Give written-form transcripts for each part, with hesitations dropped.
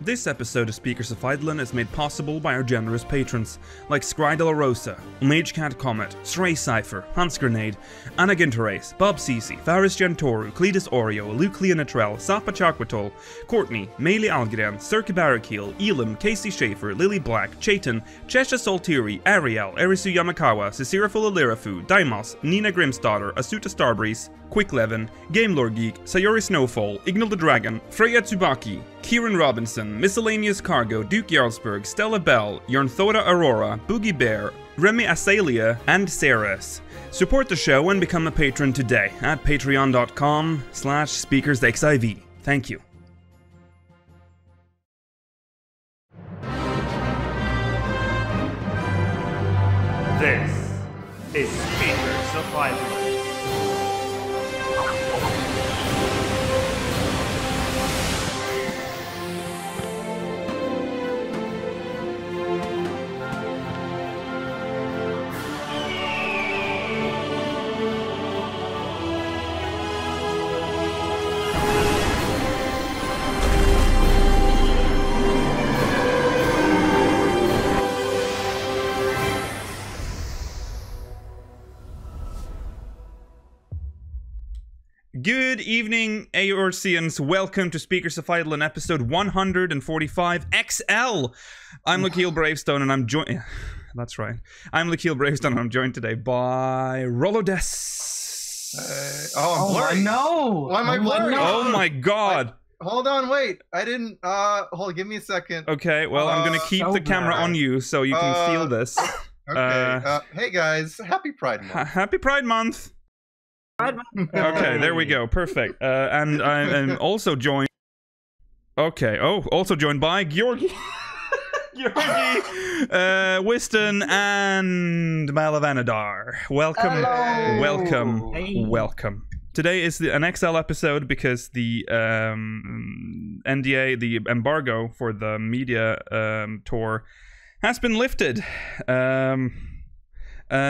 This episode of Speakers of Eidolon is made possible by our generous patrons, like Scry de la Rosa, Magecat Comet, Stray Cypher, Hans Grenade, Anna Ginteres, Bob Cece, Faris Gentoru, Cletus Oreo, Luke Leonatrell, Sapa Chakwatol, Courtney, Meili Algren, Circa Barakeel, Elam, Casey Schaefer, Lily Black, Chaitan, Chesha Soltiri, Ariel, Erisu Yamakawa, Cicera Fulilirafu, Daimos, Nina Grimsdaughter, Asuta Starbreeze, Quicklevin, Gamelore Geek, Sayori Snowfall, Ignal the Dragon, Freya Tsubaki, Kieran Robinson, Miscellaneous Cargo, Duke Jarlsberg, Stella Bell, Yarnthoda Aurora, Boogie Bear, Remy Asalia, and Ceres. Support the show and become a patron today at patreon.com/speakersxiv. Thank you. This is Speakers of Eidolon. Good evening, Aorcians. Welcome to Speakers of Eidolon, episode 145 XL. I'm Lakeel Bravestone, and I'm joined. That's right. I'm Lakeel Bravestone, and I'm joined today by Rolodes. I'm blurry. No! Why am I blurry? Oh my god. Hold on, wait. I didn't. Give me a second. Okay, well, I'm gonna keep so the camera bad. on you so you can feel this. Okay. Hey guys, happy Pride Month. Happy Pride Month. Okay, there we go. Perfect. And I'm also joined. Okay. Oh, also joined by Georgi, Wiston, and Malavanadar. Welcome, Hello. welcome, Hey. welcome. Today is an XL episode because the NDA, the embargo for the media tour, has been lifted.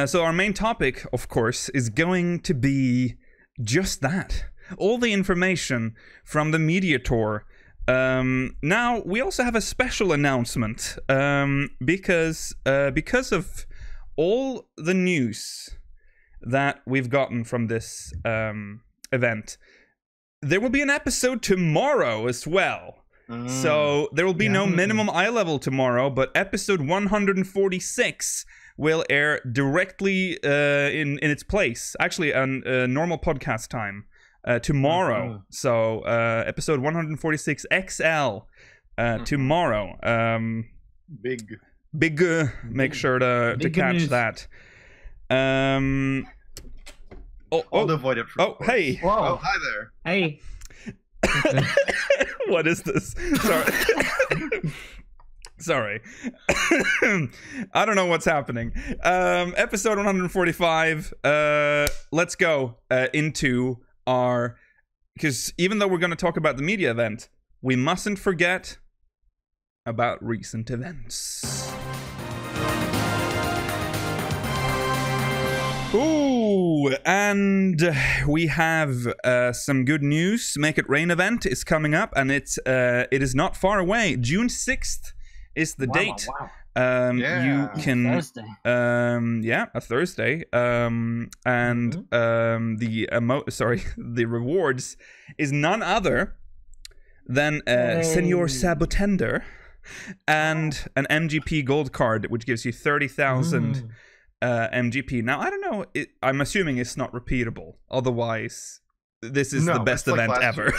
So our main topic, of course, is going to be just that. All the information from the media tour. Now, we also have a special announcement because of all the news that we've gotten from this event. There will be an episode tomorrow as well. So there will be no minimum eye level tomorrow, but episode 146 will air directly in its place. Actually, on normal podcast time tomorrow. So episode 146 XL tomorrow. Big. Make sure to catch news. that. I'll avoid it. Oh, hey. Whoa. Oh, hi there. Hey. What is this? Sorry. Sorry. I don't know what's happening. Episode 145. Let's go into our... Because even though we're going to talk about the media event, we mustn't forget about recent events. Ooh, and we have some good news. Make It Rain event is coming up, and it is not far away. June 6th is the date. Wow. Yeah. You can Thursday. a Thursday. The rewards is none other than Senor Sabotender and an MGP gold card, which gives you 30,000 MGP. Now, I don't know. I'm assuming it's not repeatable. Otherwise, this is No, the best it's like event last ever.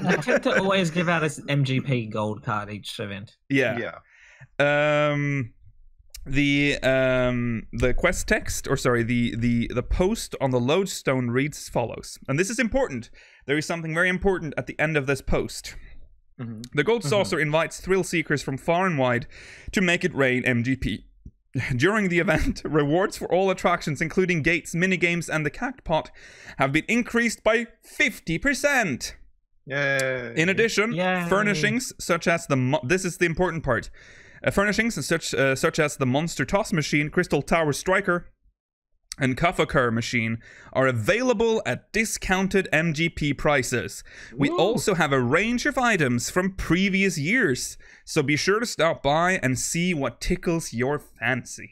I tend to always give out an MGP gold card each event. Yeah. The quest text, or sorry, the post on the lodestone reads as follows. And this is important. There is something very important at the end of this post. The Gold Saucer invites thrill seekers from far and wide to make it rain MGP. During the event, rewards for all attractions, including gates, minigames, and the cactpot, have been increased by 50%. Yay. In addition, Yay. furnishings such as this is the important part. Furnishings such as the Monster Toss Machine, Crystal Tower Striker, and Kafakar machine are available at discounted MGP prices. We also have a range of items from previous years, so be sure to stop by and see what tickles your fancy.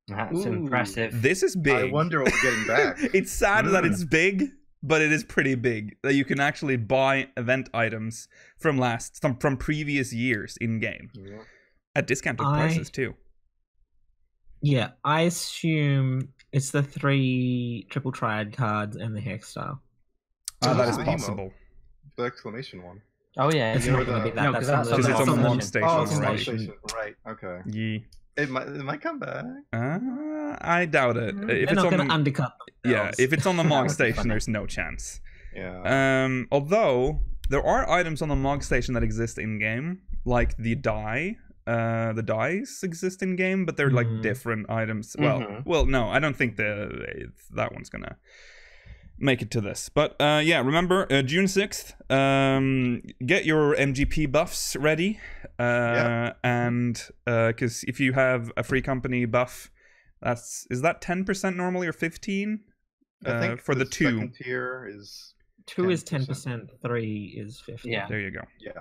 That's impressive. This is big. I wonder what we're getting back. It's sad that it's big, but it is pretty big. That you can actually buy event items from previous years in game at discounted prices too. Yeah, I assume it's the 3 triple triad cards and the hex style. That is the possible. The exclamation one. Oh yeah, It's not going to be that. No, That's because Because it's on the mission. log station Oh, it's on the already. station. Right. Okay. Yeah. It might come back. I doubt it. If They're it's not on going to the, undercut yeah, themselves. if it's on the That Mog would be station, funny. there's no chance. Yeah. Although there are items on the Mog station that exist in game, like the die. The dice exist in game, but they're like different items. Well, no, I don't think that one's gonna make it to this. But yeah, remember June 6th. Get your MGP buffs ready, and because if you have a free company buff, is that 10% normally or 15? I think for the 2 second tier is 2 is 10%, 3 is 50. Yeah. There you go. yeah.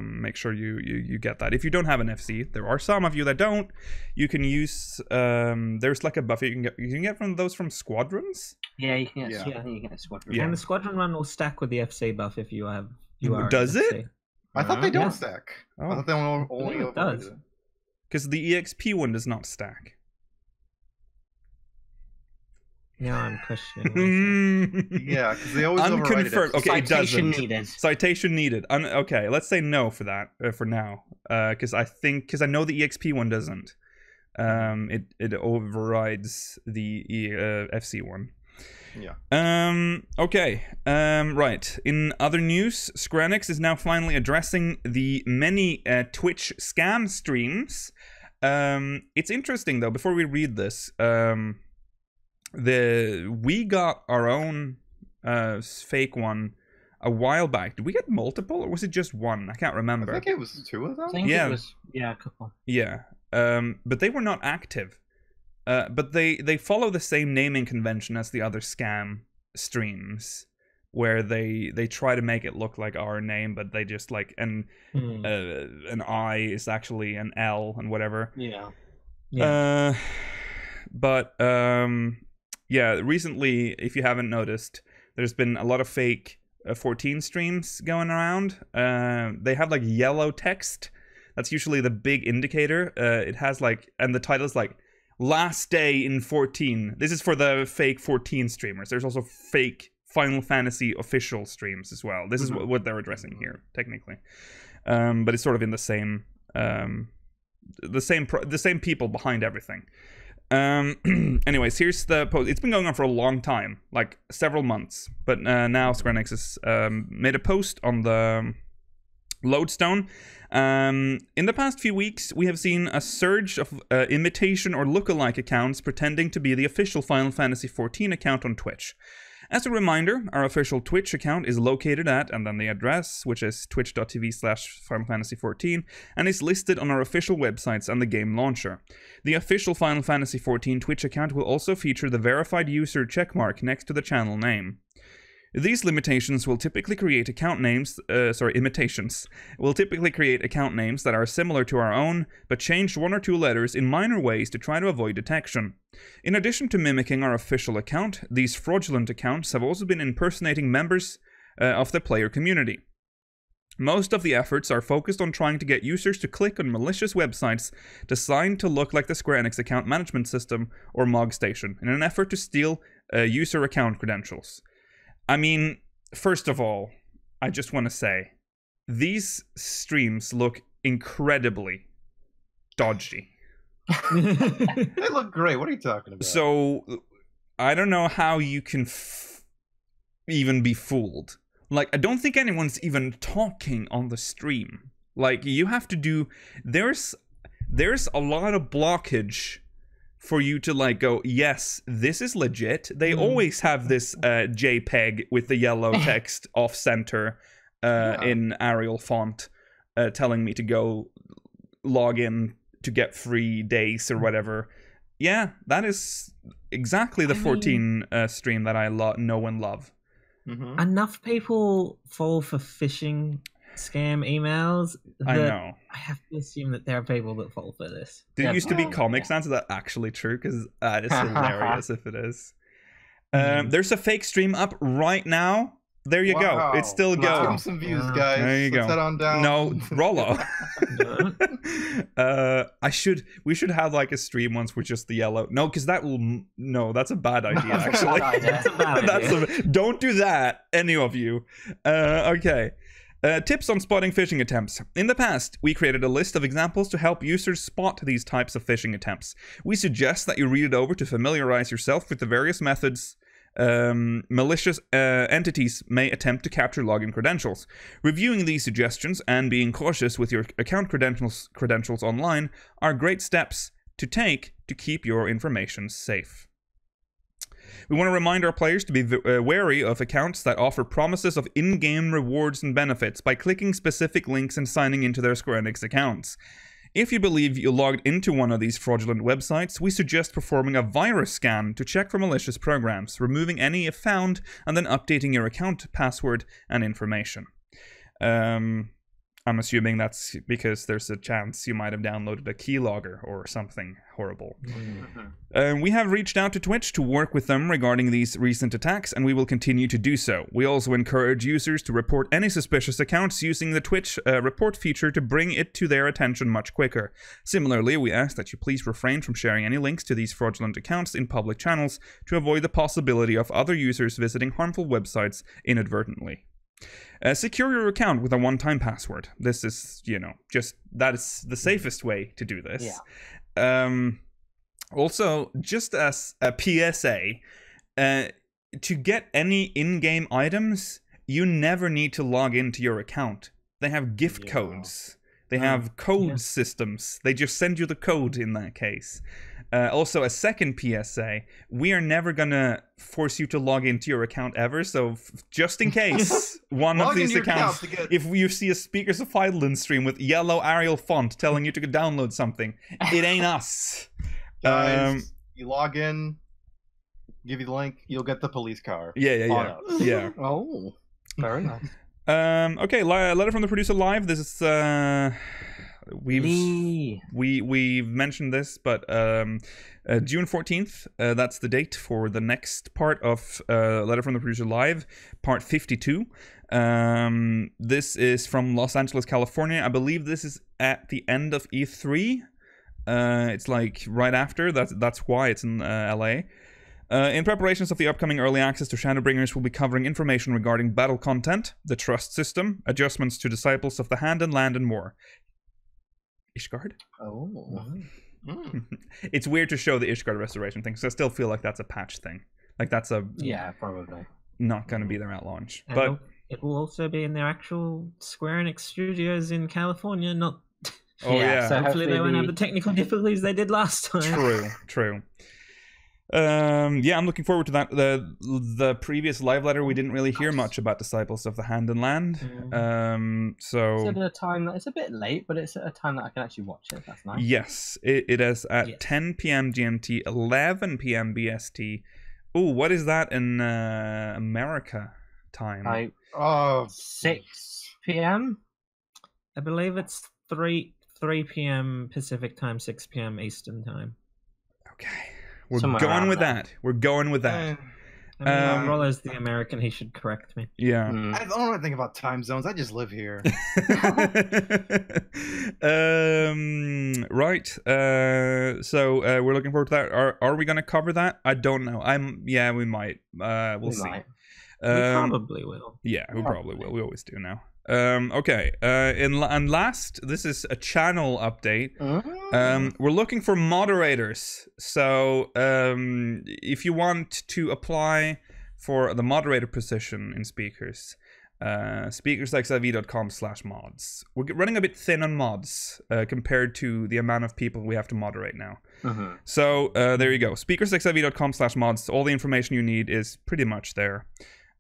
Make sure you get that. If you don't have an FC, there are some of you that don't. You can use there's like a buff you can get from those from squadrons. Yeah, you can get. Yeah. Yeah, I think you can get a squadron. Yeah. And the squadron run will stack with the FC buff if you are. Does an it? FC. I thought they don't Yeah. stack. Oh. I thought they only believe it override does. it. Because the EXP one does not stack. Now I'm questioning. Yeah, because they always override it. Unconfirmed. Okay, it Citation doesn't. needed. Citation needed. Okay, let's say no for that for now. Because I know the EXP one doesn't. It overrides the FC one. Yeah. Okay. Right. In other news, Square Enix is now finally addressing the many Twitch scam streams. It's interesting though. Before we read this, we got our own fake one a while back. Did we get multiple or was it just one? I can't I remember. think it was 2 of them. I think Yeah. it was. Yeah, a couple. Yeah. But they were not active. But they follow the same naming convention as the other scam streams, where they try to make it look like our name, but they just like an I is actually an L and whatever. Yeah. But yeah, recently, if you haven't noticed, there's been a lot of fake 14 streams going around. They have like yellow text. That's usually the big indicator. It has like, and the title is like last day in 14. This is for the fake 14 streamers. There's also fake Final Fantasy official streams as well. This is what they're addressing here, technically. But it's sort of in the same people behind everything. Anyways, here's the post. It's been going on for a long time, like several months. But now Square Enix has made a post on the Lodestone. In the past few weeks, we have seen a surge of imitation or lookalike accounts pretending to be the official Final Fantasy XIV account on Twitch. As a reminder, our official Twitch account is located at, and then the address, which is twitch.tv/Final Fantasy XIV, and is listed on our official websites and the game launcher. The official Final Fantasy XIV Twitch account will also feature the verified user checkmark next to the channel name. These limitations will typically create imitations will typically create account names that are similar to our own, but change 1 or 2 letters in minor ways to try to avoid detection. In addition to mimicking our official account, these fraudulent accounts have also been impersonating members of the player community. Most of the efforts are focused on trying to get users to click on malicious websites designed to look like the Square Enix account management system or Mog Station in an effort to steal user account credentials. I mean, first of all, I just want to say, these streams look incredibly dodgy. They look great. What are you talking about? So, I don't know how you can even be fooled. Like, I don't think anyone's even talking on the stream. Like, you have to do... There's a lot of blockage for you to like go, yes, this is legit. They always have this JPEG with the yellow text off center in Arial font telling me to go log in to get free days or whatever. Yeah, that is exactly the 14 stream that I know and love. Mhm. Enough people fall for phishing scam emails I that know. I have to assume that there are people that fall for this. Did it Yeah, used to be yeah. Comic Sans? Is that actually true? Because that is hilarious if it is. Mhm. There's a fake stream up right now. There you go. It's still Let's give going. him some views, Wow. guys. There you Let's go. head on down. No, Rollo. No. We should have like a stream once with just the yellow. No, because that will. No, that's a bad idea. That's a Actually, bad idea. That's a bad idea. don't do that, any of you. Okay. Tips on spotting phishing attempts. In the past, we created a list of examples to help users spot these types of phishing attempts. We suggest that you read it over to familiarize yourself with the various methods malicious entities may attempt to capture login credentials. Reviewing these suggestions and being cautious with your account credentials online are great steps to take to keep your information safe. We want to remind our players to be wary of accounts that offer promises of in-game rewards and benefits by clicking specific links and signing into their Square Enix accounts. If you believe you logged into one of these fraudulent websites, we suggest performing a virus scan to check for malicious programs, removing any if found, and then updating your account password and information. I'm assuming that's because there's a chance you might have downloaded a keylogger or something horrible. We have reached out to Twitch to work with them regarding these recent attacks, and we will continue to do so. We also encourage users to report any suspicious accounts using the Twitch report feature to bring it to their attention much quicker. Similarly, we ask that you please refrain from sharing any links to these fraudulent accounts in public channels to avoid the possibility of other users visiting harmful websites inadvertently. Secure your account with a one-time password. This is, that is the safest way to do this. Yeah. Also, just as a PSA, to get any in-game items, you never need to log into your account. They have gift codes. They have code systems. They just send you the code in that case. Also, a second PSA, we are never gonna force you to log into your account ever, so just in case one of these accounts, if you see a Speakers of Eidolon stream with yellow Arial font telling you to download something, it ain't us. Guys, you log in, give you the link, you'll get the police car. Yeah. Oh, very nice. Okay, letter from the producer live. This is we've mentioned this, but June 14th, that's the date for the next part of Letter from the Producer Live, part 52. This is from Los Angeles, California. I believe this is at the end of E3. It's like right after. That's why it's in LA. In preparations of the upcoming early access to Shadowbringers, we'll be covering information regarding battle content, the trust system, adjustments to Disciples of the Hand and Land, and more. Ishgard? Oh. It's weird to show the Ishgard restoration thing, so I still feel like that's a patch thing. Like that's Yeah, probably. not going to be there at launch. And But it will also be in their actual Square Enix studios in California, not... oh yeah, so Hopefully they won't have the the- technical difficulties they did last time. true. Yeah, I'm looking forward to that. The previous live letter, we didn't really hear much about Disciples of the Hand and Land. It's So at a time that it's a bit late, but it's at a time that I can actually watch it. That's nice. yes, it is at Yes. 10 p.m. GMT, 11 p.m. BST. Ooh, what is that in America time? Oh, 6 p.m. I believe it's 3 p.m. Pacific time, 6 p.m. Eastern time. Okay, we're Somewhere going around with there. that. We're going with that. I mean, Um, Rollo's the American, he should correct me. Yeah. Mm. I don't know anything about time zones. I just live here. Right. So we're looking forward to that. Are we gonna cover that? I don't know. We might. We'll We see. might. We probably will. Yeah, we probably will. We always do now. Okay. And last, this is a channel update. We're looking for moderators. So if you want to apply for the moderator position in Speakers, speakersxiv.com/mods. We're running a bit thin on mods compared to the amount of people we have to moderate now. So there you go. speakersxiv.com/mods. All the information you need is pretty much there.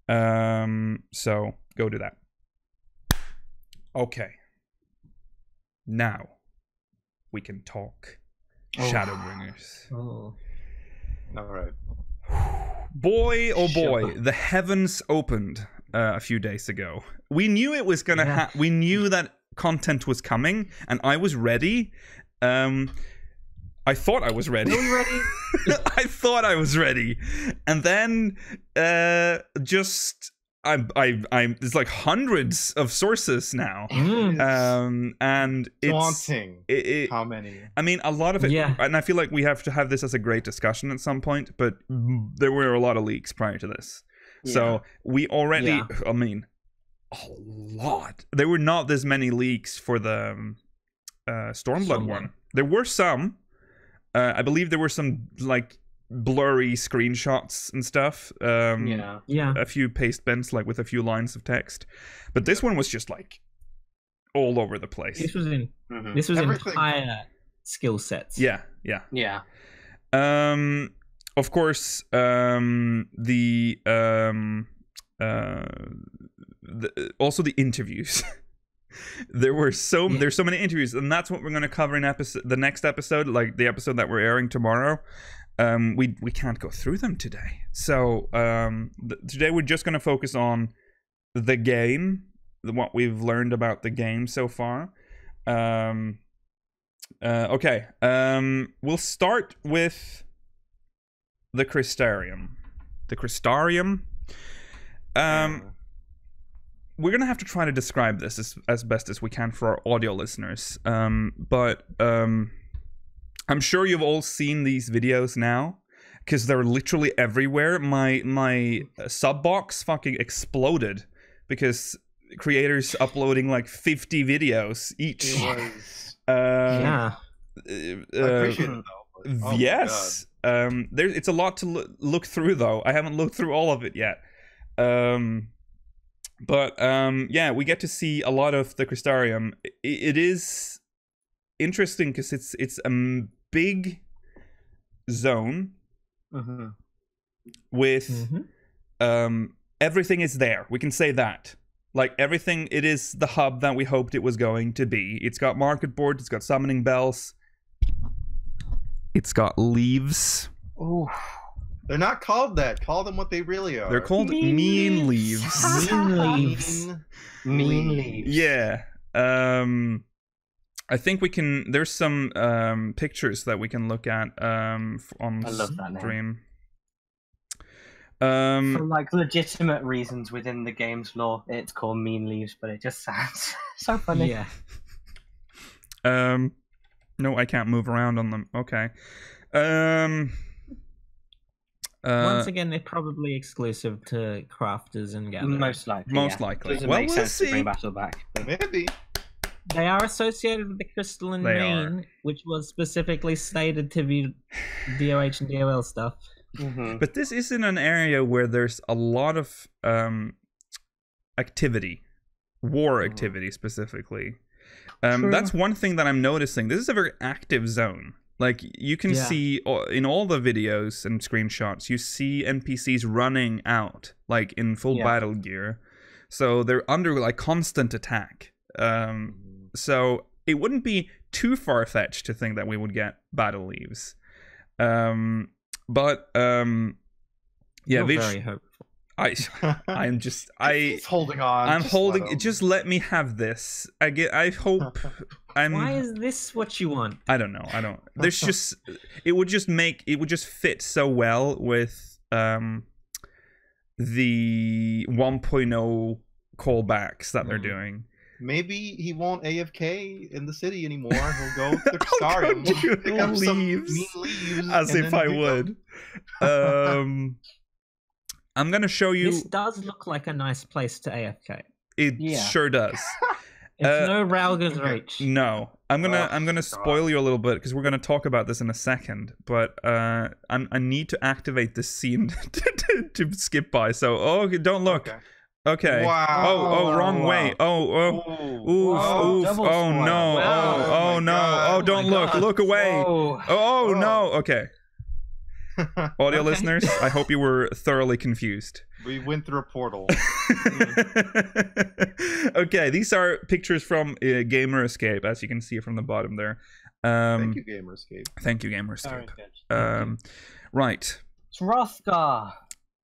So go do that. Okay. Now we can talk Shadowbringers. Oh. All right. Boy, oh boy, the heavens opened a few days ago. We knew it was gonna we knew that content was coming, and I was ready. I thought I was ready. Are we ready? I thought I was ready, and then there's like hundreds of sources now, and it's Daunting. How many? I mean, a lot of it, and I feel like we have to have this as a great discussion at some point. But there were a lot of leaks prior to this, so we already. I mean, a lot. There were not this many leaks for the Stormblood one. There were some. I believe there were some like blurry screenshots and stuff. A few paste bins, like with a few lines of text. But this one was just like all over the place. This was entire skill sets. Yeah. Of course, also the interviews. There's so many interviews, and that's what we're going to cover in the next episode, like the episode that we're airing tomorrow. We can't go through them today, so today we're just going to focus on the game, what we've learned about the game so far. Okay, we'll start with the Crystarium. We're going to have to try to describe this as best as we can for our audio listeners. But I'm sure you've all seen these videos now, because they're literally everywhere. My sub box fucking exploded because creators uploading like 50 videos each. It was... Yeah. I appreciate it, though. Oh yes. It's a lot to look through, though. I haven't looked through all of it yet. But yeah, we get to see a lot of the Crystarium. It is interesting because it's a big zone with everything is there. We can say that. Like everything, it is the hub that we hoped it was going to be. It's got market boards, it's got summoning bells, it's got leaves. Oh. They're not called that. Call them what they really are. They're called mean leaves. Mean leaves. Yeah. I think we can. There's some pictures that we can look at on stream. For like legitimate reasons within the game's lore, it's called mean leaves, but it just sounds so funny. Yeah. No, I can't move around on them. Okay. Once again, they're probably exclusive to crafters and gatherers. Most likely. Well, we'll see. To bring battle back. Maybe. They are associated with the crystalline mean, which was specifically stated to be DOH and DOL stuff. But this isn't an area where there's a lot of activity, war activity specifically. That's one thing that I'm noticing. This is a very active zone. Like, you can see in all the videos and screenshots, you see NPCs running out, like, in full battle gear. So they're under, like, constant attack. So it wouldn't be too far-fetched to think that we would get battle leaves. But You're very hopeful. I'm just... He's holding on. I'm holding... Just let me have this. I hope... Why is this what you want? I don't know. There's just... It would just fit so well with the 1.0 callbacks that they're doing. Maybe he won't AFK in the city anymore. He'll go to the Crystarium, pick up some mean leaves. As if I would. I'm going to show you... This does look like a nice place to AFK. It sure does. It's no Ralga's reach. No, I'm gonna spoil you a little bit because we're gonna talk about this in a second. But I need to activate this scene to skip by. So don't look. Okay. Wow. Oh, wrong way. Oh no. Oh no. Oh, don't look. Look away. Oh no. Okay. Audio Okay. listeners, I hope you were thoroughly confused. We went through a portal. Okay, these are pictures from Gamer Escape, as you can see from the bottom there. Thank you, Gamerscape. Thank you, Gamer Very Escape. good. Right. It's Rothgar.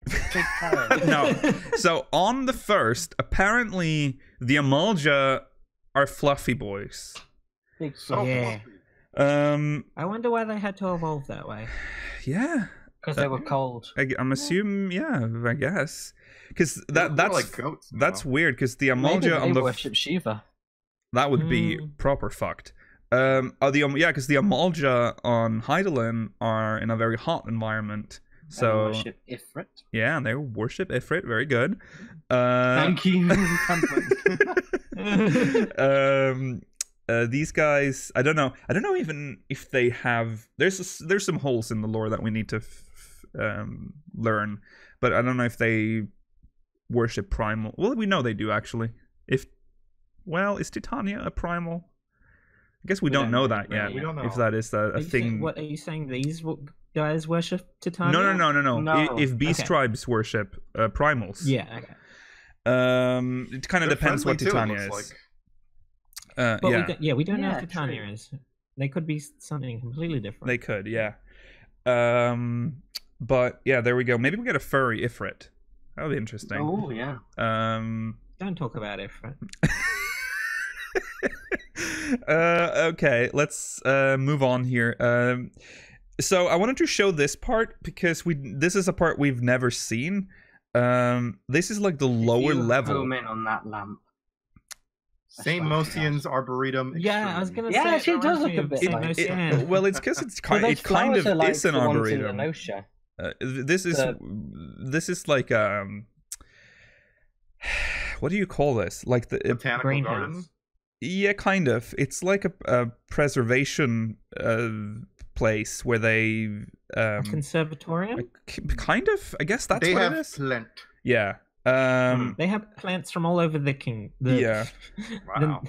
Big toe. No. So on the first, apparently the Amalja are fluffy boys. Big So Yeah. I wonder why they had to evolve that way. Yeah. Because they were cold. I'm assuming, yeah, I guess. Because that's like goats. that's now. weird. Because the Maybe Amalja they on the worship Shiva. that would be proper fucked. Because the Amalja on Hydaelyn are in a very hot environment. They So worship Ifrit. yeah, they worship Ifrit. Very good. Thank you. These guys, I don't know even if they have. There's some holes in the lore that we need to learn, but I don't know if they worship primal. Well, we know they do actually. Is Titania a primal? I guess we don't know that yet. We don't know. If that is a thing. What are you saying? These guys worship Titania? No. No. If beast Okay. tribes worship primals, Yeah. Okay. it kind of They're depends what friendly, too, it Titania looks is. like. But we don't know Yeah, if Titania is. They could be something completely different. They could, yeah. But yeah, there we go. Maybe we get a furry Ifrit. That would be interesting. Oh, yeah. Don't talk about it, right? Okay, let's move on here. So I wanted to show this part because this is a part we've never seen. This is like the lower level. Zoom in on that lamp. Saint Mosian's Arboretum. Yeah, I was Extreme. gonna say. Yeah, actually, it does reminds look me a of bit Saint like it. Lucian. Well, it's because it's Well, kind. those It kind of flowers are like is an the ones in arboretum. Lenosha. This is like what do you call this? Like the Botanical Greenhouse. Garden. yeah, kind of. It's like a preservation place where they Conservatorium. kind of. I guess that's They what have it is. plant. Yeah. They have plants from all over the Yeah. Wow.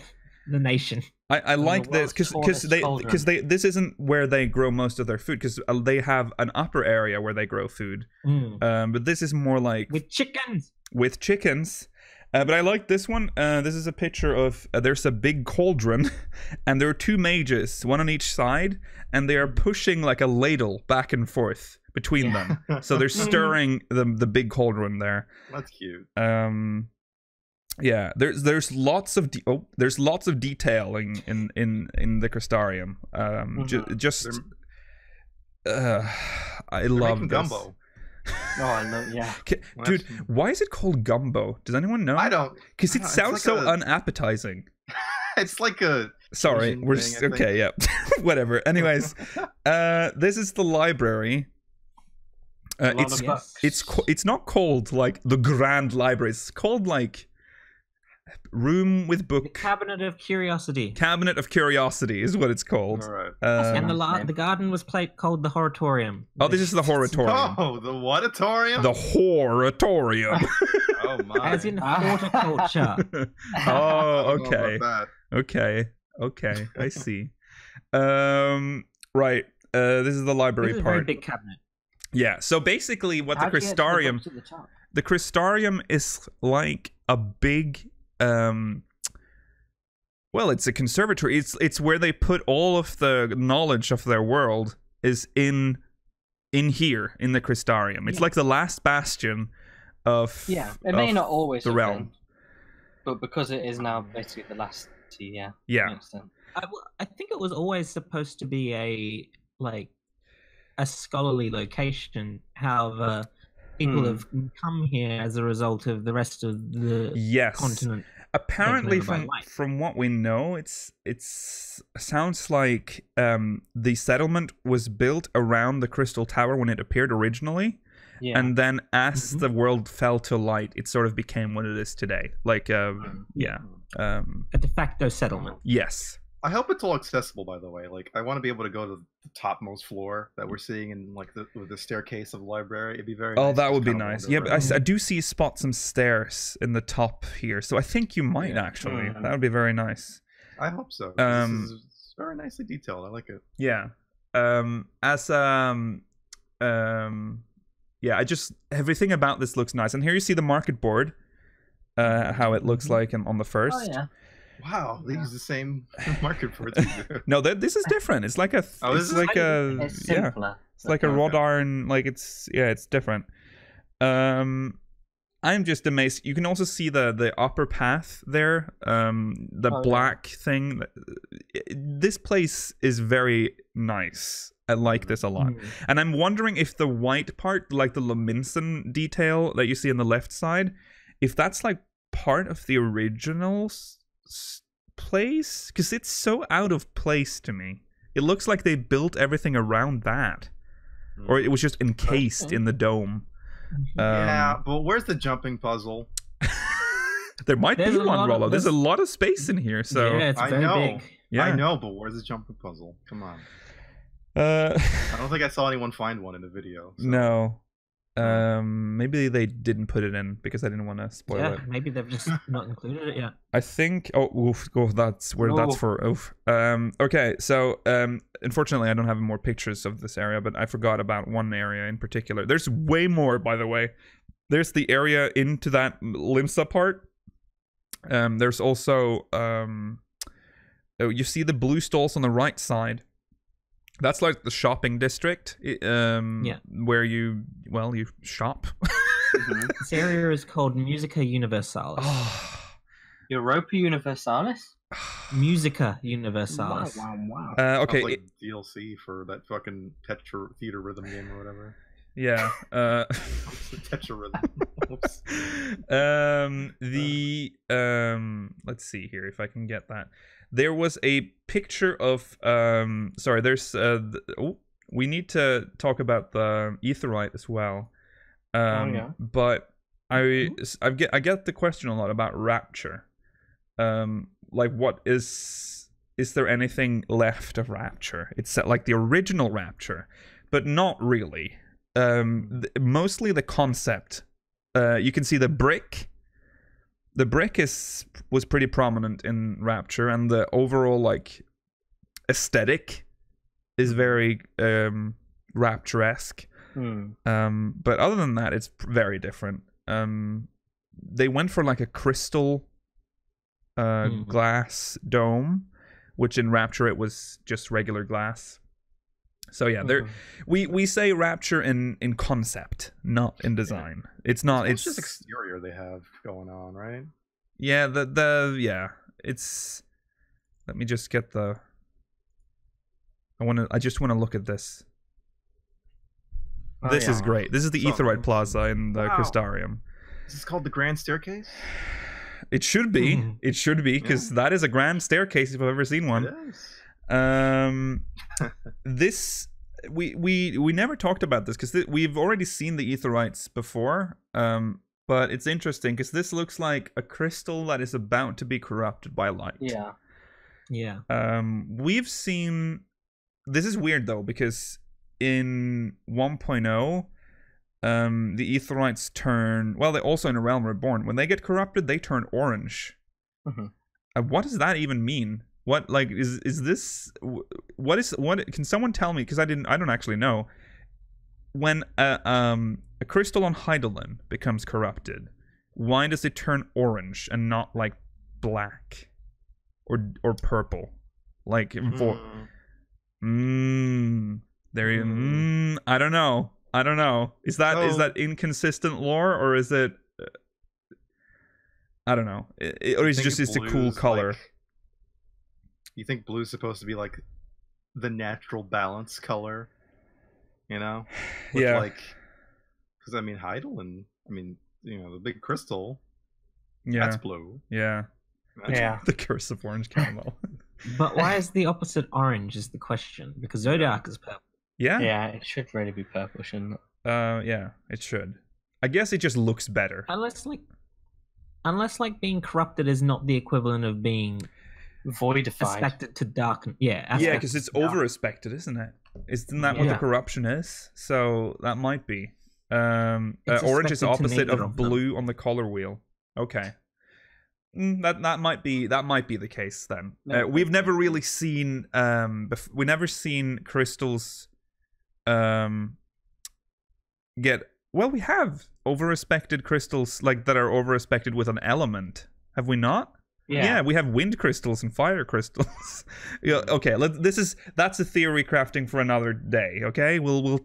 the nation. I like this world's because tallest this isn't where they grow most of their food because they have an upper area where they grow food. But this is more like With chickens. with chickens. But I like this one. This is a picture of there's a big cauldron, and there are two mages, one on each side, and they are pushing like a ladle back and forth between them. So they're stirring the big cauldron there. That's cute. Yeah, there's lots of detailing in the Crystarium. I They're love making this. gumbo. Oh, I love, yeah. Well, Dude, that's- why is it called gumbo? Does anyone know? I don't. Because it I don't know, it's sounds like so a- unappetizing. It's like a. Sorry, Asian we're thing, I think. okay. Yeah, whatever. Anyways, this is the library. A lot It's of books. it's not called like the Grand Library. It's called like room with The book. Cabinet of Curiosity. Cabinet of Curiosity is what it's called. All right. And Um, the garden was called the Horatorium. oh, this is the Horatorium. Oh, the whatatorium. The Horatorium. Oh my. As in horticulture. Oh, I don't know okay. about Okay, I see. Right. This is the library This is a very part. big cabinet. Yeah. So basically, what How the do you get to the Crystarium, books at the top? the Crystarium is like a big. Well, it's a conservatory. It's where they put all of the knowledge of their world is in here in the Crystarium. It's Yeah. like the last bastion of Yeah, it may of not always the have realm. been, but because it is now basically the last tea, yeah. Yeah. Makes sense. I think it was always supposed to be a scholarly location. However, people have come here as a result of the rest of the Yes. continent. Apparently, taken over by light. from what we know, it's sounds like the settlement was built around the Crystal Tower when it appeared originally, Yeah. and then as the world fell to light, it sort of became what it is today. Like, yeah, A de facto settlement. yes, I hope it's all accessible. By the way, like I want to be able to go to the topmost floor that we're seeing in like the staircase of the library. It'd be very. Oh, nice that to would be kind of nice. wander Yeah, but around. I do see some stairs in the top here, so I think you might Yeah. actually. That would be very nice. I hope so. Um, This is very nicely detailed. I like it. Yeah. As yeah, everything about this looks nice. And here you see the market board, how it looks like on the first. Oh yeah. Wow, they use the same market board. Either. No, this is different. It's like a. It's like a. It's Yeah. simpler. It's like a Okay. wrought iron. Like it's different. I'm just amazed. You can also see the upper path there. The black thing. This place is very nice. I like this a lot. And I'm wondering if the white part, like the Leminson detail that you see on the left side, if that's like part of the original place, because it's so out of place to me. It looks like they built everything around that, or it was just encased in the dome. Yeah, but where's the jumping puzzle? There might There's be a one, lot of- Rollo. There's a lot of space in here, so yeah, it's I very know. big. yeah. I know, but where's the jumping puzzle? Come on. Uh, I don't think I saw anyone find one in the video. So. no. Maybe they didn't put it in because I didn't want to spoil Yeah, it. maybe they've just not included it yet. I think. That's where that's for. Oof. Okay, so unfortunately, I don't have more pictures of this area, but I forgot about one area in particular. There's way more, by the way. There's the area into that Limsa part. There's also you see the blue stalls on the right side. That's like the shopping district. Where you shop. This area is called Musica Universalis. Europa Universalis? Musica Universalis. Wow. Okay. Sounds like DLC for that fucking theater rhythm game or whatever. Yeah. Tetra rhythm. Oops. Let's see here if I can get that. There was a picture of there's we need to talk about the Aetheryte as well. But I get the question a lot about Rapture. Like what is there anything left of Rapture? It's like the original Rapture, but not really. Mostly the concept. You can see the brick. The brick was pretty prominent in Rapture, and the overall like aesthetic is very Rapture-esque. But other than that, it's very different. They went for like a crystal glass dome, which in Rapture it was just regular glass. So yeah, we say Rapture in concept, not in design. It's not. It's just exterior they have going on, right? Yeah, it's. Let me just get the. I just want to look at this. This is great. This is the Aetheryte Plaza in the Crystarium. This is called the Grand Staircase. It should be. It should be because that is a grand staircase if I've ever seen one. It is. This we never talked about this because we've already seen the Aetherites before. But it's interesting because this looks like a crystal that is about to be corrupted by light. Yeah. We've seen. This is weird though because in 1.0, the Aetherites turn. Well, they also in A Realm Reborn. When they get corrupted, they turn orange. What does that even mean? What like is this? What can someone tell me? Because I don't actually know. When a crystal on Hydaelyn becomes corrupted, why does it turn orange and not like black or purple? Like I don't know. Is that inconsistent lore or is it? I don't know. Or is it just a cool color? You think blue's supposed to be like the natural balance color? You know? Yeah. Like, because I mean, Hydaelyn, the big crystal. Yeah. That's blue. Yeah. Yeah. The curse of orange caramel. But why is the opposite orange is the question? Because Zodiac is purple. Yeah. Yeah, it should really be purple, shouldn't it? Yeah, it should. I guess it just looks better. Unless being corrupted is not the equivalent of being Voidified. aspected to darken. Yeah, Yeah, because it's over-aspected, isn't it? Isn't that what the corruption is? So that might be. Orange is expected to opposite neither of of them. blue on the color wheel. Okay. That might be the case then. We've never really seen we never seen crystals get... Well, we have over-respected crystals like that are over-respected with an element. Have we not? Yeah, we have wind crystals and fire crystals. Yeah, okay, that's a theory crafting for another day. Okay, we'll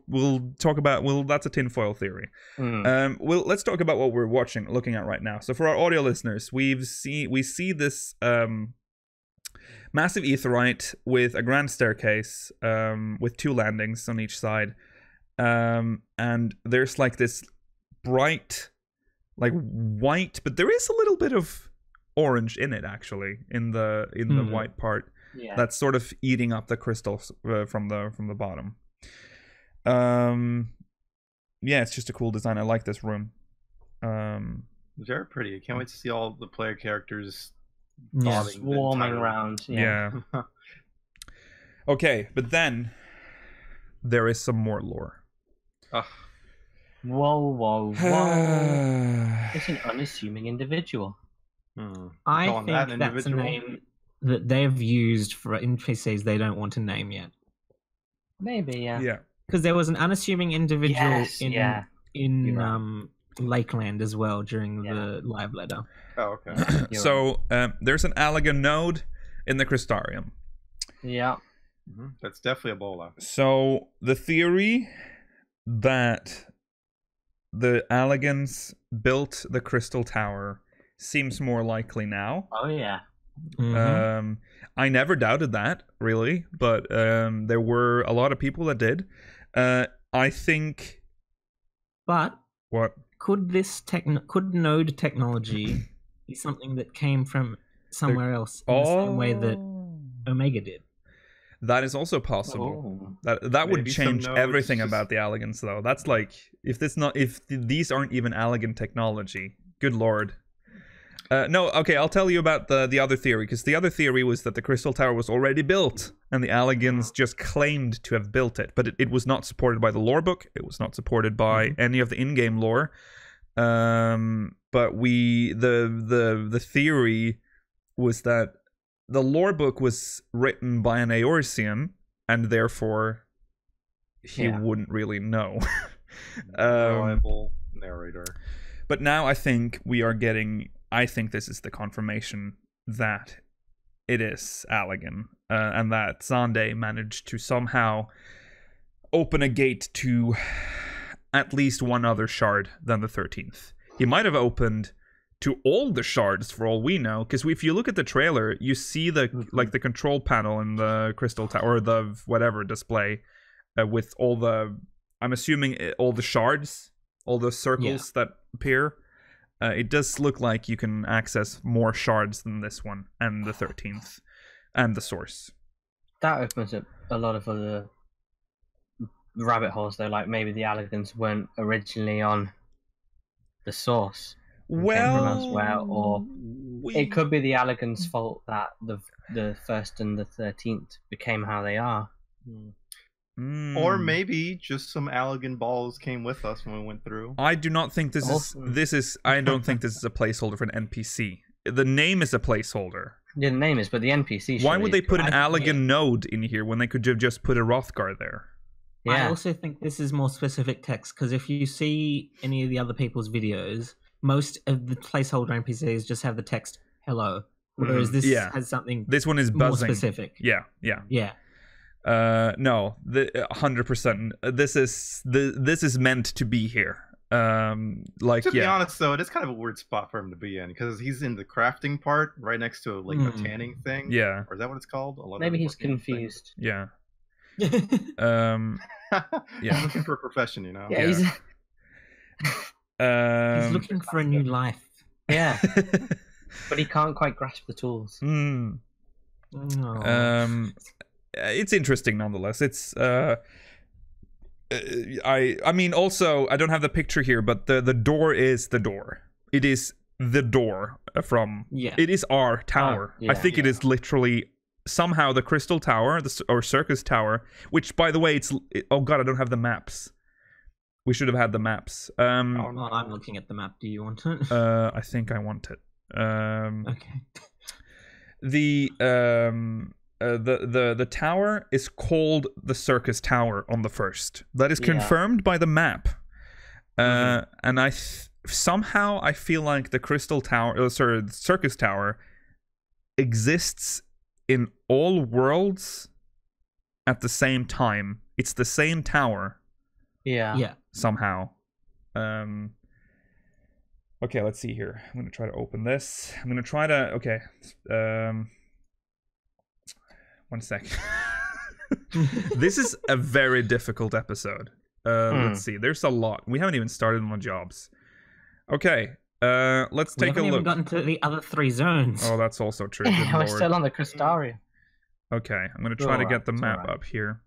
talk about that's a tinfoil theory. Let's talk about what we're looking at right now. So for our audio listeners, we see this massive aetheryte with a grand staircase with 2 landings on each side, and there's like this bright, like white, but there is a little bit of orange in it actually in the white part that's sort of eating up the crystals from the bottom. Yeah, it's just a cool design. I like this room. Very pretty. I can't wait to see all the player characters swarming around. Yeah. Okay, but then there is some more lore. Whoa. It's an unassuming individual. I think that's a name that they've used for NPCs they don't want to name yet. Maybe, yeah. Because there was an unassuming individual in right. Lakeland as well during the live letter. Oh, okay. So there's an Allagan node in the Crystarium. Yeah. That's definitely Ebola. So the theory that the Allagans built the Crystal Tower seems more likely now. Oh yeah. I never doubted that, really, but there were a lot of people that did. I think. But what could this could node technology be something that came from somewhere else in the same way that Omega did? That is also possible. That would change everything about the Allagans, though. That's like if these aren't even Allagan technology. Good lord. No, okay, I'll tell you about the other theory, because the other theory was that the Crystal Tower was already built, and the Allagans just claimed to have built it, but it was not supported by the lore book, it was not supported by any of the in-game lore, but the theory was that the lore book was written by an Eorzean, and therefore he wouldn't really know. Reliable narrator. But now I think we are getting... I think this is the confirmation that it is Allagan, and that Zande managed to somehow open a gate to at least one other shard than the 13th. He might have opened to all the shards for all we know, because if you look at the trailer, you see the the control panel in the Crystal Tower, or the whatever display, with all the, I'm assuming all the shards, all the circles that appear. It does look like you can access more shards than this one, and the 13th, and the source. That opens up a lot of other rabbit holes, though. Like maybe the Allagans weren't originally on the source. Well, from elsewhere, or it could be the Allagans' fault that the first and the 13th became how they are. Or maybe just some Allagan balls came with us when we went through. I do not think this is. I don't think this is a placeholder for an NPC. The name is a placeholder. Yeah, the name is, but the NPC. Why would they put an Allagan node in here when they could have just put a Rothgar there? I also think this is more specific text, because if you see any of the other people's videos, most of the placeholder NPCs just have the text "hello," whereas this has something. This one is buzzing. More specific. Yeah. No, 100%. This is meant to be here. To be honest, though, it is kind of a weird spot for him to be in, because he's in the crafting part, right next to a tanning thing. Yeah, or is that what it's called? Maybe he's confused. Yeah. Looking for a profession, you know. Yeah. He's looking for a new life. Yeah. But he can't quite grasp the tools. It's interesting nonetheless. It's I mean, also I don't have the picture here, but the door is the door. It is the door from. It is our tower. I think it is literally somehow the Crystal Tower, or Circus Tower. Which, by the way, oh god, I don't have the maps. We should have had the maps. I'm looking at the map. Do you want it? I think I want it. Okay. The tower is called the Circus Tower on the first. That is confirmed by the map. And somehow I feel like the Crystal Tower, the Circus Tower, exists in all worlds at the same time. It's the same tower. Yeah. Somehow. Okay, let's see here. I'm gonna try to open this. I'm gonna try to. Okay. 1 sec. This is a very difficult episode. Let's see. There's a lot. We haven't even started on the jobs. Okay. Let's take a look. We haven't even gotten to the other 3 zones. Oh, that's also true. We're still on the Crystarium. Okay, I'm gonna try to get the map up here.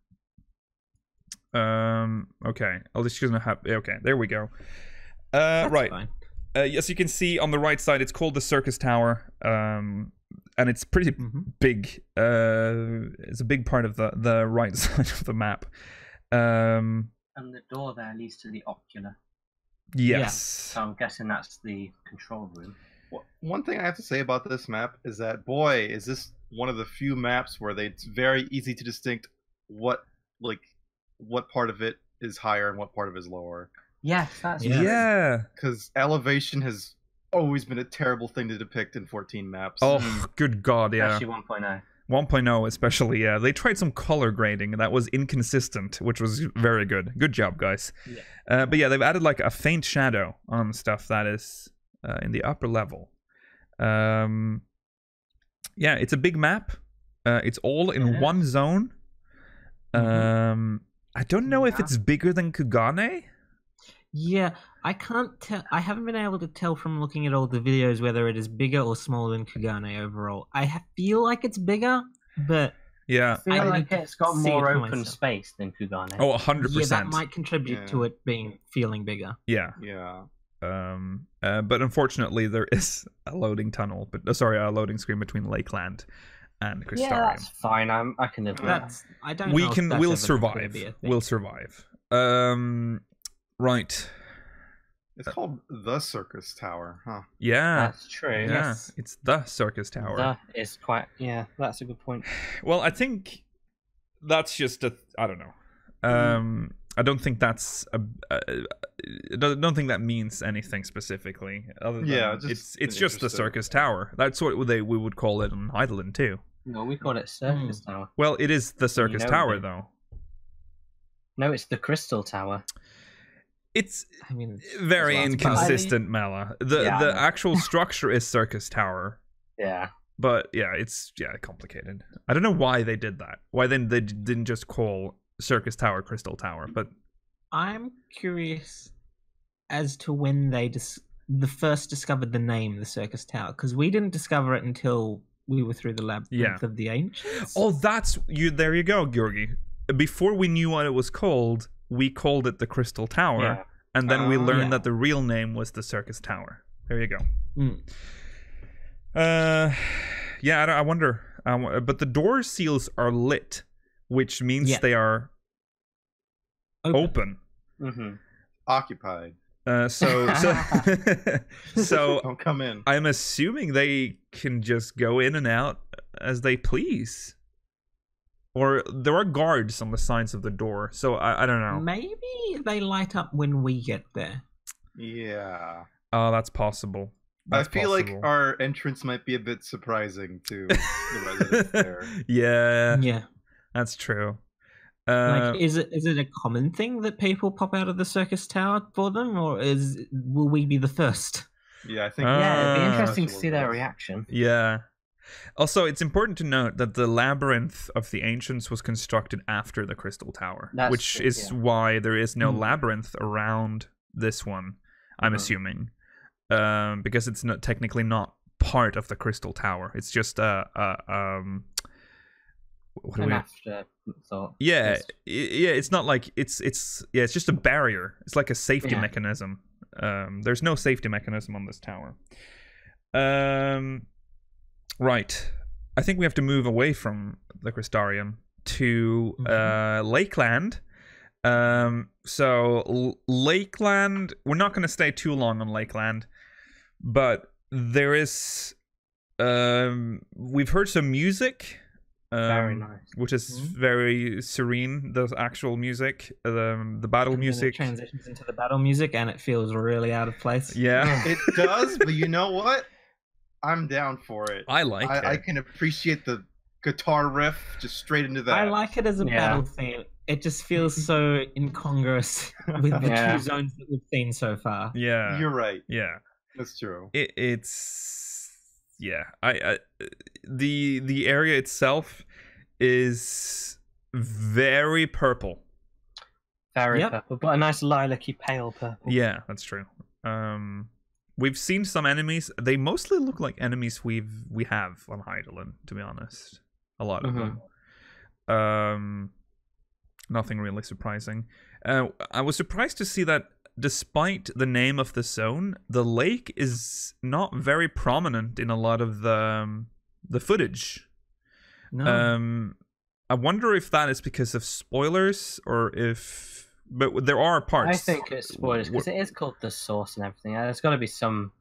Okay. I'll just gonna have. Okay, there we go. Right. Fine. As you can see on the right side, it's called the Circus Tower. And it's pretty big. It's a big part of the right side of the map. And the door there leads to the ocular. Yes. Yeah. So I'm guessing that's the control room. One thing I have to say about this map is that, boy, is this one of the few maps where it's very easy to distinct what part of it is higher and what part of it is lower. Yes, that's Yeah. Because elevation has always been a terrible thing to depict in 14 maps. Oh, good God, yeah. Actually 1.0. 1.0 especially, yeah. They tried some color grading that was inconsistent, which was very good. Good job, guys. Yeah. But yeah, they've added like a faint shadow on stuff that is in the upper level. Yeah, it's a big map. It's all in one zone. I don't know if it's bigger than Kugane. Yeah, I can't tell. I haven't been able to tell from looking at all the videos whether it is bigger or smaller than Kugane overall. I feel like it's bigger, but yeah, I feel I like need to it's got see it more for open myself. space than Kugane. oh, 100%. yeah, that might contribute to it feeling bigger. Yeah. Yeah. But unfortunately, there is a loading tunnel. But a loading screen between Lakeland and Crystarium. Yeah, that's fine. I can live with that. That's I don't. know if that's We'll ever survive. gonna be a thing. We'll survive. Right. It's called the Circus Tower, huh? Yeah. That's true. Yeah. Yes. It's the Circus Tower. That is quite. Yeah, that's a good point. Well, I think that's just I don't know. I don't think that's I don't think that means anything specifically. Other than it's just the Circus Tower. That's what we would call it on Heidelin too. No, we call it Circus Tower. Well, it is the Circus Tower it. though. No, it's the Crystal Tower. It's I mean, very that's inconsistent, Mela. The actual structure is Circus Tower. Yeah. But yeah, it's complicated. I don't know why they did that. Why then they didn't just call Circus Tower Crystal Tower, but I'm curious as to when they first discovered the name, the Circus Tower, because we didn't discover it until we were through the labyrinth of the ancients. Oh, that's you. There you go, Georgi. Before we knew what it was called, we called it the Crystal Tower, and then we learned that the real name was the Circus Tower. There you go. Yeah, I wonder. But the door seals are lit, which means they are open. Occupied. So Don't come in. I'm assuming they can just go in and out as they please. Or there are guards on the sides of the door, so I don't know. Maybe they light up when we get there. Yeah. Oh, that's possible. I feel like our entrance might be a bit surprising to the residents there. Yeah, that's true. Like, is it a common thing that people pop out of the Circus Tower for them, or will we be the first? Yeah, I think. Yeah, it'd be interesting to see their reaction. Yeah. Also, it's important to note that the Labyrinth of the Ancients was constructed after the Crystal Tower, which is why there is no labyrinth around this one, I'm assuming. Because it's not technically not part of the Crystal Tower. It's just an afterthought. Yeah, it's not like it's just a barrier. It's like a safety mechanism. There's no safety mechanism on this tower. Right. I think we have to move away from the Crystarium to Lakeland. So Lakeland, we're not going to stay too long on Lakeland, but there is we've heard some music Very nice. Which is very serene. The actual music, the battle And then music it transitions into the battle music, and it feels really out of place. Yeah, It does, but you know what? I'm down for it. I like it. I can appreciate the guitar riff just straight into that. I like it as a battle theme. It just feels so incongruous with the two zones that we've seen so far. Yeah, You're right. Yeah, That's true. It's I the area itself is very purple. Very purple, but a nice lilac-y pale purple. Yeah, that's true. We've seen some enemies. They mostly look like enemies we have on Heidelin, to be honest. A lot of them. Nothing really surprising. I was surprised to see that despite the name of the zone, the lake is not very prominent in a lot of the footage. No. I wonder if that is because of spoilers or if... But there are parts... I think it's spoilers, because it is called The Source and everything. There's got to be some,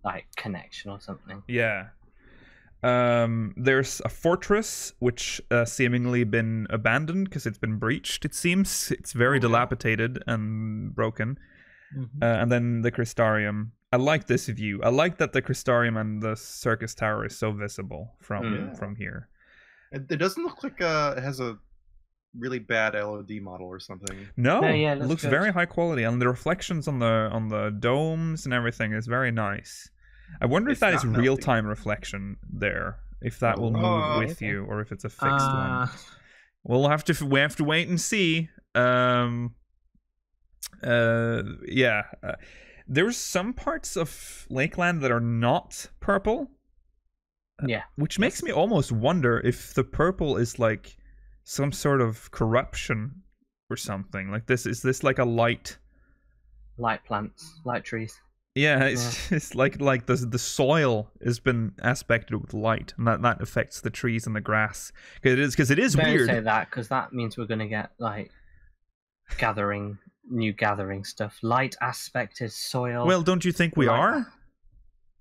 like, connection or something. Yeah. There's a fortress which seemingly been abandoned because it's been breached, it seems. It's very dilapidated and broken. And then the Crystarium. I like this view. I like that the Crystarium and the Circus Tower is so visible from here. It doesn't look like it has a really bad LOD model or something. No, it looks good. very high quality, and the reflections on the domes and everything is very nice. I wonder if that is real-time reflection there, if that will move with you, or if it's a fixed one. We have to wait and see. There's some parts of Lakeland that are not purple. Which makes me almost wonder if the purple is like some sort of corruption or something. Like is this like a light plants, light trees. Yeah, it's like the soil has been aspected with light, and that affects the trees and the grass. Because it is weird. Don't say that, because that means we're going to get like new gathering stuff. Light aspected soil. Well, don't you think we are?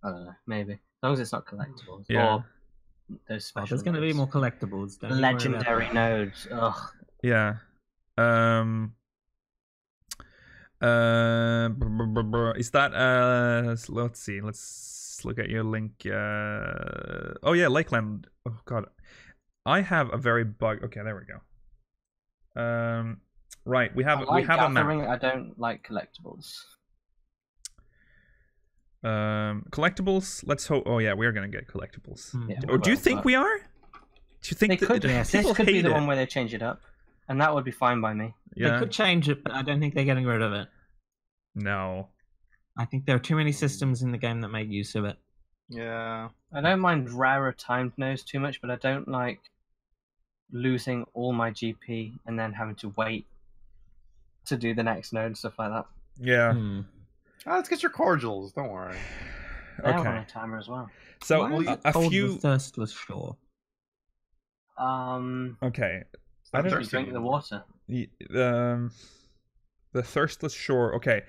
I don't know, maybe. As long as it's not collectibles. Yeah. Or those special there's going to be more collectibles. Don't legendary nodes. Ugh. Yeah. Is that let's see, let's look at your link. Oh yeah, Lakeland. Oh god, I have a very bug. Okay, there we go. Right, we have a map. I don't like collectibles. Collectibles. Let's hope. Oh yeah, we are gonna get collectibles. Yeah, or do you think we are? Do you think they could? This could be the one where they change it up, and that would be fine by me. Yeah. They could change it, but I don't think they're getting rid of it. No. I think there are too many systems in the game that make use of it. Yeah. I don't mind rarer timed nodes too much, but I don't like losing all my GP and then having to wait to do the next node and stuff like that. Yeah. Let's get your cordials. Don't worry. They have on a timer as well. So a few the thirstless shore. Okay. I don't drink the water. The thirstless shore. Okay.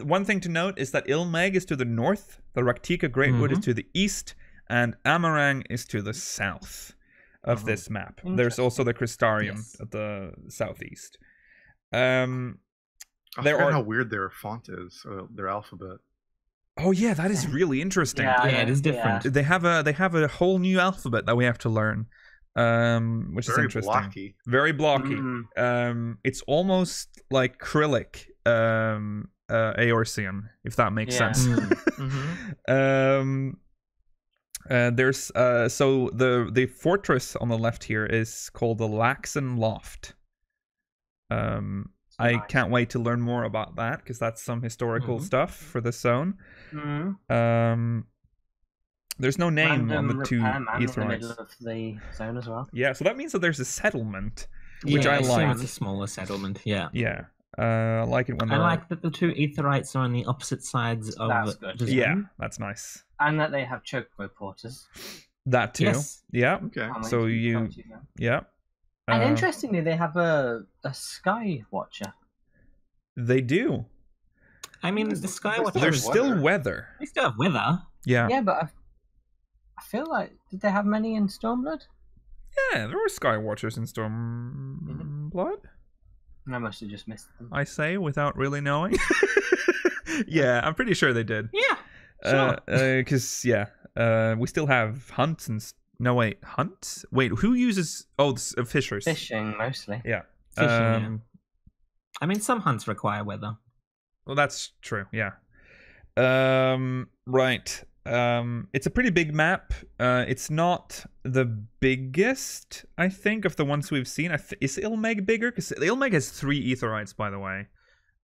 One thing to note is that Ilmeg is to the north, the Raktika Greatwood is to the east, and Amarang is to the south of this map. There's also the Crystarium at the southeast. I forgot how weird their font is, their alphabet. Oh yeah, that is really interesting. Yeah, it is different. They have a whole new alphabet that we have to learn. Which is interesting. Blocky. Very blocky. It's almost like Cyrillic Eorzean, if that makes sense. There's so the fortress on the left here is called the Laxon Loft. I can't wait to learn more about that, because that's some historical stuff for the zone. There's no name on the two Aetherites. In the middle of the zone as well. Yeah, so that means that there's a settlement, which I like. It's a smaller settlement, yeah. Yeah, I like it when I like that the two Aetherites are on the opposite sides of the zone. Yeah, that's nice. And that they have chocobo porters. That too. Yes. Yeah. Okay. So yeah. And interestingly, they have a sky watcher. They do. I mean, the sky watcher. There's still weather. They still have weather. Yeah. Yeah, but I feel like, did they have many in Stormblood? Yeah, there were Skywatchers in Stormblood. I must have just missed them. I say without really knowing. Yeah, I'm pretty sure they did. Yeah, sure. Because we still have hunts and hunts. Wait, who uses? Oh, fishers. Fishing mostly. Yeah. Fishing, yeah. I mean, some hunts require weather. Well, that's true. Yeah. Right. It's a pretty big map. It's not the biggest, I think, of the ones we've seen. Is Ilmeg bigger? Because Ilmeg has 3 Aetherites, by the way.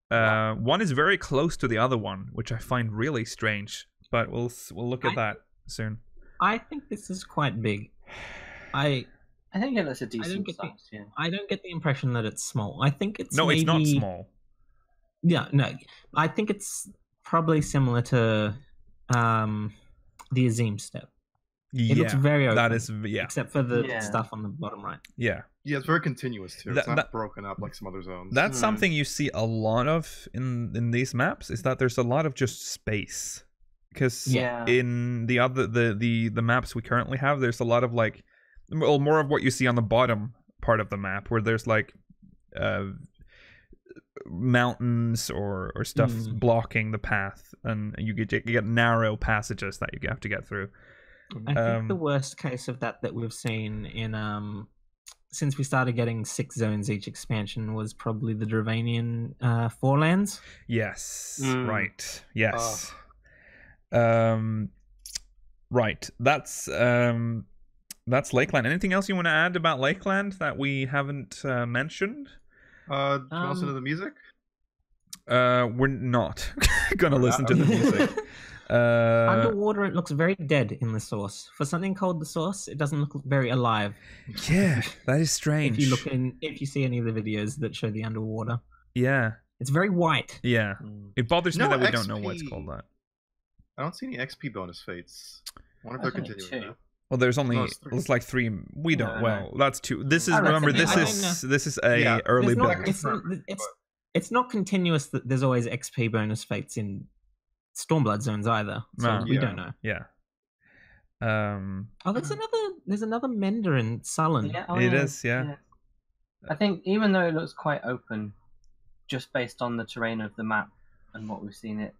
One is very close to the other one, which I find really strange. But we'll look at that soon. I think this is quite big. I think that's a decent size. Yeah. I don't get the impression that it's small. I think it's it's not small. Yeah, no. I think it's probably similar to the Azim step. It looks very open. That is, except for the stuff on the bottom right. Yeah. Yeah, it's very continuous too. It's not broken up like some other zones. That's something you see a lot of in these maps, is that there's a lot of just space. Because in the other the maps we currently have, there's a lot of like, well, more of what you see on the bottom part of the map, where there's like mountains or stuff blocking the path, and you get narrow passages that you have to get through. I think the worst case of that we've seen in since we started getting 6 zones each expansion was probably the Dravanian Forelands. Yes. Right. Yes. Right. That's Lakeland. Anything else you want to add about Lakeland that we haven't mentioned? Do you want to listen to the music? We're not gonna listen to the music. Underwater, it looks very dead in the source. For something called the source, it doesn't look very alive. Yeah, that is strange. If you see any of the videos that show the underwater, it's very white. Yeah, it bothers me that we don't know what's called that. I don't see any XP bonus fates. I wonder if they're continuing that. Well, there's only it's like 3. We don't. Well, that's 2. This is this is a early build. It's not continuous. That there's always XP bonus fates in Stormblood zones either. So we don't know. Yeah. There's another Mender in Sullen. Yeah, it is. Yeah. I think even though it looks quite open, just based on the terrain of the map and what we've seen, it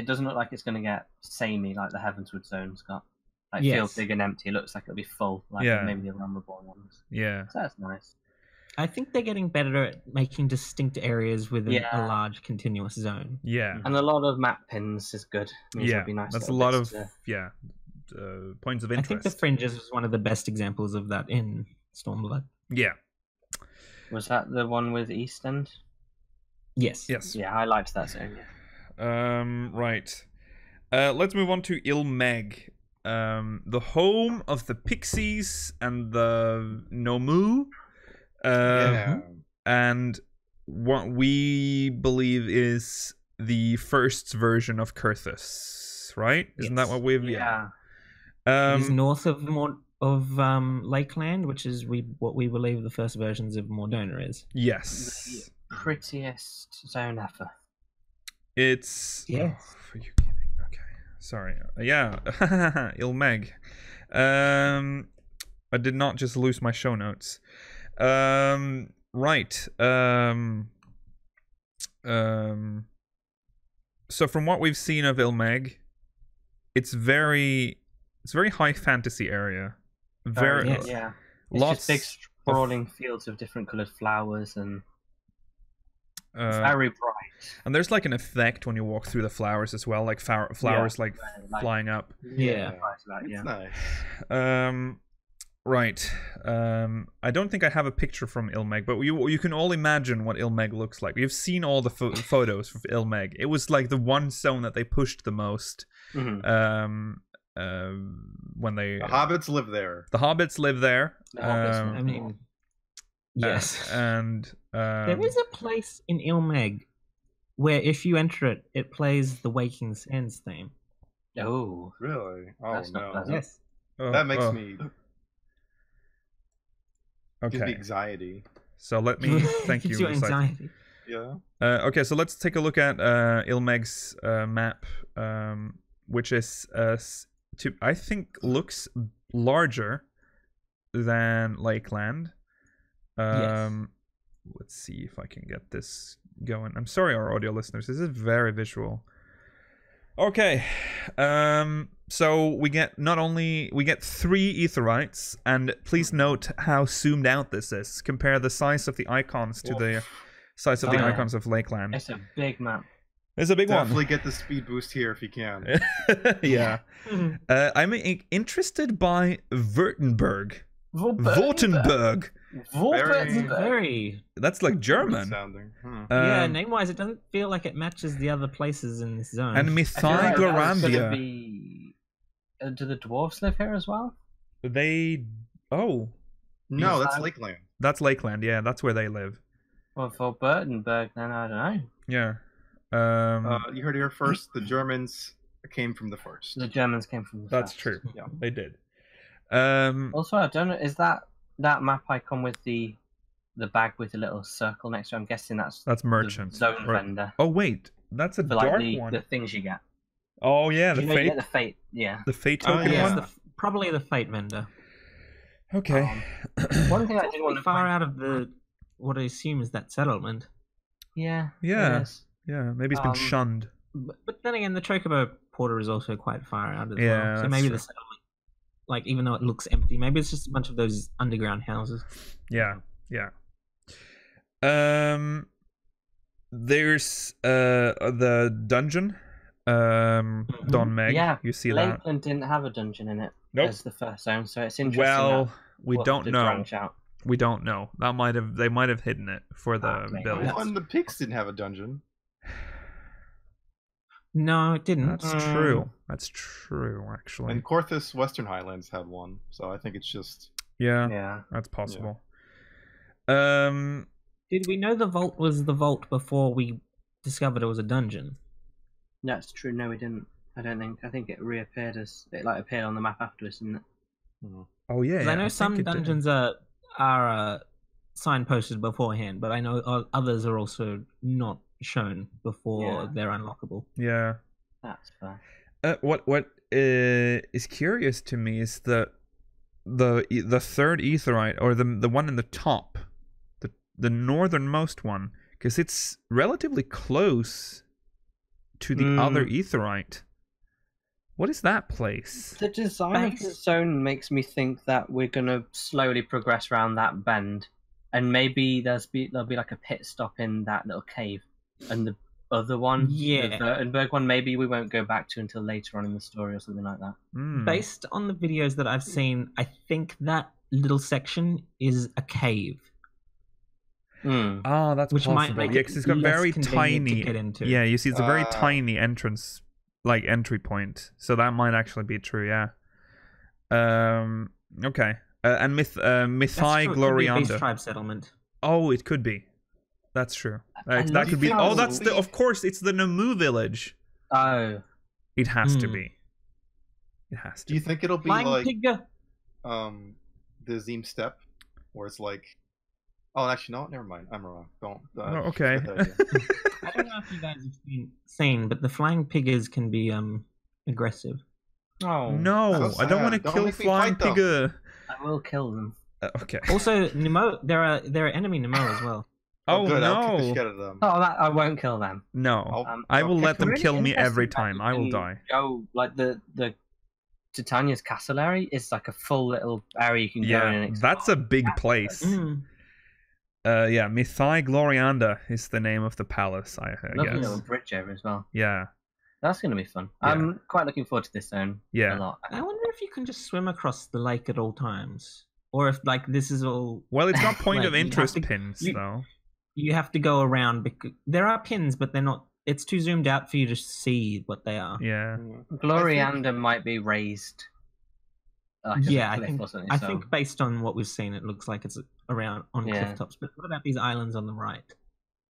doesn't look like it's going to get samey like the Heavenswood zone's got. Like feels big and empty. It looks like it'll be full, like maybe the Realm Reborn ones. Yeah. So that's nice. I think they're getting better at making distinct areas within a large continuous zone. Yeah. And a lot of map pins is good. It'd be nice. That's a lot of points of interest. I think the Fringes was one of the best examples of that in Stormblood. Yeah. Was that the one with East End? Yes. Yeah, I liked that zone. Yeah. Right. Let's move on to Ilmeg. The home of the Pixies and the Nomu. And what we believe is the first version of Kurthus, right? Isn't that what we've... Yeah. It's north of Lakeland, which is what we believe the first versions of Mordona is. Yes. The prettiest zone ever. It's... Yes. Are you kidding? Okay. Sorry. Yeah. Ilmeg. I did not just lose my show notes. Right. So from what we've seen of Ilmeg, it's very high fantasy area. Very it's just big sprawling fields of different colored flowers and it's very bright. And there's like an effect when you walk through the flowers as well, like flowers like flying up. Yeah. It's nice. Right. I don't think I have a picture from Ilmeg, but you can all imagine what Ilmeg looks like. You've seen all the photos of Ilmeg. It was like the one zone that they pushed the most. Mm-hmm. When the hobbits live there. The hobbits live there. I mean, yes. And there is a place in Ilmeg where if you enter it, it plays the Waking Sands theme. Oh, really? Oh, that's no. Yes. That makes me... Okay. Gives me anxiety. So let me... Thank you. Anxiety. Yeah. Okay, so let's take a look at Ilmeg's map, which is, I think, looks larger than Lakeland. Yes. Let's see if I can get this going. I'm sorry, our audio listeners. This is very visual. Okay. So we get we get 3 Aetherites, and please note how zoomed out this is. Compare the size of the icons to the size of the icons of Lakeland. It's a big map. It's a big Definitely one. get the speed boost here if you can. Yeah. I'm interested by Württemberg. Württemberg. Very. That's like German. Sounding. Yeah, name-wise, it doesn't feel like it matches the other places in this zone. And Mythiglorandia. Do the dwarves live here as well? They. Oh. No, that's Lakeland. That's Lakeland, yeah. That's where they live. Well, for Württemberg, then I don't know. Yeah. You heard it here first. The Germans came from the first. The Germans came from the That's first. true. Yeah. They did. Also, I don't know. Is that map icon with the bag with the little circle next to it? I'm guessing that's merchant. the zone vendor. Oh wait, that's a For dark like one. the things you get. Oh yeah, the You fate. get the fate. Yeah. The fate Oh, token yeah. one. Probably the fate vendor. Okay. One thing I did want to far point out of the what I assume is that settlement. Yeah. Yeah. it is. Yeah, maybe it's been shunned. But then again, the Chocobo Porter is also quite far out as Yeah, well. So that's maybe true. the settlement, like even though it looks empty, maybe it's just a bunch of those underground houses. Yeah, yeah. There's the dungeon. Don Meg. Yeah. You see Lakeland didn't have a dungeon in it Nope. as the first zone, so it's that? interesting. Well, that we what don't did know. branch out. We don't know. They might have hidden it for the Okay. build. Oh, and the pigs didn't have a dungeon. No, it didn't. That's true. That's true, actually. And Corthus Western Highlands had one, so I think it's just. Yeah, Yeah. that's possible. Did we know the vault was the vault before we discovered it was a dungeon? That's true. No, we didn't. I don't think. I think it reappeared as it appeared on the map afterwards, didn't it? Oh yeah. 'Cause I know some think it did. dungeons are signposted beforehand, but I know others are also not shown before Yeah. they're unlockable. Yeah. That's fair. What is curious to me is the third Aetherite, or the one in the top, the northernmost one, because it's relatively close to the other Aetherite. What is that place? The design of the zone makes me think that we're gonna slowly progress around that bend, and maybe there'll be like a pit stop in that little cave, and the other one, Yeah. the Württemberg one, maybe we won't go back to until later on in the story or something like that. Based on the videos that I've seen, I think that little section is a cave. Oh, that's Which might possible. make Yeah, it because it's got less very convenient to tiny. get into. Yeah, you see, it's a very Ah. tiny entrance, like entry point. So that might actually be true. Yeah. Okay. And That's true, it could be a Beast Glorianda. tribe settlement. Oh, it could be. That's true. I That love could be. how Oh, that's the. Of course, it's the Namu village. Oh, It has to Hmm. be. It has to. Do you think it'll be Flying like pig. the Zim Step, where it's like? Oh, actually, no. Never mind. I'm wrong. Don't. Oh, okay. forget that idea. I don't know if you guys have seen, but the flying piggers can be aggressive. oh No, So I don't want to sad. Don't kill make me flying fight them. pigger. I will kill them. Okay. Also, Nemo, there are enemy Nemo as well. Oh good. I'll kick the no. shit out of them. Oh, I won't kill them. No. I'll I will kick let them them. kill me Interesting every that time. you I will can die. Go like the Titania's castle area is like a full little area you can go in and Yeah, explore. that's a big place. Mm. Yeah, Mythai Glorianda is the name of the palace, I Lovely guess. little bridge over as well. Yeah. That's going to be fun. Yeah. I'm quite looking forward to this zone. Yeah. A lot. I wonder if you can just swim across the lake at all times, or if like this is all Well, it's got point Like, of you have interest to- pins, you- though. you have to go around because there are pins, but they're not. It's too zoomed out for you to see what they are. Yeah. Glorianda might be raised. Like as a Yeah, I cliff think or something, I so- think based on what we've seen, it looks like it's around on Yeah. cliff tops. But what about these islands on the right?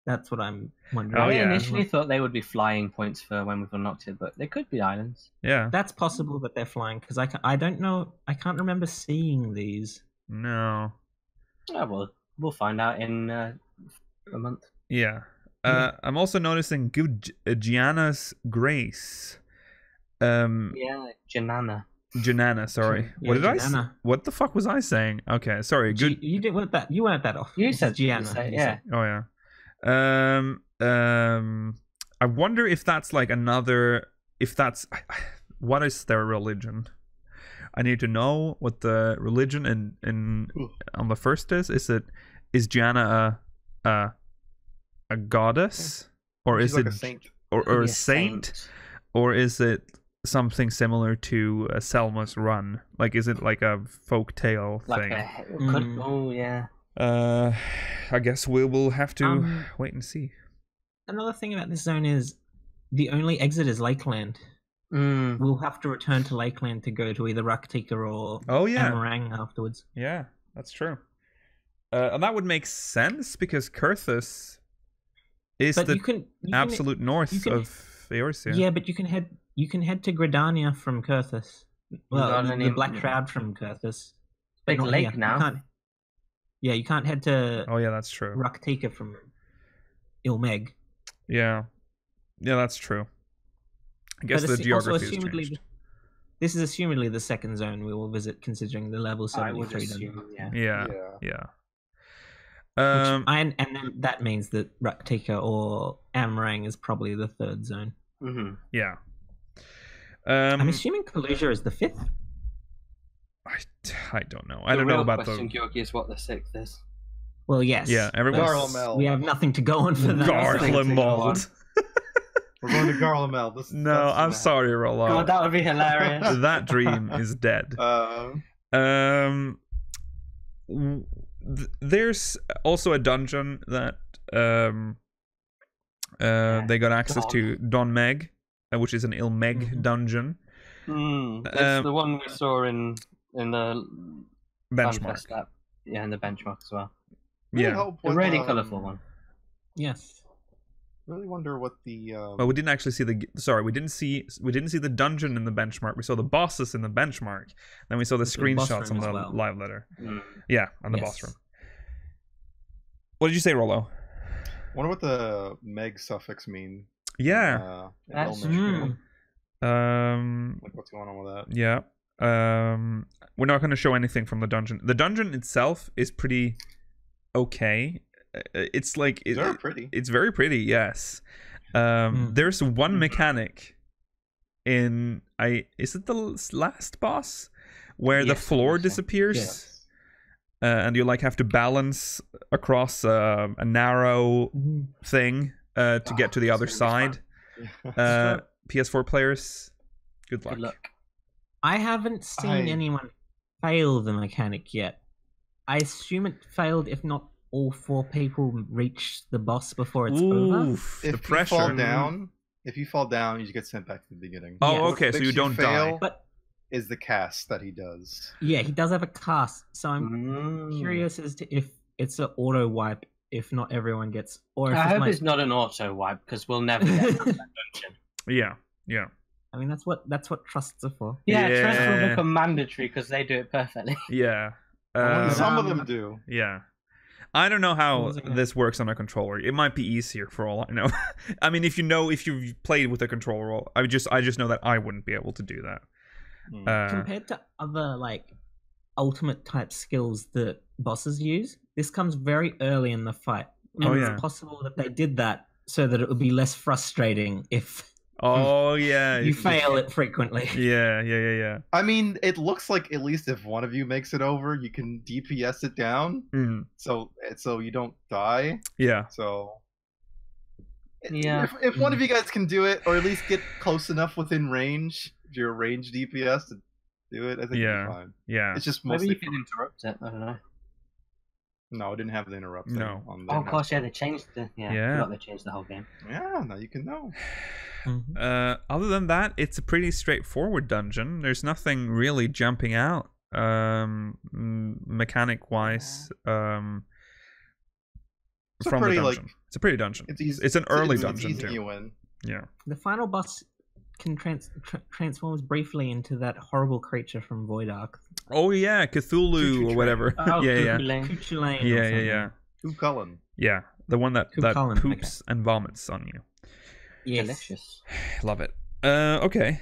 That's what I'm wondering. Oh, I yeah. initially thought they would be flying points for when we've unlocked it, but they could be islands. Yeah. That's possible that they're flying because I don't know. I can't remember seeing these. No. Oh, well, we'll find out in a month. Yeah. I'm also noticing Gianna's Grace. Yeah, Janana. Janana, sorry. Yeah, What did I Janana. say? What the fuck was I saying? Okay, sorry. Good. You didn't want that. You weren't that off. You This said is Gianna. you said- you yeah. said. Oh yeah. I wonder if that's like another. If that's what is their religion? I need to know what the religion in on the first is. Is Gianna a goddess, or She's is like it a saint. or a Yeah, saint, or is it something similar to Selma's Run? Like, is it like a folk tale Like thing? Oh yeah. I guess we will have to wait and see. Another thing about this zone is the only exit is Lakeland. We'll have to return to Lakeland to go to either Raktika or Amarang afterwards. Yeah, that's true. And that would make sense because Kurthus is But the you can absolute north of Eorzea. Yeah, but you can head to Gridania from Kurthus. Well, the Black Shroud from Kurthus. Big Not lake here. now. You can't head to Oh yeah, that's true. Raktika from Ilmeg. Yeah, that's true. I guess the geography has changed. This is assumedly the second zone we will visit, considering the level I would 73 dungeon. assume, Yeah. And then that means that Raktika or Amarang is probably the third zone. Mm-hmm. Yeah. I'm assuming Kalusia is the fifth. I don't know. I don't know about the Georgi is what the sixth is. Well, yes. Yeah, everyone. Garlemald. We have nothing to go on for that. Garlemald. We're going to Garlemald. No, I'm sorry, Rollo. God, that would be hilarious. That dream is dead. There's also a dungeon that they got access to, Don Meg, which is an Ilmeg dungeon. It's the one we saw in the benchmark. Yeah, in the benchmark as well. Yeah, a really colourful one. Yes. Really wonder what the. Well, we didn't actually see the. Sorry, we didn't see the dungeon in the benchmark. We saw the bosses in the benchmark. Then we saw the screenshots on the live letter. Yeah, on the boss room. What did you say, Rollo? Wonder what the Meg suffix mean. Yeah. Like what's going on with that? Yeah. We're not going to show anything from the dungeon. The dungeon itself is pretty okay. It's like it's very pretty. It's very pretty. Yes. There's one mechanic in is it the last boss where the floor disappears? Yes. And you like have to balance across a narrow thing to get to the other side. PS4 players, good luck. I haven't seen anyone fail the mechanic yet. I assume it failed if not all 4 people reach the boss before it's over. If you fall down, you just get sent back to the beginning. Oh, okay, so you don't die. But is the cast that he does. Yeah, he does have a cast, so I'm curious as to if it's an auto wipe if not everyone gets, or if I hope it's not an auto wipe because we'll never get that dungeon. Yeah. I mean, that's what trusts are for. Yeah, trusts will become mandatory because they do it perfectly. Yeah. Some of them do. Yeah. I don't know how this works on a controller. It might be easier for all I know. I mean, if you've played with a controller, I just know that I wouldn't be able to do that. Compared to other ultimate type skills that bosses use, this comes very early in the fight. And it's possible that they did that so that it would be less frustrating if you fail it frequently. Yeah. I mean, it looks like at least if one of you makes it over, you can DPS it down, so you don't die. Yeah. So yeah, if one of you guys can do it, or at least get close enough within range, your range DPS to do it, I think it'll be fine. Yeah. It's just mostly maybe you can interrupt it. I don't know. No, it didn't have the interrupt. No. Of course, they changed the. I forgot they changed the whole game. Yeah, now you can know. Other than that, it's a pretty straightforward dungeon. There's nothing really jumping out, mechanic-wise. From the dungeon, it's a pretty dungeon. It's an early dungeon too. You win. Yeah. The final boss can transforms briefly into that horrible creature from Void Ark. Oh yeah, Cthulhu or whatever. Yeah. Cuchulainn. Yeah, the one that poops and vomits on you. Yes. Delicious. Love it. Okay.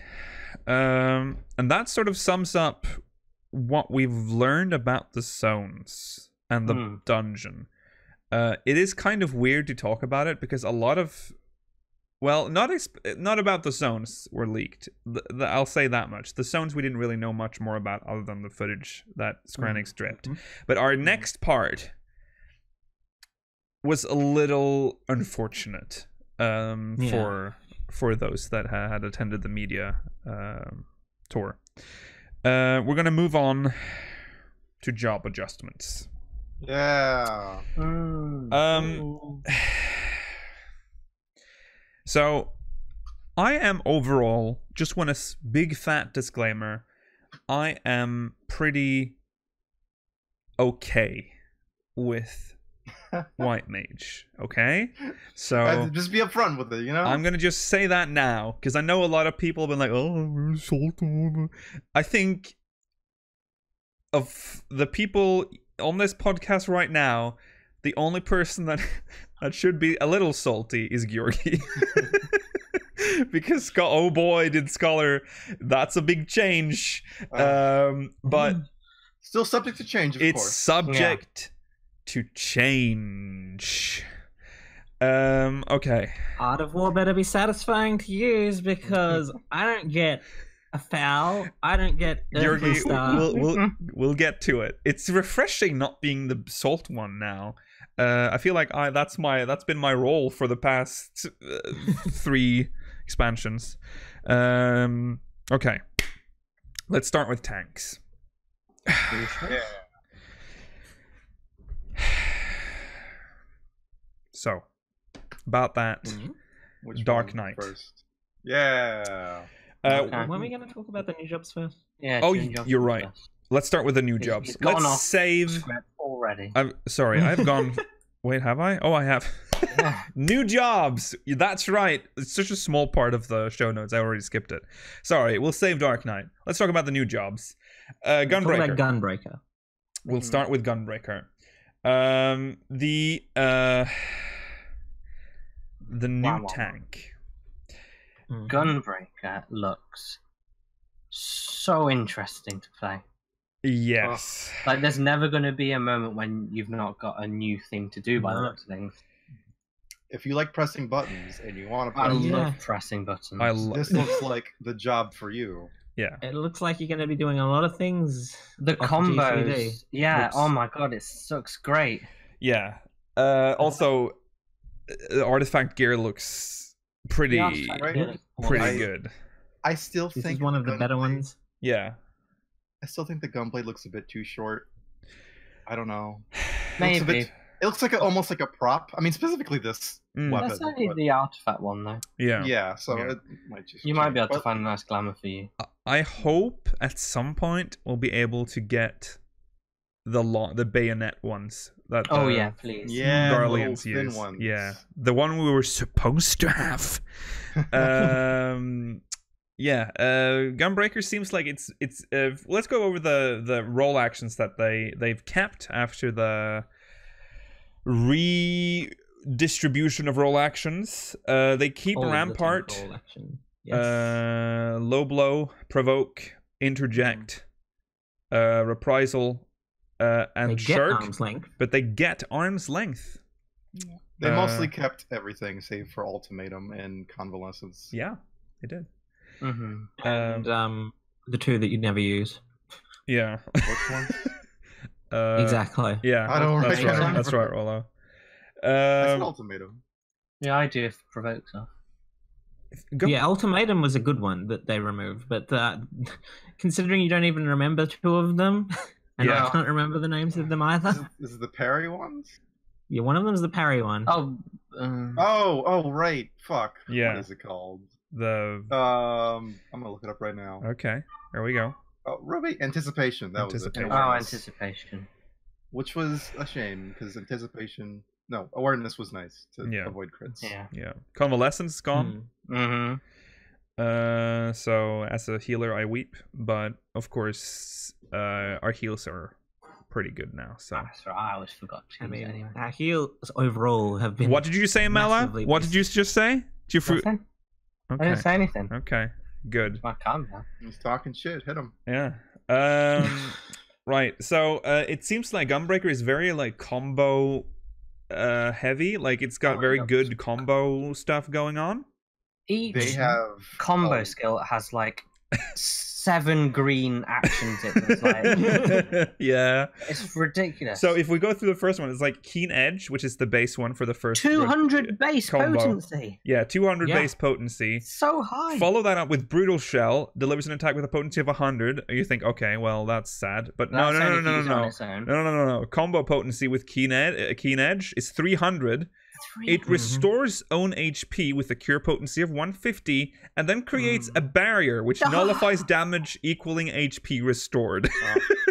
And that sort of sums up what we've learned about the zones and the dungeon. It is kind of weird to talk about it because a lot of, well, not about the zones were leaked. I'll say that much. The zones we didn't really know much more about other than the footage that Square Enix stripped. But our next part was a little unfortunate for those that had attended the media tour. We're gonna move on to job adjustments. Yeah. So I am overall, just want a big fat disclaimer, I am pretty okay with White Mage, okay? So just be upfront with it, you know? I'm gonna just say that now, because I know a lot of people have been like, oh, salty. I think of the people on this podcast right now, the only person that should be a little salty is Georgi. Because oh boy, did Scholar, that's a big change. But still subject to change, of course. It's subject to change. Okay. Art of War better be satisfying to use because I don't get a foul. I don't get Earthly Star. We'll get to it. It's refreshing not being the salt one now. I feel like that's been my role for the past 3 expansions. Okay. Let's start with tanks. Yeah. So, about that, Which Dark one Knight. first? Yeah. When are we going to talk about the new jobs first? Yeah. Oh, June jobs you're was right. best. Let's start with the new jobs. He's gone Let's off save. script already. I'm sorry, I've gone. Wait, have I? Oh, I have. New jobs. That's right. It's such a small part of the show notes. I already skipped it. Sorry. We'll save Dark Knight. Let's talk about the new jobs. Gunbreaker. Talk about Gunbreaker. We'll start with Gunbreaker. The new tank. Gunbreaker looks so interesting to play. Yes. Like, there's never going to be a moment when you've not got a new thing to do by the looks of things. If you like pressing buttons and you want to I press love pressing buttons. this looks like the job for you. Yeah. It looks like you're going to be doing a lot of things. The off combos. G3D. Yeah, oh my god, it looks great. Yeah. Also, artifact gear looks pretty good. I still This think is one of the better ones. Yeah. I still think the gunblade looks a bit too short. I don't know. Maybe. It looks like almost like a prop. I mean, specifically this weapon. That's only the artifact one, though. Yeah. Yeah, so it might just. You might be able to find a nice glamour for you. I hope at some point we'll be able to get the bayonet ones. That yeah, please. Yeah, Garleans thin use. ones. Yeah, the one we were supposed to have. Yeah, Gunbreaker seems like it's. Let's go over the role actions that they've kept after the redistribution of role actions. They keep Rampart, Low Blow, Provoke, Interject, Reprisal, and Shirk. Arm's length. But they get arm's length. They mostly kept everything save for Ultimatum and Convalescence. Yeah, they did. And the 2 that you'd never use. Yeah. Which ones? Exactly. Yeah, I don't that's remember. right. That's right, Rollo. That's an Ultimatum. Yeah, I do if Provoke stuff. Yeah, Ultimatum was a good one that they removed, but considering you don't even remember 2 of them, and I can't remember the names of them either. Is it the parry ones? Yeah, one of them is the parry one. Oh, right. Fuck. Yeah. What is it called? I'm gonna look it up right now. Okay, there we go. Oh, Ruby Anticipation. That was it. Anticipation. Anticipation. Which was a shame because Anticipation. No, Awareness was nice to avoid crits. Yeah. Convalescence is gone. Mm-hmm. So as a healer, I weep, but of course, our heals are pretty good now. So That's right. I always forgot to use it anyway. Our heals overall have been. What did you say, Mela? What did you just say? Did you Nothing. Okay. I didn't say anything. Okay. Good. I can't. He's talking shit. Hit him. Yeah. Right. So it seems like Gunbreaker is very like combo heavy. Like it's got very good combo stuff going on. Each have combo skill has like 7 green actions. It's like yeah, it's ridiculous. So if we go through the first one, it's like Keen Edge, which is the base one for the first 200 base combo. potency. Yeah, 200 base potency. So high. Follow that up with Brutal Shell, delivers an attack with a potency of 100. You think, okay, well that's sad, but no. Combo potency with Keen Edge is 300. It restores own HP with a cure potency of 150, and then creates a barrier which nullifies damage equaling HP restored.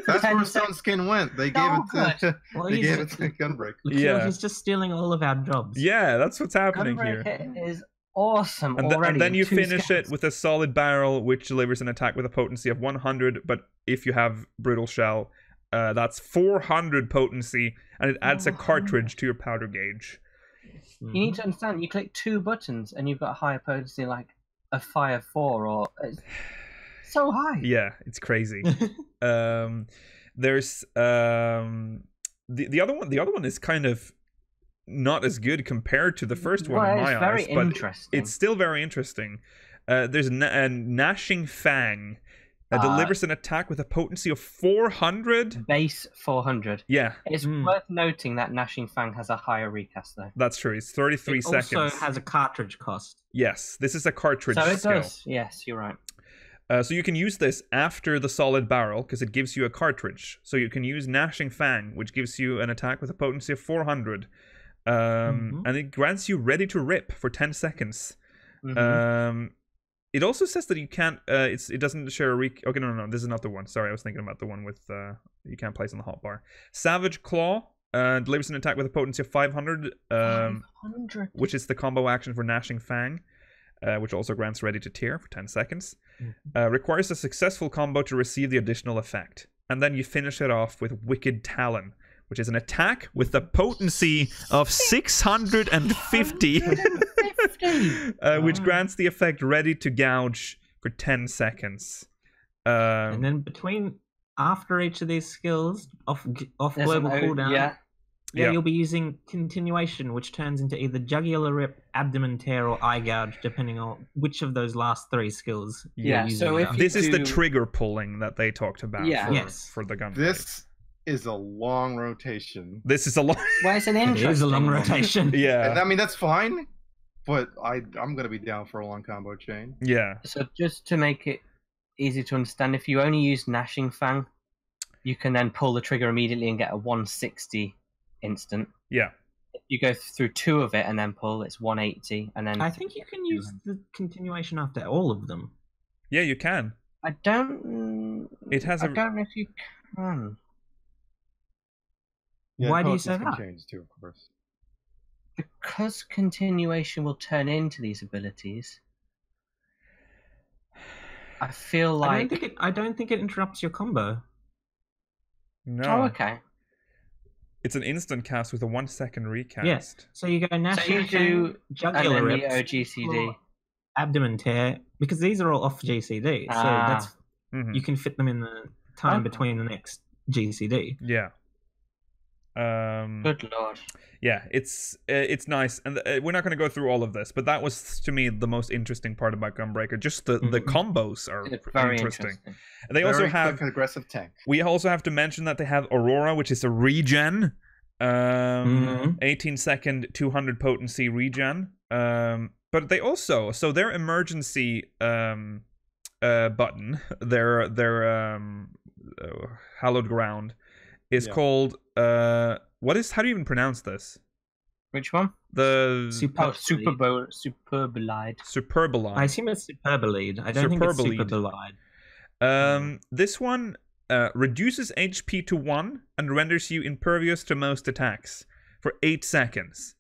That's where Sunskin went. They gave it to Gunbreaker. Yeah, he's just stealing all of our jobs. Yeah, that's what's happening here. Gunbreaker is awesome and then you finish it with a solid barrel which delivers an attack with a potency of 100, but if you have Brutal Shell, that's 400 potency, and it adds a cartridge to your powder gauge. You need to understand, you click 2 buttons and you've got a higher potency like a Fire 4 or... It's so high. Yeah, it's crazy. There's... The other one is kind of not as good compared to the first one in my eyes. But it's still very interesting. There's a Gnashing Fang. Delivers an attack with a potency of 400. Base 400. Yeah. It's worth noting that Gnashing Fang has a higher recast, though. That's true. It's 33 seconds. It also has a cartridge cost. Yes, this is a cartridge skill. So it does. Yes, you're right. So you can use this after the solid barrel, because it gives you a cartridge. So you can use Gnashing Fang, which gives you an attack with a potency of 400. And it grants you Ready to Rip for 10 seconds. It also says that you can't. It doesn't share a Okay, no. This is not the one. Sorry, I was thinking about the one with you can't place on the hotbar. Savage Claw delivers an attack with a potency of 500, 500. Which is the combo action for Gnashing Fang, which also grants Ready to Tear for 10 seconds. Requires a successful combo to receive the additional effect, and then you finish it off with Wicked Talon, which is an attack with the potency of 650. Which grants the effect Ready to Gouge for 10 seconds. And then after each of these skills, off global cooldown, you'll be using Continuation, which turns into either Jugular Rip, Abdomen Tear, or Eye Gouge, depending on which of those last 3 skills you're using. So if this is the trigger pulling that they talked about for the gun. This is a long rotation. This is a long... Well, it's an interesting It is a long rotation. Yeah. I mean, that's fine. But I'm going to be down for a long combo chain. Yeah. So just to make it easy to understand, if you only use Gnashing Fang, you can then pull the trigger immediately and get a 160 instant. Yeah. If you go through 2 of it and then pull, it's 180. And then I think you can use the Continuation after all of them. Yeah, you can. I don't... It has I don't know if you can. Yeah, why do you say that? Change too, of course. Because Continuation will turn into these abilities, I feel like... I don't think it interrupts your combo. No. Oh, okay. It's an instant cast with a 1 second recast. Yes. So you go Gnashing Fang, Jugular Rip, GCD, Abdomen Tear, because these are all off GCD. So that's you can fit them in the time between the next GCD. Yeah. Good lord. Yeah, it's nice, and we're not going to go through all of this, but that was to me the most interesting part about Gunbreaker. Just the combos are very interesting. And they also have quick, aggressive tank. We also have to mention that they have Aurora, which is a regen, 18 second 200 potency regen. But they also their emergency button, their hallowed ground, is called how do you even pronounce this? Which one? The Superbolide. Superbolide. I assume it's Superbolide. I don't think it's Superbolide. This one reduces HP to 1 and renders you impervious to most attacks for 8 seconds.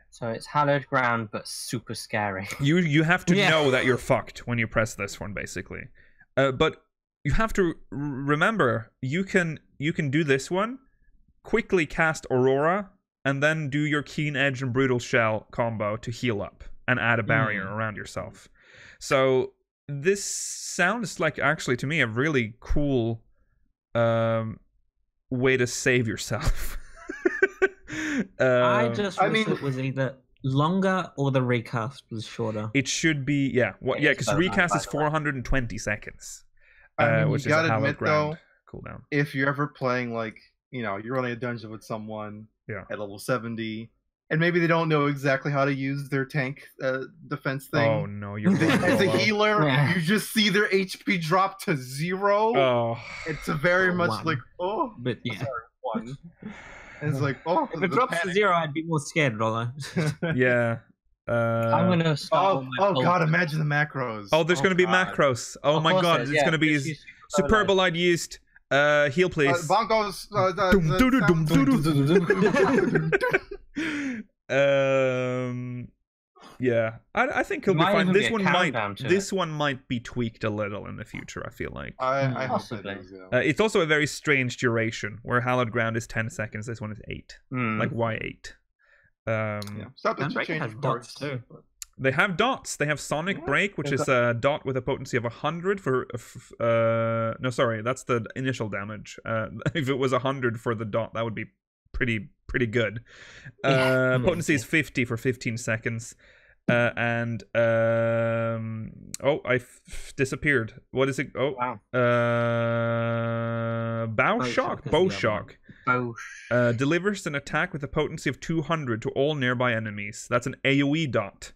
So it's hallowed ground, but super scary. You have to know that you're fucked when you press this one, basically. But you have to remember, you can do this one, quickly cast Aurora, and then do your Keen Edge and Brutal Shell combo to heal up and add a barrier around yourself. So this sounds like actually to me a really cool way to save yourself. I wish it was either longer or the recast was shorter. It should be, yeah. Because recast is 420 seconds. Which you gotta is a admit ground though, cooldown. if you're ever playing like, you're running a dungeon with someone at level 70, and maybe they don't know exactly how to use their tank defense thing. Oh no, you're as a healer, you just see their HP drop to 0. Oh, it's a very much one. like, But yeah. sorry, 1. And it's like, if it drops to 0, I'd be more scared, Rollo. yeah. I'm gonna start. God! Imagine the macros. Oh, there's gonna be macros. Oh my God! It's gonna be superb light used. Heal, please. Bongos. Yeah, I think he'll be fine. This one might be tweaked a little in the future. I feel like. I hope it is, it's also a very strange duration, where hallowed ground is 10 seconds. This one is 8. Like why 8? Unbreaker has dots too. They have dots. They have Sonic Break, which is a dot with a potency of 100 for. No, sorry, that's the initial damage. If it was 100 for the dot, that would be pretty good. Potency is 50 for 15 seconds. And I disappeared. What is it? Oh, wow. Bow Shock. Delivers an attack with a potency of 200 to all nearby enemies. That's an AoE dot.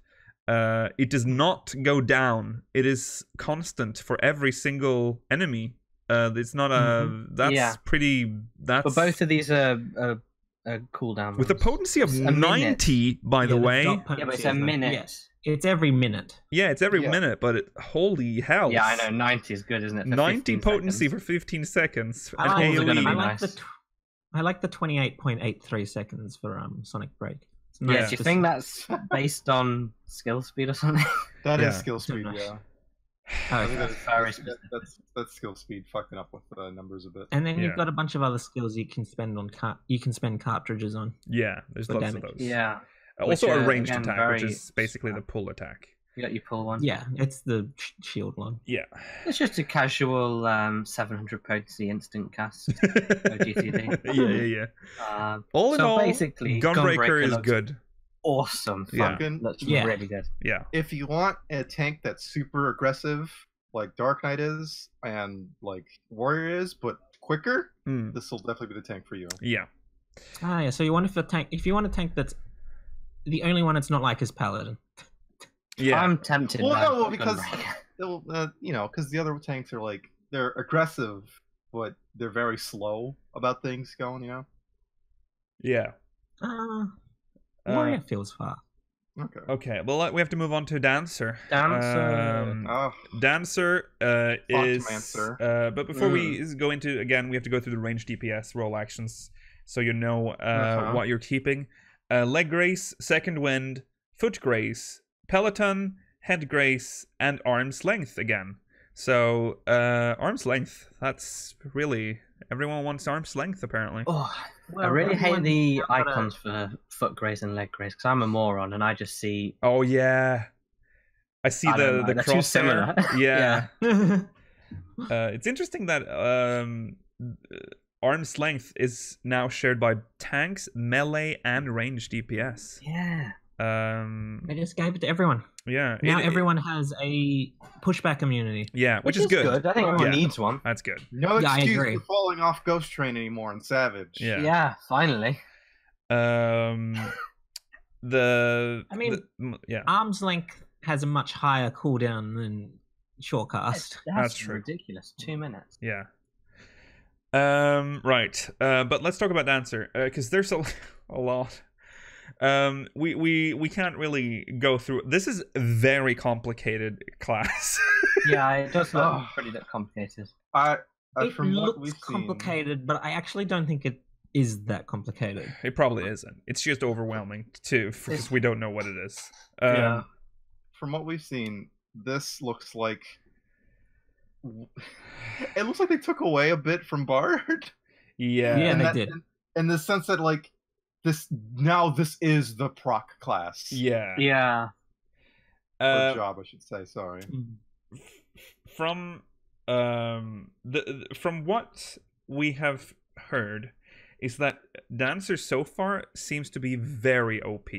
It does not go down. It is constant for every single enemy. It's not a. That's pretty. That's. But both of these are cooldown with a potency of 90, by the way. Yeah, but it's a minute. Yes. It's every minute. Yeah, it's every minute, but holy hell. Yeah, I know. 90 is good, isn't it? For 90 potency for 15 seconds. I like the 28.83 seconds for Sonic Break. Yeah, do you think that's based on skill speed or something? That is skill speed, yeah. I think that's skill speed fucking up with the numbers a bit. And then you've got a bunch of other skills you can spend on cartridges on. Yeah, there's lots of those. Yeah. Also a ranged attack, which is basically the pull attack. You got your pull one. Yeah, it's the shield one. Yeah. It's just a casual 700 potency instant cast. OGTD. Yeah. All in all, basically, Gunbreaker is good. Awesome. That's really good. Yeah. If you want a tank that's super aggressive, like Dark Knight is, and like Warrior is, but quicker, this will definitely be the tank for you. Yeah. Yeah. So you want if you want a tank that's the only one it's not like is Paladin. Yeah. I'm tempted. Well, no, because because the other tanks are like they're aggressive, but they're very slow about things going. Yeah. Warrior feels fast. Okay. Well, we have to move on to Dancer. Dancer is. But before we go into again, we have to go through the range DPS roll actions, so you know what you're keeping. Leg Grace, Second Wind, Foot Grace, Peloton, Head Grace, and Arm's Length again. So, Arm's Length, that's really... Everyone wants Arm's Length, apparently. Oh, I really hate the icons for Foot Grace and Leg Grace, because I'm a moron, and I just see... Oh, yeah. I see the crosshair. Yeah. It's interesting that Arm's Length is now shared by tanks, melee, and range DPS. Yeah. They just gave it to everyone. Yeah. Now everyone has a pushback immunity. Yeah, which is good. I think everyone needs one. That's good. No excuse for falling off Ghost Train anymore in Savage. Yeah, finally. Arm's Length has a much higher cooldown than Shortcast. That's true. Ridiculous. 2 minutes. Yeah. Right. But let's talk about Dancer, because there's a lot. We can't really go through. This is a very complicated class. Yeah, it does look pretty complicated. It looks complicated, but I actually don't think it is that complicated. It probably isn't. It's just overwhelming too, because we don't know what it is. Yeah. From what we've seen, this looks like it looks like they took away a bit from Bard. Yeah, they did. In the sense that like this is the proc class. Yeah. Yeah. Or job, I should say. Sorry. from from what we have heard, is that Dancer so far seems to be very OP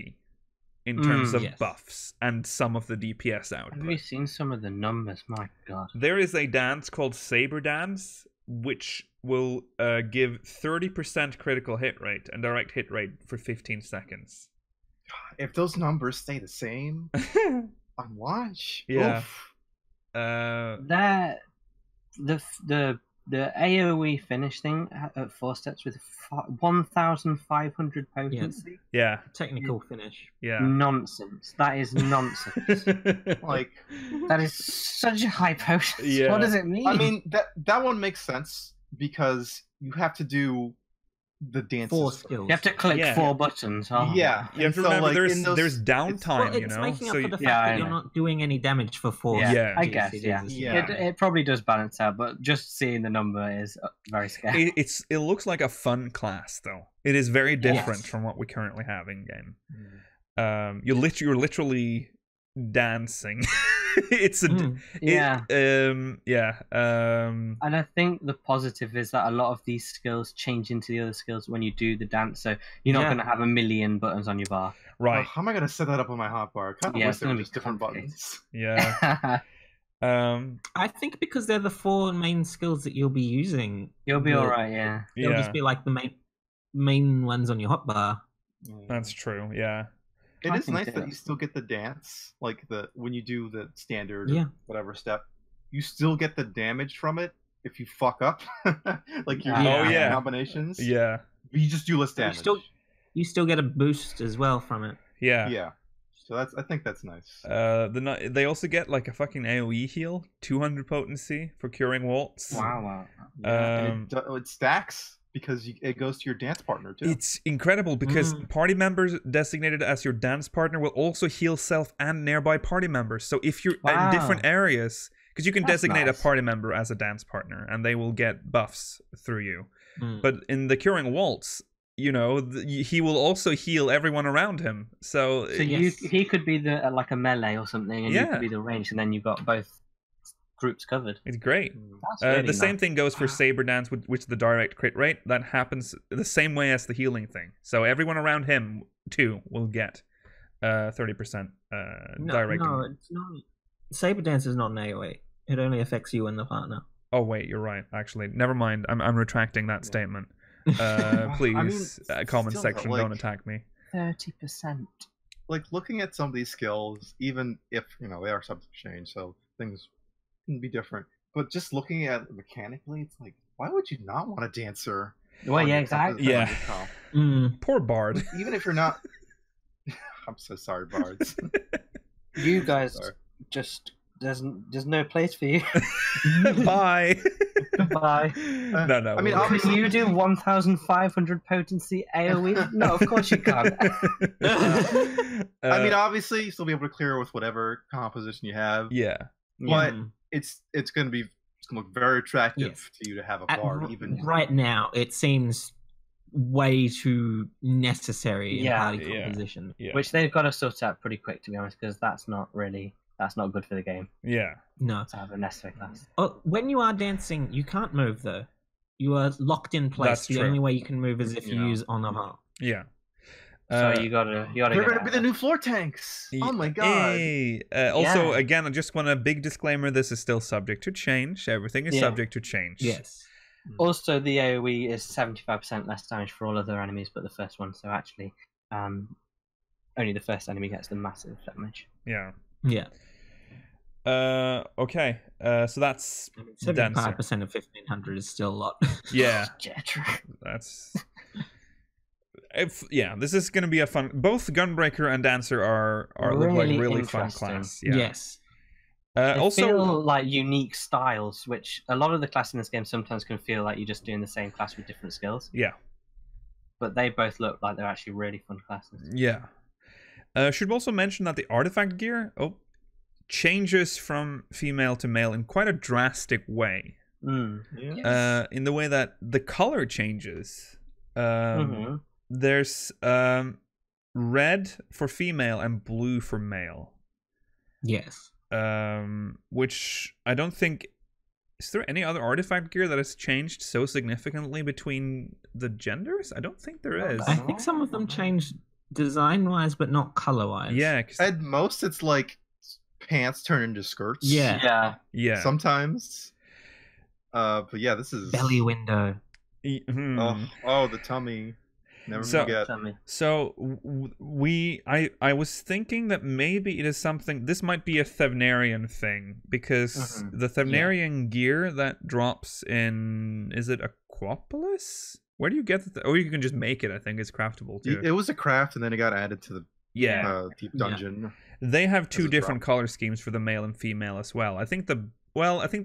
in terms of buffs and some of the DPS output. Have you seen some of the numbers? My God. There is a dance called Saber Dance, which will give 30% critical hit rate and direct hit rate for 15 seconds. If those numbers stay the same on launch, yeah. Oof. That the AoE finish thing at 4 steps with 1,500 potency. Yeah. Technical finish. Yeah. Nonsense. That is nonsense. Like, that is such a high potency. Yeah. What does it mean? I mean, that one makes sense because you have to do the dances. 4 skills. You have to click 4 buttons. Oh. Yeah. You have to remember there's downtime, it's making up for the fact Yeah, that you're not doing any damage for 4. Yeah. I guess, yeah. It probably does balance out, but just seeing the number is very scary. It looks like a fun class, though. It is very different from what we currently have in game. You're literally dancing. It's a and I think the positive is that a lot of these skills change into the other skills when you do the dance, so you're not going to have a million buttons on your bar. Right. Oh, how am I going to set that up on my hotbar? Kind of wish there were just different buttons. Yeah. I think because they're the 4 main skills that you'll be using, you'll be alright. Yeah. They'll just be like the main ones on your hotbar. That's true. Yeah. It is nice that you still get the dance, like when you do the standard whatever step, you still get the damage from it if you fuck up, like your combinations. Yeah, you just do less damage. You still get a boost as well from it. Yeah, yeah. So I think that's nice. They also get like a fucking AOE heal, 200 potency for curing waltz. Wow. And it stacks. Because it goes to your dance partner, too. It's incredible because party members designated as your dance partner will also heal self and nearby party members. So if you're in different areas, because you can designate a party member as a dance partner and they will get buffs through you. But in the Curing Waltz, he will also heal everyone around him. So he could be like a melee or something, and you could be the range, and then you've got both groups covered. It's great. Really the same thing goes for Saber Dance, which the direct crit rate that happens the same way as the healing thing. So everyone around him too will get 30% direct. No, it's not. Saber Dance is not an AoE. It only affects you and the partner. Oh wait, you're right. Actually, never mind. I'm retracting that statement. Please, comment section, don't attack me. 30%. Like looking at some of these skills, even if they are subject to change, so things can be different, but just looking at it mechanically, it's like, why would you not want a dancer? Well, yeah, exactly. Yeah. Poor Bard. Even if you're not, I'm so sorry, Bards. You guys just there's no place for you. Bye. Goodbye. No. I mean, obviously, you do 1,500 potency AOE. No, of course you can't. I mean, obviously, you'll still be able to clear with whatever composition you have. Yeah. But it's going to look very attractive to you to have a bard. Even right now, it seems way too necessary in party composition. Yeah. Which they've got to sort out pretty quick, to be honest, because that's not good for the game. Yeah. No. To have a necessary class. Oh, when you are dancing, you can't move though. You are locked in place. That's the true. only way you can move is if you use on avant. Yeah. So you gotta. They're going to be the new floor tanks. Oh my god! Also, again, I just want a big disclaimer: this is still subject to change. Everything is subject to change. Yes. Also, the AOE is 75% less damage for all other enemies, but the first one. So actually, only the first enemy gets the massive damage. Yeah. Yeah. Okay. So that's 75% of 1,500 is still a lot. Yeah. True. That's. This is going to be a fun. Both Gunbreaker and Dancer are look like really fun class. Yeah. Yes. They also feel like unique styles, which a lot of the classes in this game sometimes can feel like you're just doing the same class with different skills. Yeah. But they both look like they're actually really fun classes. Yeah. Should also mention that the artifact gear changes from female to male in quite a drastic way. In the way that the color changes. There's red for female and blue for male. Yes. which I don't think. Is there any other artifact gear that has changed so significantly between the genders? I don't think there is. I think some of them changed design-wise, but not color-wise. Yeah. At most, it's like pants turn into skirts. Yeah. Sometimes. But yeah, this is Belly window. Oh, the tummy. Never forget. So I was thinking that maybe it is something. This might be a Thavnarian thing because the Thavnarian gear that drops in, is it Aquapolis? Where do you get or you can just make it? I think it's craftable too. It was a craft, and then it got added to the deep dungeon. They have two different color schemes for the male and female as well. I think the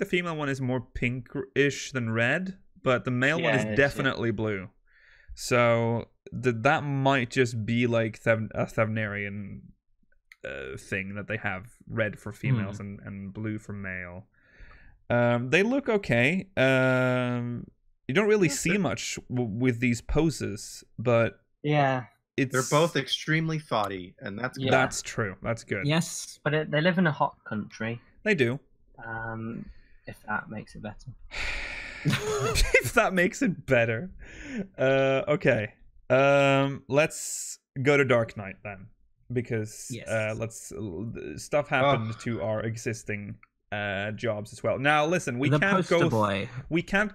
female one is more pinkish than red, but the male one is definitely blue. So that might just be like a Thavnarian thing that they have red for females and blue for male. They look okay. You don't really see much with these poses, but they're both extremely thoughty, and that's good. That's true. That's good. Yes, but they live in a hot country. They do. If that makes it better. If that makes it better. Okay. Let's go to Dark Knight then, because stuff happened to our existing jobs as well. Now listen, we can't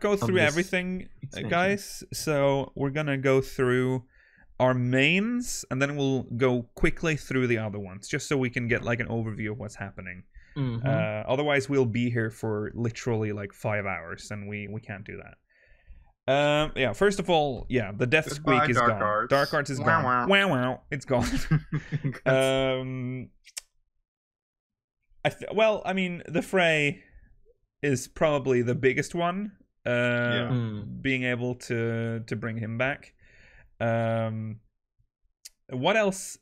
go through everything, guys, so we're gonna go through our mains and then we'll go quickly through the other ones just so we can get like an overview of what's happening. Otherwise we'll be here for literally like 5 hours, and we can't do that. First of all, the Death Squeak is gone. Arts. Dark Arts is gone. Wow, it's gone. I mean, the Fray is probably the biggest one. Being able to bring him back. What else?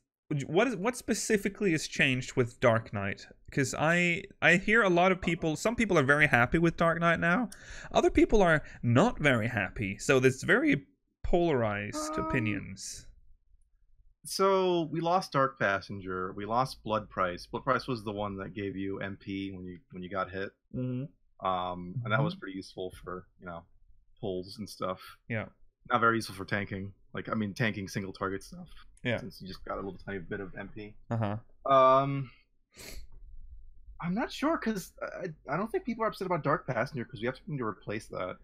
What specifically has changed with Dark Knight? Because I hear a lot of people. Some people are very happy with Dark Knight now. Other people are not very happy. So there's very polarized opinions. So we lost Dark Passenger. We lost Blood Price. Blood Price was the one that gave you MP when you got hit. And that was pretty useful for pulls and stuff. Yeah. Not very useful for tanking. Tanking single target stuff. Yeah. Since you just got a little tiny bit of MP. I'm not sure because I don't think people are upset about Dark Passenger because we have something to replace that.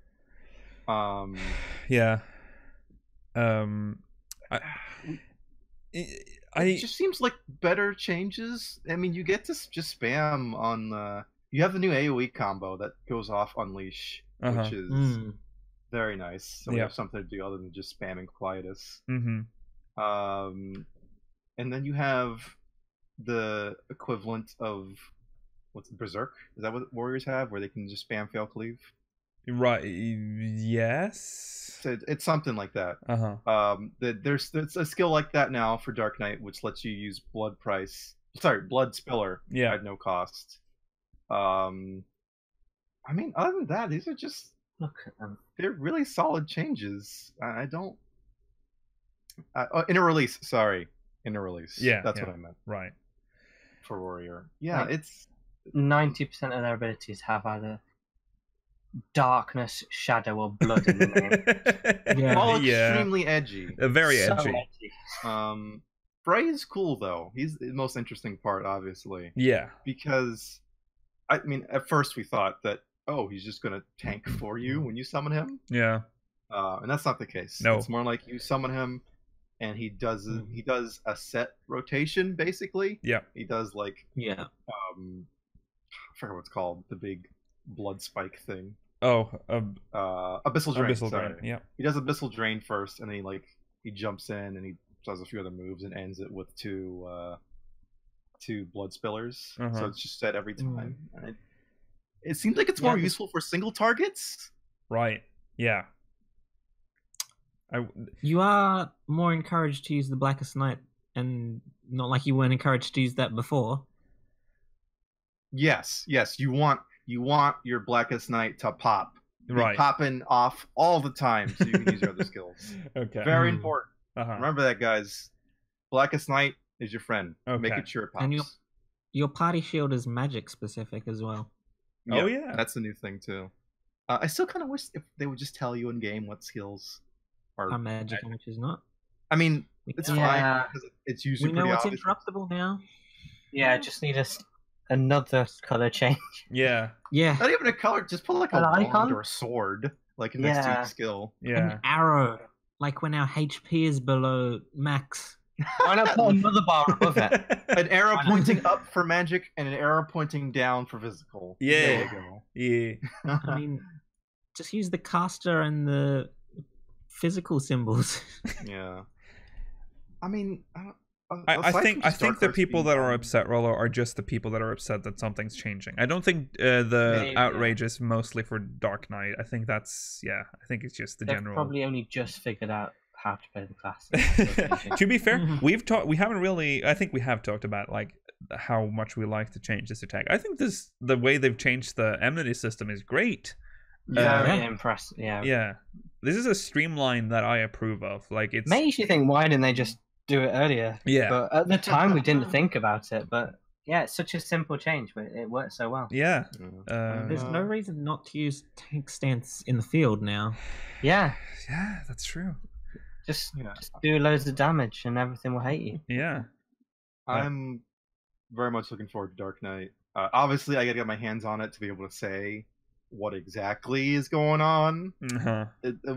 It just seems like better changes. I mean, you get to just spam on you have the new AoE combo that goes off Unleash, which is very nice. So we have something to do other than just spamming Quietus. And then you have the equivalent of what's Berserk? Is that what Warriors have, where they can just spam Fail Cleave? Right. Yes. So it's something like that. There's a skill like that now for Dark Knight, which lets you use Blood Spiller at no cost. I mean, other than that, these are just they're really solid changes. I don't. In a release, sorry. In a release. Yeah. That's what I meant. Right. For Warrior. Yeah, Like, it's 90% of their abilities have either darkness, shadow, or blood in the name. all extremely edgy. Very So edgy. edgy. Bray is cool though. He's the most interesting part, obviously. Yeah. Because I mean, at first we thought that he's just gonna tank for you when you summon him. Yeah. And that's not the case. No. It's more like you summon him, and he does a set rotation basically. Yeah. He does like Yeah. I forget what it's called, the big blood spike thing. Oh, Abyssal Drain. Abyssal sorry. Drain. Yeah. He does Abyssal Drain first, and then he jumps in and he does a few other moves and ends it with two blood spillers. So it's just set every time. And it seems like it's more useful for single targets. Right. Yeah. You are more encouraged to use the Blackest Night, and not like you weren't encouraged to use that before. Yes. You want your Blackest Night to pop. Right. Popping off all the time so you can use your other skills. Okay. Very important. Remember that, guys. Blackest Night is your friend. Okay. Make it sure it pops. And your party shield is magic specific as well. Oh yeah, that's a new thing too. I still kind of wish if they would just tell you in game what skills are magic and which is not. I mean, it's fine because it's usually we know pretty what's obvious. interruptible now. Yeah, I just need another color change. Yeah. Not even a color, just put like a wand or a sword, like next to each skill. Yeah. An arrow, like when our HP is below max. Why not put another bar above it? An arrow pointing up for magic and an arrow pointing down for physical. Yeah. There you go. Yeah. I mean, just use the caster and the physical symbols. Yeah. I mean, I think the people that are upset, Rollo, are just the people that are upset that something's changing. I don't think the outrage is mostly for Dark Knight. I think that's I think it's just They've general. Probably only just figured out how to play the class. To be fair, we haven't really. I think we have talked about like how much we like to change this attack. I think the way they've changed the enmity system is great. Very impressive. Yeah. Yeah. This is a streamline that I approve of. Like it makes you think, why didn't they just do it earlier? Yeah. But at the time we didn't think about it. But yeah, it's such a simple change, but it worked so well. Yeah. There's no reason not to use tank stance in the field now. Yeah. Yeah, that's true. Just do loads of damage and everything will hate you. Yeah. I'm very much looking forward to Dark Knight. Obviously, I gotta get my hands on it to be able to say what exactly is going on.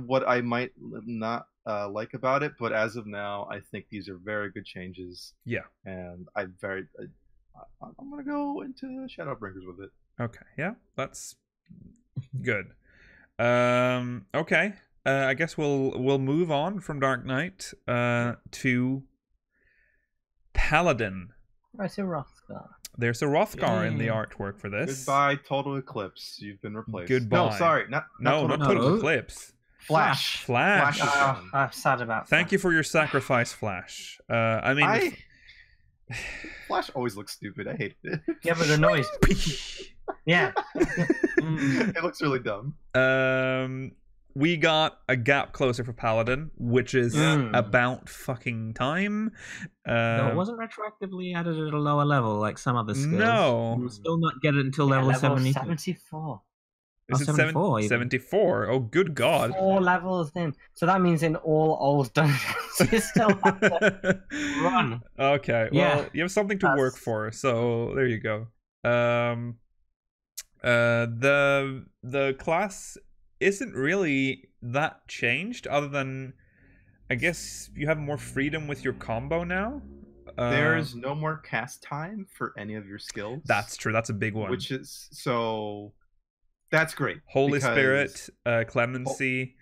What I might not like about it, but as of now, I think these are very good changes. Yeah. And I'm gonna go into Shadowbringers with it. Okay. Yeah, that's good. Okay. I guess we'll move on from Dark Knight to Paladin. There's a Rothgar. There's a Rothgar in the artwork for this. Goodbye, Total Eclipse. You've been replaced. Goodbye. No, sorry, not Total Eclipse. Flash. I'm sad about. Thank you for your sacrifice, Flash. I mean, Flash always looks stupid. I hate it. Yeah, but the noise. Yeah. It looks really dumb. We got a gap closer for Paladin, which is about fucking time. No, it wasn't retroactively added at a lower level like some other skills. No. You'll still not get it until level 74. Is it 74? 74? Oh, good God. 4 levels in. So that means in all old dungeons, you still have to run. Okay, well, you have something to work for, so there you go. The class isn't really that changed, other than I guess you have more freedom with your combo now. There's no more cast time for any of your skills. That's true. That's a big one. Which is so. That's great. Holy Spirit, Clemency.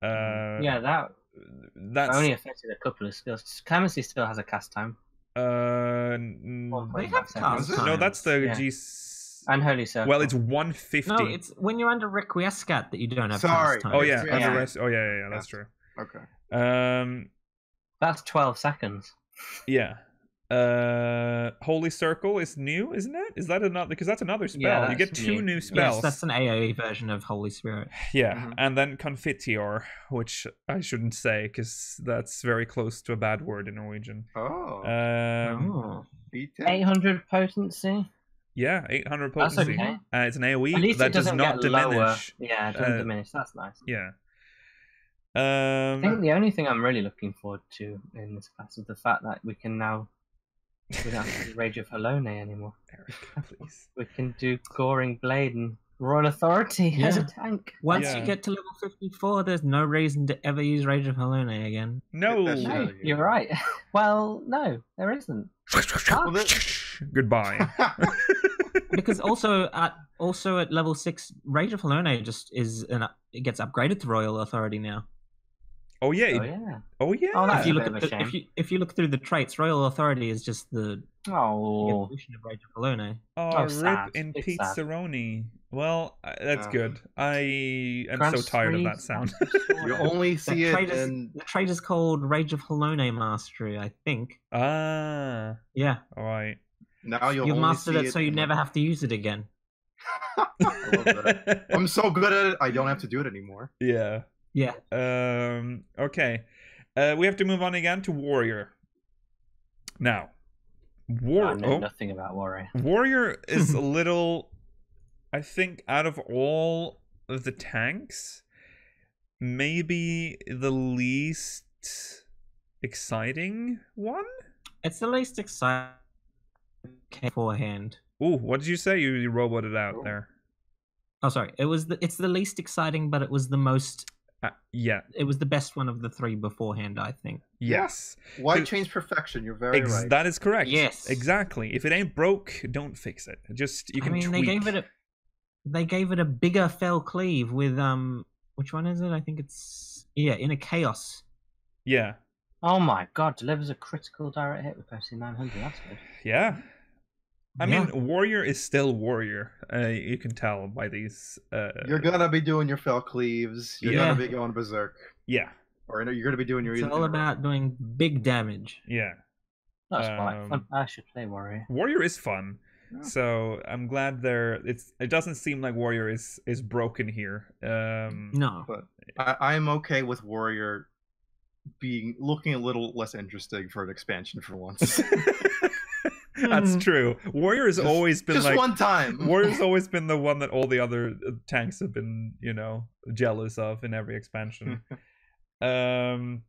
That's only affected a couple of skills. Clemency still has a cast time. They have cast time. No, that's the G. And Holy Circle. Well, it's 150. No, it's when you're under Requiescat that you don't have cast time. Oh yeah, under rest. Oh yeah, that's true. Okay. That's 12 seconds. Yeah. Holy Circle is new, isn't it? Is that another? Because that's another spell. Yeah, you get 2 new spells. Yes, that's an AoE version of Holy Spirit. Yeah, and then Confiteor, which I shouldn't say because that's very close to a bad word in Norwegian. 800 potency. Yeah, 800 potency. That's okay. It's an AoE. At least that it doesn't does not get lower. diminish. Yeah, it doesn't diminish. That's nice. Yeah. I think the only thing I'm really looking forward to in this class is the fact that we don't have to do Rage of Halone anymore. Eric, please. We can do Goring Blade and Royal Authority as a tank. Once you get to level 54, there's no reason to ever use Rage of Halone again. No, you're right. Well, no, there isn't. Goodbye. Because also at level 6, Rage of Halone just it gets upgraded to Royal Authority now. Oh yeah. Oh yeah. Oh, if you look at if you look through the traits, Royal Authority is just the evolution of Rage of Halone. Oh, rip in Pizzaroni. Well, that's good. I am so tired of that sound. You only see the trait is called Rage of Halone Mastery, I think. Ah. Yeah. All right. Now you've mastered it, so you never have to use it again. I love that. I'm so good at it, I don't have to do it anymore. Yeah. Yeah. Okay. We have to move on again to Warrior. Now, I know nothing about Warrior. Warrior is a little, I think, out of all of the tanks, maybe the least exciting one? It's the least exciting beforehand. Ooh, what did you say? You roboted out there. Oh, sorry. It's the least exciting, but it was the most. Yeah. It was the best one of the three beforehand, I think. Yes. Why change perfection? You're very right. That is correct. Yes. Exactly. If it ain't broke, don't fix it. Just you can tweak. They gave it a bigger fell cleave with which one is it? I think it's in a chaos. Yeah. Oh my god, delivers a critical direct hit with Percy 900. That's good. Yeah. I mean, Warrior is still Warrior. You can tell by these. You're gonna be doing your fell cleaves. You're gonna be going berserk. Yeah. Or you're gonna be doing your. It's all about doing big damage. Yeah. That's quite fun. I should play Warrior. Warrior is fun. Yeah. So I'm glad it doesn't seem like Warrior is broken here. No. But I'm okay with Warrior looking a little less interesting for an expansion for once. That's true. Warrior has always been just one time. Warrior's always been the one that all the other tanks have been, jealous of in every expansion. But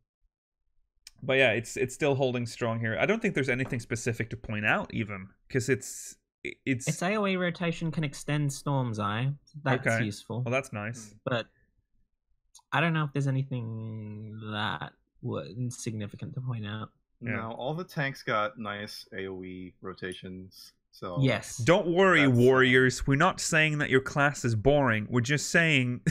yeah, it's still holding strong here. I don't think there's anything specific to point out even, because its AoE rotation can extend Storm's Eye. That's useful. Well, that's nice. But I don't know if there's anything that was significant to point out. Yeah. No, all the tanks got nice AoE rotations. So yes. Don't worry, Warriors. We're not saying that your class is boring. We're just saying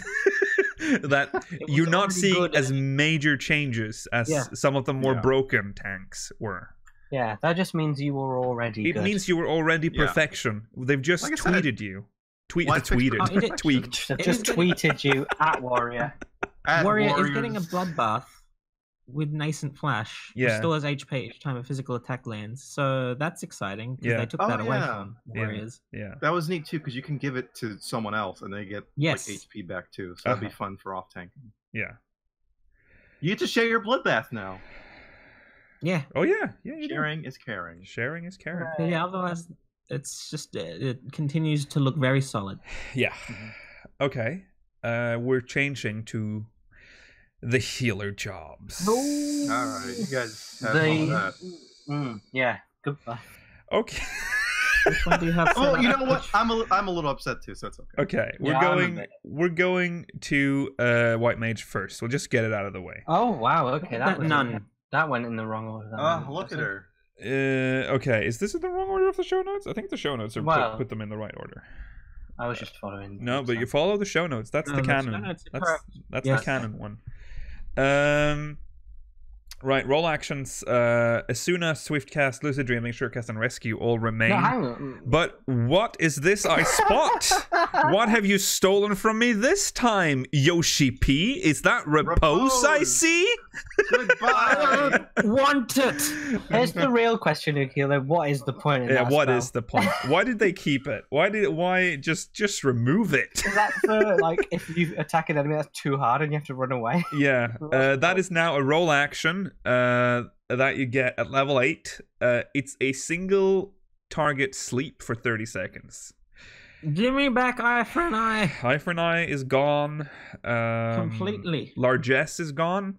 that you're not seeing as major changes as some of the more broken tanks were. Yeah, that just means you were already good. It means you were already perfection. They've just tweeted you. Tweeted. They've just tweeted you at Warrior. Warrior is getting a bloodbath with Nascent Flash. Restores HP each time a physical attack lands. So that's exciting because they took that away from Warriors. Yeah. That was neat too because you can give it to someone else and they get like HP back too. So that'd be fun for off tanking. Yeah. You get to share your bloodbath now. Yeah. Oh yeah. Yeah. Sharing is caring. Sharing is caring. Yeah. Otherwise, it's just it continues to look very solid. Yeah. Okay. We're changing to the healer jobs. All right, you guys have that. Yeah. Goodbye. Okay. Which one do you have? Oh, you know what? I'm a little upset too, so it's okay. Okay, we're going to White Mage first. We'll just get it out of the way. Oh wow. Okay, that went in the wrong order. Look at her. Okay, is this in the wrong order of the show notes? I think the show notes are put them in the right order. I was just following. No, but you follow the show notes. That's the canon. That's the canon one. Right, roll actions. Asuna, Swiftcast, Lucid Dreaming, Surecast, and Rescue all remain. No, hang on. But what is this I spot? What have you stolen from me this time, Yoshi P? Is that repose I see? Goodbye. Want it? Here's the real question, Akila. What is the point of that what spell? Is the point? Why did they keep it? Why just remove it? Is that for, like, if you attack an enemy that's too hard and you have to run away? Yeah, that is now a roll action that you get at level 8. It's a single target sleep for 30 seconds. Give me back Eye for an Eye. Eye for an Eye is gone. Completely. Largesse is gone.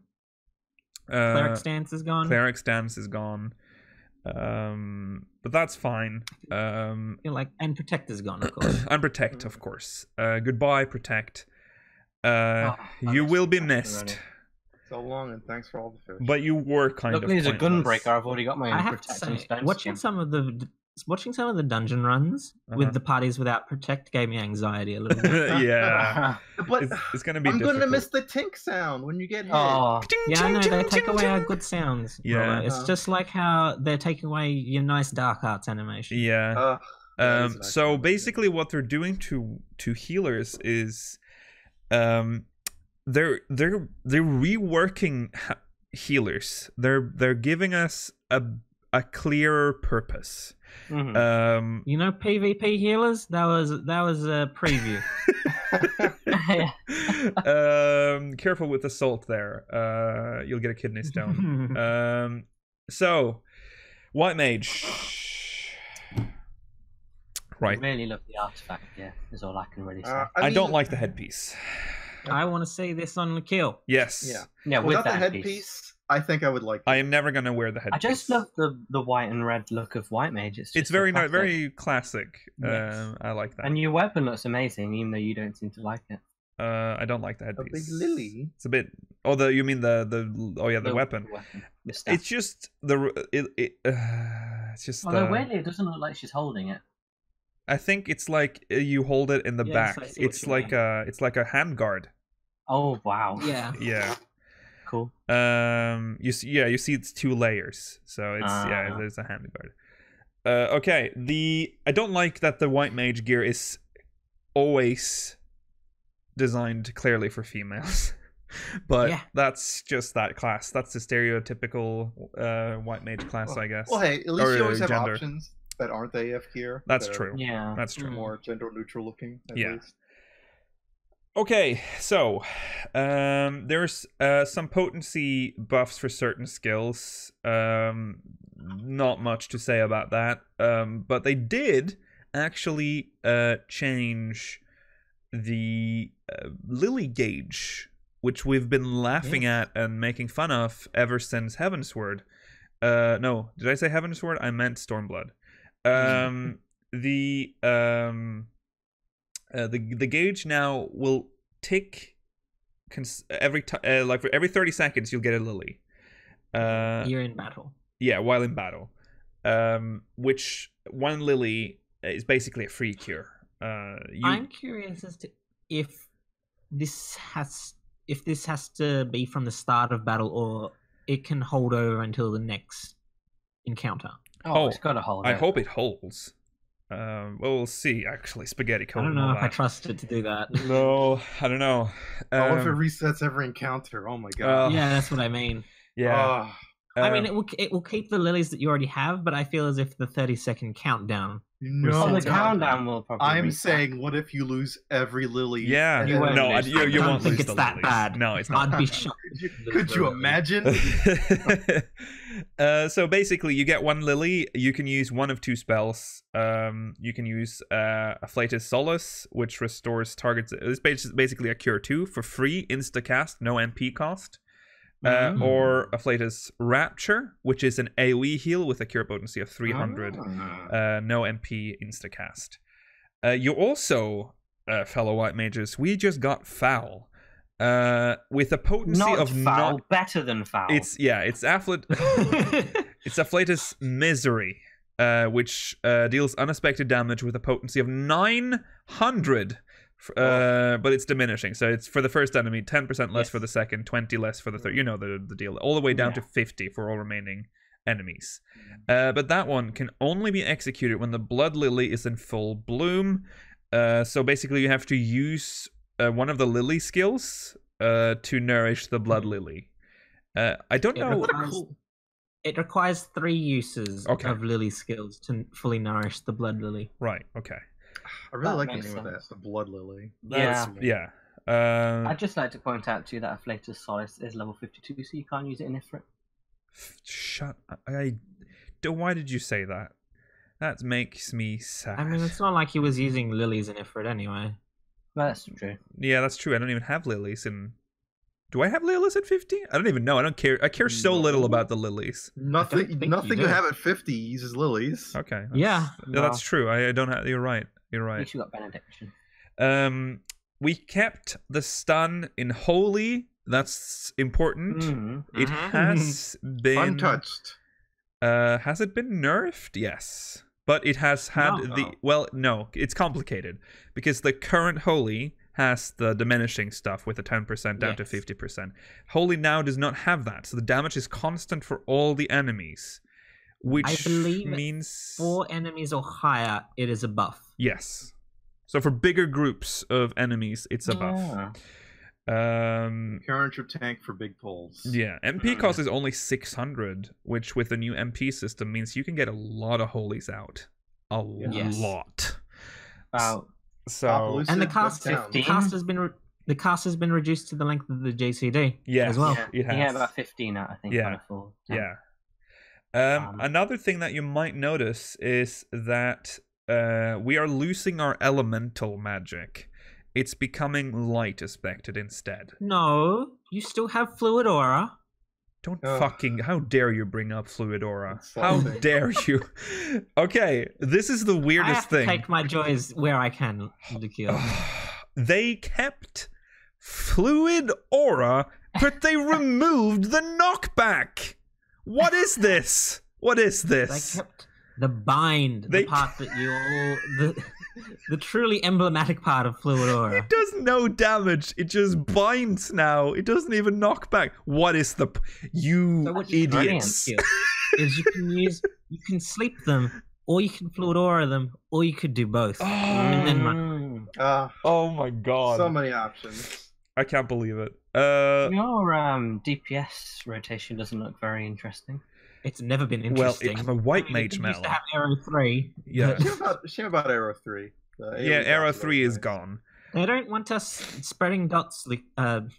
Cleric Stance is gone. Cleric Stance is gone. But that's fine. And Protect is gone, of course. And Protect, of course. Goodbye, Protect. You will be missed. So long, and thanks for all the fish. But you were kind of. Look, there's a Gunbreaker. I've already got my own Protect. Watching some of the dungeon runs with the parties without Protect gave me anxiety a little bit. Yeah. But it's going to be I'm difficult. going to miss the tink sound when you get hit. Oh. Yeah, I know, they take away our good sounds. Yeah. It's just like how they're taking away your nice Dark Arts animation. Yeah. So basically what they're doing to healers is they're reworking healers. They're giving us a clearer purpose. Mm-hmm. PvP healers? That was a preview. Careful with the salt there. You'll get a kidney stone. So White Mage, Right. I really love the artifact. Yeah, is all I can really say. I don't like the headpiece. I want to see this on the kill. Yes. Yeah, with Without that the headpiece, I think I would like. I am never gonna wear the I headpiece. just love the white and red look of White Mage. It's very very classic. Yes. I like that. And your weapon looks amazing, even though you don't seem to like it. I don't like the A headpiece. big lily. It's a bit. Oh, you mean the weapon? The staff. It's just it's just. Although weirdly, it doesn't look like she's holding it. I think it's like you hold it in the Yes, back. I see what It's you like a hand guard. Oh wow! Yeah. Yeah. Cool. You see it's 2 layers, so it's there's a hand guard. Okay, I don't like that the White Mage gear is always designed clearly for females, but that's just that class. That's the stereotypical White Mage class, I guess. Well, hey, at least Or, you always have gender. options that aren't AF gear. That's that are true. Yeah. That's true. More gender neutral looking, at Yeah. least. Okay, so there's some potency buffs for certain skills. Not much to say about that. But they did actually change the Lily gauge, which we've been laughing at and making fun of ever since Heavensward. No, did I say Heavensward? I meant Stormblood. The gauge now will tick every like for every 30 seconds you'll get a lily. You're in battle. Yeah, while in battle. Which 1 lily is basically a free cure. I'm curious as to if this has to be from the start of battle or it can hold over until the next encounter. Oh, it's got to hold. I hope it holds. Well, we'll see. Actually, Spaghetti Code. I don't know if I trust it to do that. No, I don't know. What if it resets every encounter? Oh my god. Yeah, that's what I mean. Yeah. I mean, it will keep the lilies that you already have, but I feel as if the 30-second countdown. No, the countdown will probably. I'm reset. saying, what if you lose every lily? Yeah. You won't lose. You I don't won't think lose it's the that lilies. bad. No, it's not. I'd be shocked. Could you imagine? So basically, you get 1 lily. You can use 1 of 2 spells. You can use Afflatus Solace, which restores targets. It's basically a cure 2 for free, insta cast, no MP cost. Or Afflatus Rapture, which is an AoE heal with a cure potency of 300, no MP instacast. You also, fellow White Mages, we just got Foul, with a potency of foul, better than Foul. It's Afflatus Misery, which deals unexpected damage with a potency of 900. But it's diminishing, so it's for the first enemy 10% less for the second, 20 less for the third. You know the deal, all the way down to 50 for all remaining enemies. But that one can only be executed when the Blood Lily is in full bloom. So basically, you have to use 1 of the Lily skills to nourish the Blood Lily. I don't know. It requires 3 uses of Lily skills to fully nourish the Blood Lily. Right. Okay. I really like the name of that, the Blood Lily. Yeah. I'd just like to point out to you that Afflatus Solace is level 52, so you can't use it in Ifrit. Shut up. Why did you say that? That makes me sad. I mean, it's not like he was using lilies in Ifrit anyway. Well, that's true. Yeah, that's true. I don't even have lilies in... Do I have lilies at 50? I don't even know. I don't care. I care so little about the lilies. Nothing you have at 50 uses lilies. Okay. That's true. I don't have... You're right. You're right. At least you got Benediction. We kept the stun in Holy. That's important. It has been... Untouched. Has it been nerfed? Yes. But it has had Well, no. It's complicated. Because the current Holy has the diminishing stuff with the 10% down to 50%. Holy now does not have that. So the damage is constant for all the enemies. Which I believe means 4 enemies or higher, it is a buff. Yes. So for bigger groups of enemies, it's a buff. Current your tank for big pulls. Yeah, MP cost is only 600, which with the new MP system means you can get a lot of holies out. A lot. Wow. So and the cast has been reduced to the length of the JCD as well. It has. Yeah, about 15 out, I think. Yeah. Another thing that you might notice is that we are losing our elemental magic. It's becoming light aspected instead. No, you still have fluid aura. Don't fucking... How dare you bring up fluid aura? How Insulting. dare you? Okay, this is the weirdest thing. I have to take my joys where I can, Lucio. They kept fluid aura, but they removed the knockback. What is this? What is They this? kept the bind, the part that you all... The truly emblematic part of fluid aura. It does no damage. It just binds now. It doesn't even knock back. What is the... You So what idiots. Is you can sleep them, or you can fluid aura them, or you could do both. And then run. Oh my god. So many options. I can't believe it. Your DPS rotation doesn't look very interesting. It's never been interesting. I'm a white mage, Used Malin. to have Arrow 3. Yeah. Shame about Arrow 3. Yeah, Arrow 3 is gone. They don't want us spreading dots,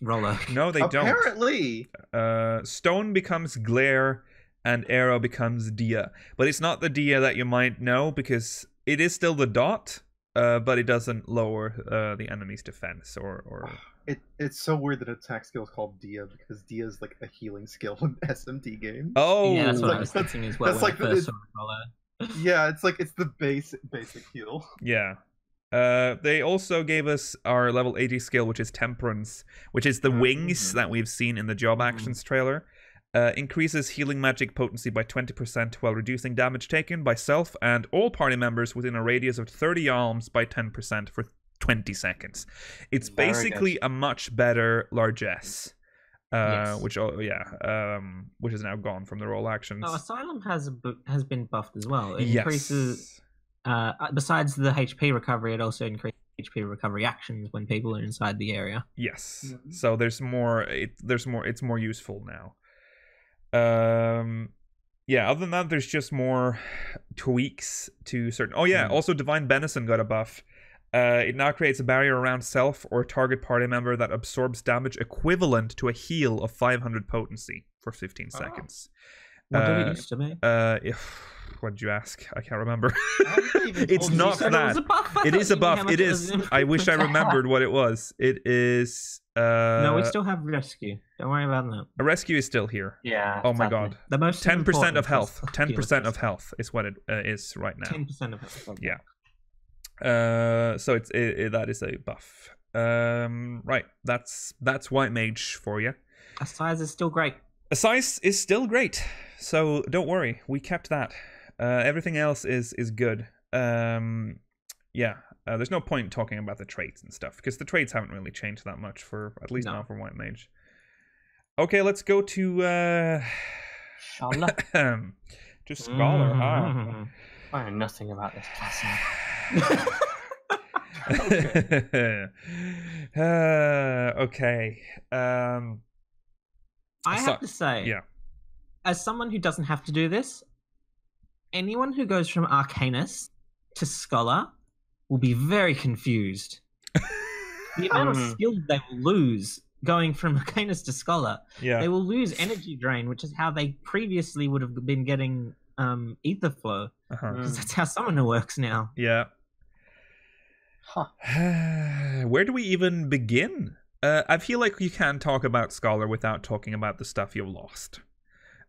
Roller. No, they Apparently. don't. Stone becomes glare, and arrow becomes dia. But it's not the dia that you might know, because it is still the dot, but it doesn't lower the enemy's defense or... It's so weird that attack skill is called Dia, because Dia is like a healing skill in SMT games. Oh! Yeah, that's what I Like, was thinking as well. that's When like I first saw Roller. Yeah, it's the basic heal. Yeah. They also gave us our level 80 skill, which is Temperance, which is the wings that we've seen in the Job Actions trailer. Increases healing magic potency by 20% while reducing damage taken by self and all party members within a radius of 30 alms by 10% for 20 seconds. It's Very basically good. a much better largesse. Yes. Which is now gone from the roll actions. No, Asylum has been buffed as well. It Yes. increases, besides the HP recovery, it also increases HP recovery actions when people are inside the area. Yes. So there's more. It's more useful now. Yeah. Other than that, there's just more tweaks to certain. Oh yeah. Also, Divine Benison got a buff. It now creates a barrier around self or target party member that absorbs damage equivalent to a heal of 500 potency for 15 seconds. What did it used to be? What did you ask? I can't remember. Even It's told you not so. that. It is a buff. It is. I wish I remembered what it was. It is. No, we still have rescue. Don't worry about that. A rescue is still here. Yeah. Oh my sadly. god. The most 10% important of health. is 10% of health is what it is right now. 10% of health. Okay. Yeah. So that is a buff. Right. That's White Mage for you. Size is still great. Size is still great. So don't worry. We kept that. Everything else is good. Yeah. There's no point talking about the traits and stuff because the traits haven't really changed that much for at least now for White Mage. Okay, let's go to Charlotte. to Scholar. Mm-hmm. I know nothing about this class. Okay. I have to say, yeah. as someone who doesn't have to do this, anyone who goes from Arcanist to Scholar will be very confused. The amount of skill they will lose going from Arcanist to Scholar. Yeah. They will lose energy drain, which is how they previously would have been getting ether flow. Because that's how Summoner works now. Yeah. Huh. Where do we even begin? I feel like you can't talk about Scholar without talking about the stuff you've lost.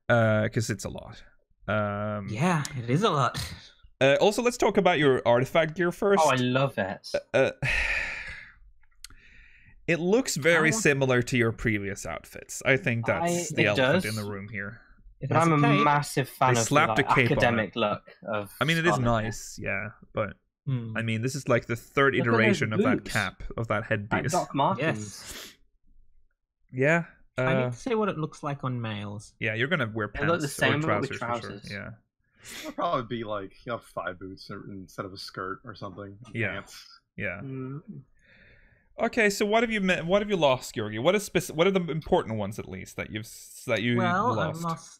Because it's a lot. Yeah, it is a lot. Also, let's talk about your artifact gear first. Oh, I love it. It looks very similar to your previous outfits. I think that's the it elephant does. in the room here. But I'm a massive fan They of the slapped a cape on academic look of. I mean, it is Scarlet. nice, yeah, but I mean, this is like the third Look at those iteration of that boots. cap, of that Like headpiece. Doc Martens. Yeah. I need to see what it looks like on males. Yeah, you're gonna wear They look pants the same, or but with trousers for sure. trousers. Yeah. It'll probably be like thigh boots instead of a skirt or something. Yeah. Pants. Yeah. Mm. Okay, so what have you lost, Georgi? What are the important ones at least that you lost?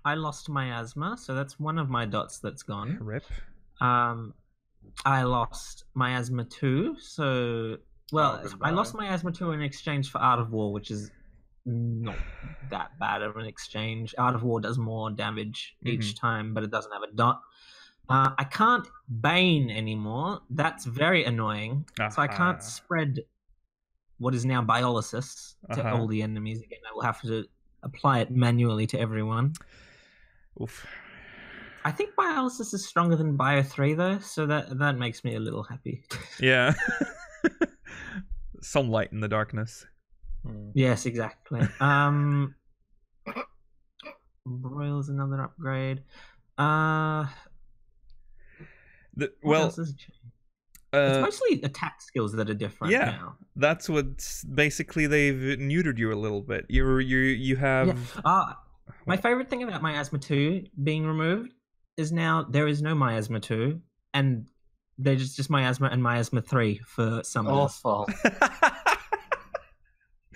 I lost miasma, so that's one of my dots that's gone. Rip. I lost miasma 2, so I lost miasma 2 in exchange for Art of War, which is not that bad of an exchange. Art of War does more damage each time, but it doesn't have a dot. I can't Bane anymore. That's very annoying. So I can't spread what is now Biolysis to all the enemies again. I will have to apply it manually to everyone. Oof. I think Biolysis is stronger than Bio 3 though, so that makes me a little happy. Yeah. Some light in the darkness. Yes, exactly. Broil's another upgrade. It's mostly attack skills that are different now. That's what's basically they've neutered you a little bit. You have my favorite thing about Miasma 2 being removed is now there is no Miasma 2 and there's just Miasma and Miasma 3 for some of us. Awful.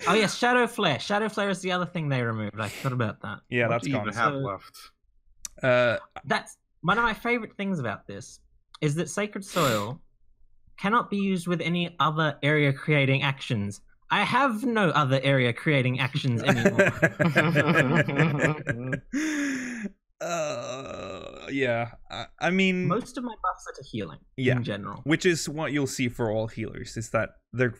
Oh yes, Shadow Flare. Shadow Flare is the other thing they removed. I forgot about that. Yeah, What that's do you gone. even have left? That's one of my favorite things about this is that Sacred Soil cannot be used with any other area creating actions. I have no other area creating actions anymore. Yeah. I mean, most of my buffs are to healing in general, which is what you'll see for all healers. Is that they're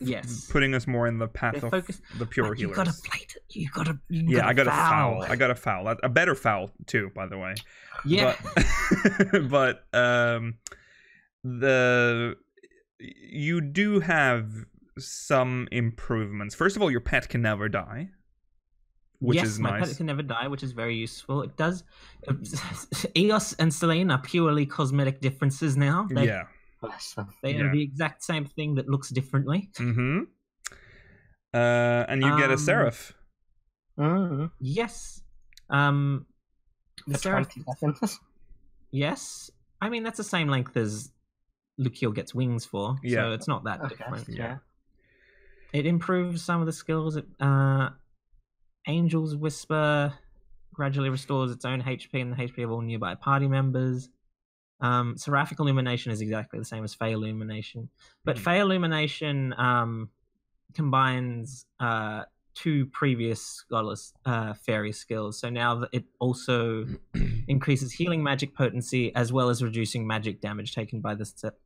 putting us more in the path of the pure healers. You gotta plate it. You gotta I got a foul. I got a foul. A better foul too, by the way. Yeah. But you do have some improvements. First of all, your pet can never die, which is nice. My pet can never die, which is very useful. It does. Eos and Selene are purely cosmetic differences now. They are the exact same thing that looks differently. And you get a Seraph. Yes. The Seraph. 20 seconds. Yes. I mean, that's the same length as Lucio gets wings for, so it's not that different. Yeah. It improves some of the skills. Angel's Whisper gradually restores its own HP and the HP of all nearby party members. Seraphic Illumination is exactly the same as Fey Illumination, but Fey Illumination combines two previous Godless Fairy skills. So now it also increases healing magic potency as well as reducing magic damage taken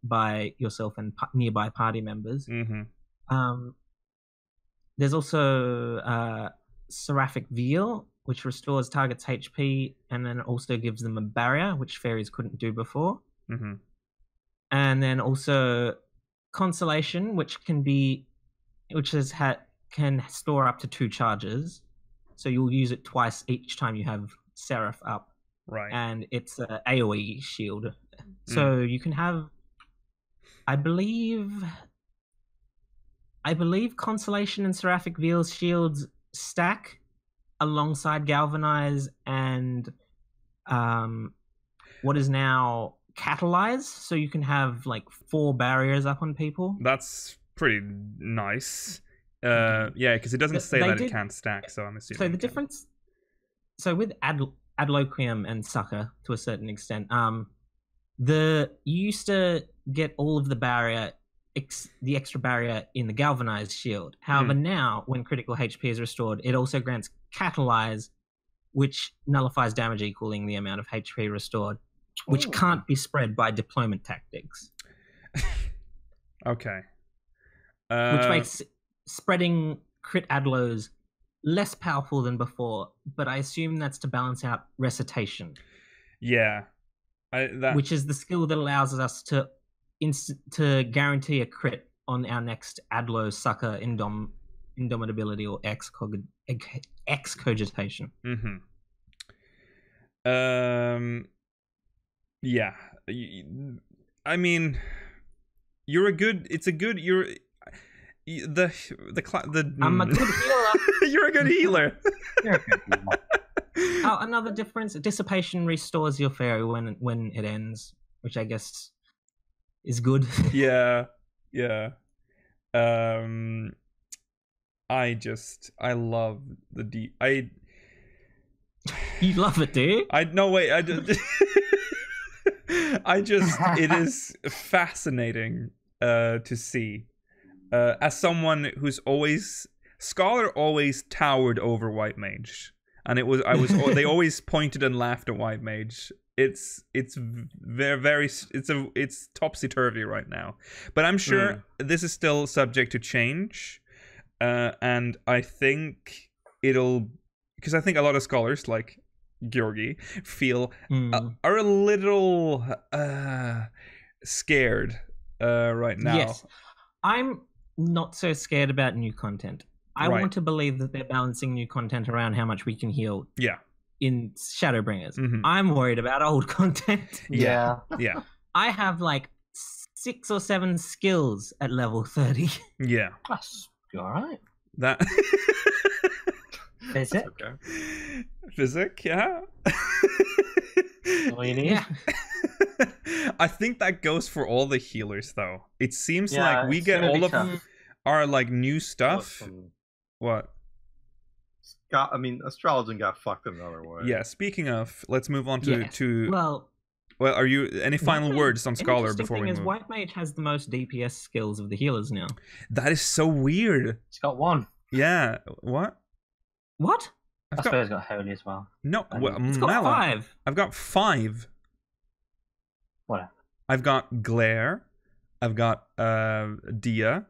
by yourself and nearby party members. There's also Seraphic Veil, which restores target's HP and then also gives them a barrier, which fairies couldn't do before. And then also Consolation, which can store up to 2 charges. So you'll use it twice each time you have Seraph up. Right. And it's an AoE shield. So you can have, I believe Consolation and Seraphic Veil's shields stack alongside Galvanize and what is now Catalyze, so you can have like 4 barriers up on people. That's pretty nice. Because it doesn't say that it can't stack, so I'm assuming. So the difference, with Adloquium and Sucker to a certain extent, you used to get all of the barrier, the extra barrier in the Galvanized shield. However, now when critical HP is restored, it also grants Catalyze, which nullifies damage equaling the amount of HP restored, which can't be spread by deployment tactics. Okay. Which makes spreading crit Adlos less powerful than before, but I assume that's to balance out Recitation. Yeah. Which is the skill that allows us to guarantee a crit on our next Adlo Sucker Indomitability or Excogitation. Yeah. I mean, you're a good. It's a good. I'm a good healer. You're a good healer. Another difference: Dissipation restores your fairy when it ends, which I guess is good. Yeah. I love the You love it, do you? It is fascinating to see. As someone who's Scholar always towered over White Mage, and they always pointed and laughed at White Mage it's it's topsy-turvy right now. But I'm sure this is still subject to change. And I think because I think a lot of scholars like Georgi are a little scared right now. Yes, I'm not so scared about new content. I want to believe that they're balancing new content around how much we can heal. Yeah. In Shadowbringers, I'm worried about old content. Yeah. I have like 6 or 7 skills at level 30. Yeah. That's all right. That. Physic. Okay. Physic, yeah. All you need. Yeah. I think that goes for all the healers, though. It seems like we get all of our like new stuff. What? Astrology got fucked another way. Yeah. Speaking of, let's move on to. Well, are you any final words on Scholar before we move? White Mage has the most DPS skills of the healers now. That is so weird. It's got 1. Yeah. What? What? I suppose it's got Holy as well. No, it's got 5. I've got 5. What? I've got Glare. I've got Dia.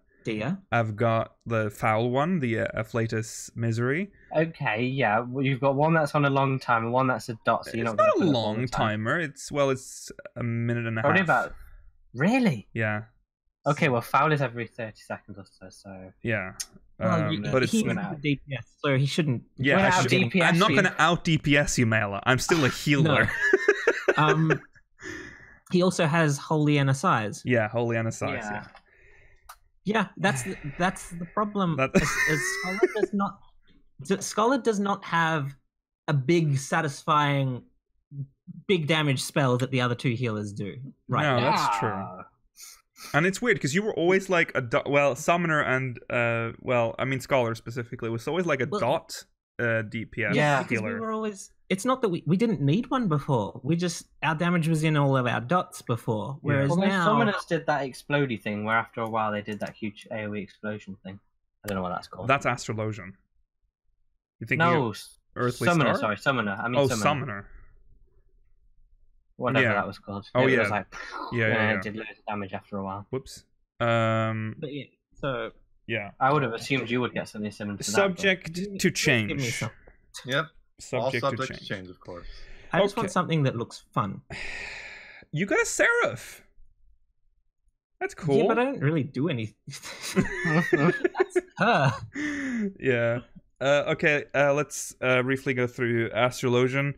I've got the foul one, the Afflatus Misery. Okay, yeah. Well, you've got one that's on a long timer, one that's a dot. So you're it's not a long timer. It's a minute and a half. About. Really? Yeah. Okay, well, foul is every 30 seconds or so. So. Yeah. Well, but it's he's DPS, so he shouldn't. Yeah, I'm not going to out DPS you, Mela. I'm still a healer. He also has Holy NSIs. Yeah, Holy NSIs. Yeah. Yeah, that's the problem. Scholar does not have a big, satisfying, big damage spell that the other 2 healers do. Right? No, that's true. And it's weird because you were always like Summoner and Scholar specifically was always like a dot DPS healer. We were always. It's not that we didn't need one before. Our damage was in all of our dots before. Whereas now Summoners did that explodey thing where after a while they did that huge AoE explosion thing. I don't know what that's called. That's Astrologian. You think Earthly Summoner, Star? Sorry, Summoner. I mean Summoner. Whatever that was called. Oh, it was like it did loads of damage after a while. Whoops. But yeah, so yeah. I would have assumed you would get something similar to Subject to change. Yep. Subject to change. change, of course. I just want something that looks fun. You got a Seraph. That's cool. Yeah, but I don't really do anything. That's her. Yeah. Okay, let's briefly go through Astrologian.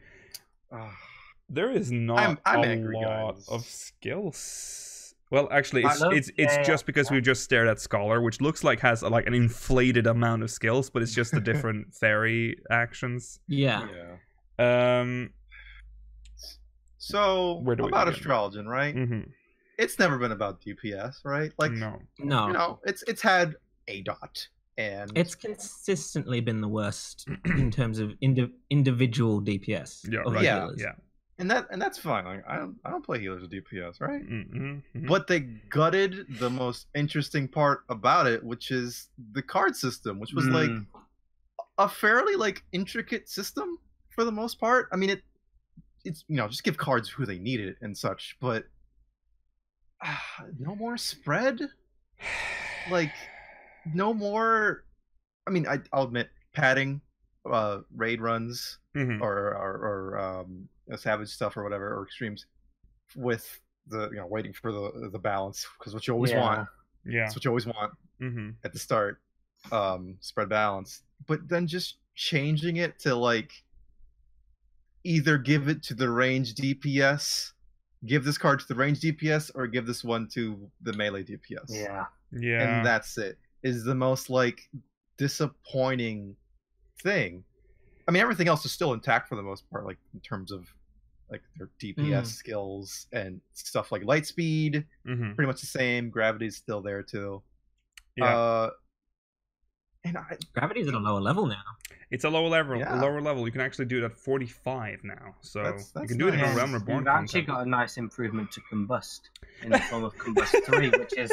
There is not I'm a angry, lot guys. of skills. Well, actually, it's just because we just stared at Scholar, which looks like has like an inflated amount of skills, but it's just the different fairy actions. Yeah. So where do we about begin? Astrologian, right? Mm-hmm. It's never been about DPS, right? Like no. You know, it's had a dot, and it's consistently been the worst in terms of individual DPS. Yeah. And that's fine. Like, I don't play healers with DPS, right? Mm-hmm. But they gutted the most interesting part about it, which is the card system, which was like a fairly like intricate system for the most part. I mean, it's just give cards who they need it and such, but no more spread. Like no more. I mean, I'll admit padding, raid runs or savage stuff or whatever, or extremes with the waiting for the balance, because what you always want that's what you always want at the start, spread balance, but then just changing it to like either give it to the range DPS, give this card to the range DPS, or give this one to the melee DPS. And that's it, is the most like disappointing thing. I mean, everything else is still intact for the most part, like in terms of like their DPS skills and stuff like light speed, pretty much the same. Gravity's still there too. And Gravity's at a lower level now. It's a lower level. Yeah. Lower level. You can actually do it at 45 now. So That's you can do it in a nice. Realm Reborn You've actually content. got a nice improvement to Combust in the form of Combust 3, which is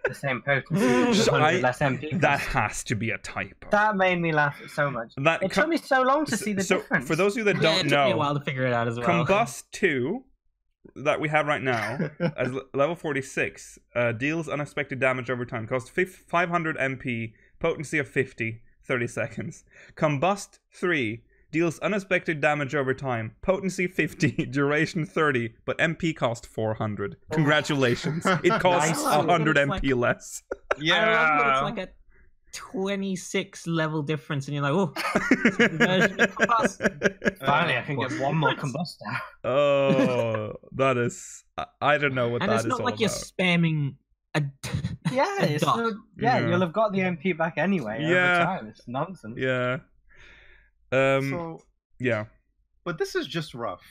the same potency, with 100 less MP. That has to be a typo. That made me laugh so much. It took me so long to see the difference. For those of you that don't it took know, me a while to figure it out as well. Combust 2 that we have right now as level 46 deals unexpected damage over time. Costs 500 MP, potency of 50, 30 seconds. Combust 3 deals unexpected damage over time, potency 50, duration 30, but MP cost 400. Congratulations. It costs 100 MP less. I love that it's like a 26 level difference, and you're like, oh, version of Combust. Finally, I can get one more Combust out. Oh, that is... I don't know what and that it's is not all like you're about. spamming a Yeah, a dot. you'll have got the MP back anyway over time. It's nonsense. Yeah. Yeah. But this is just rough.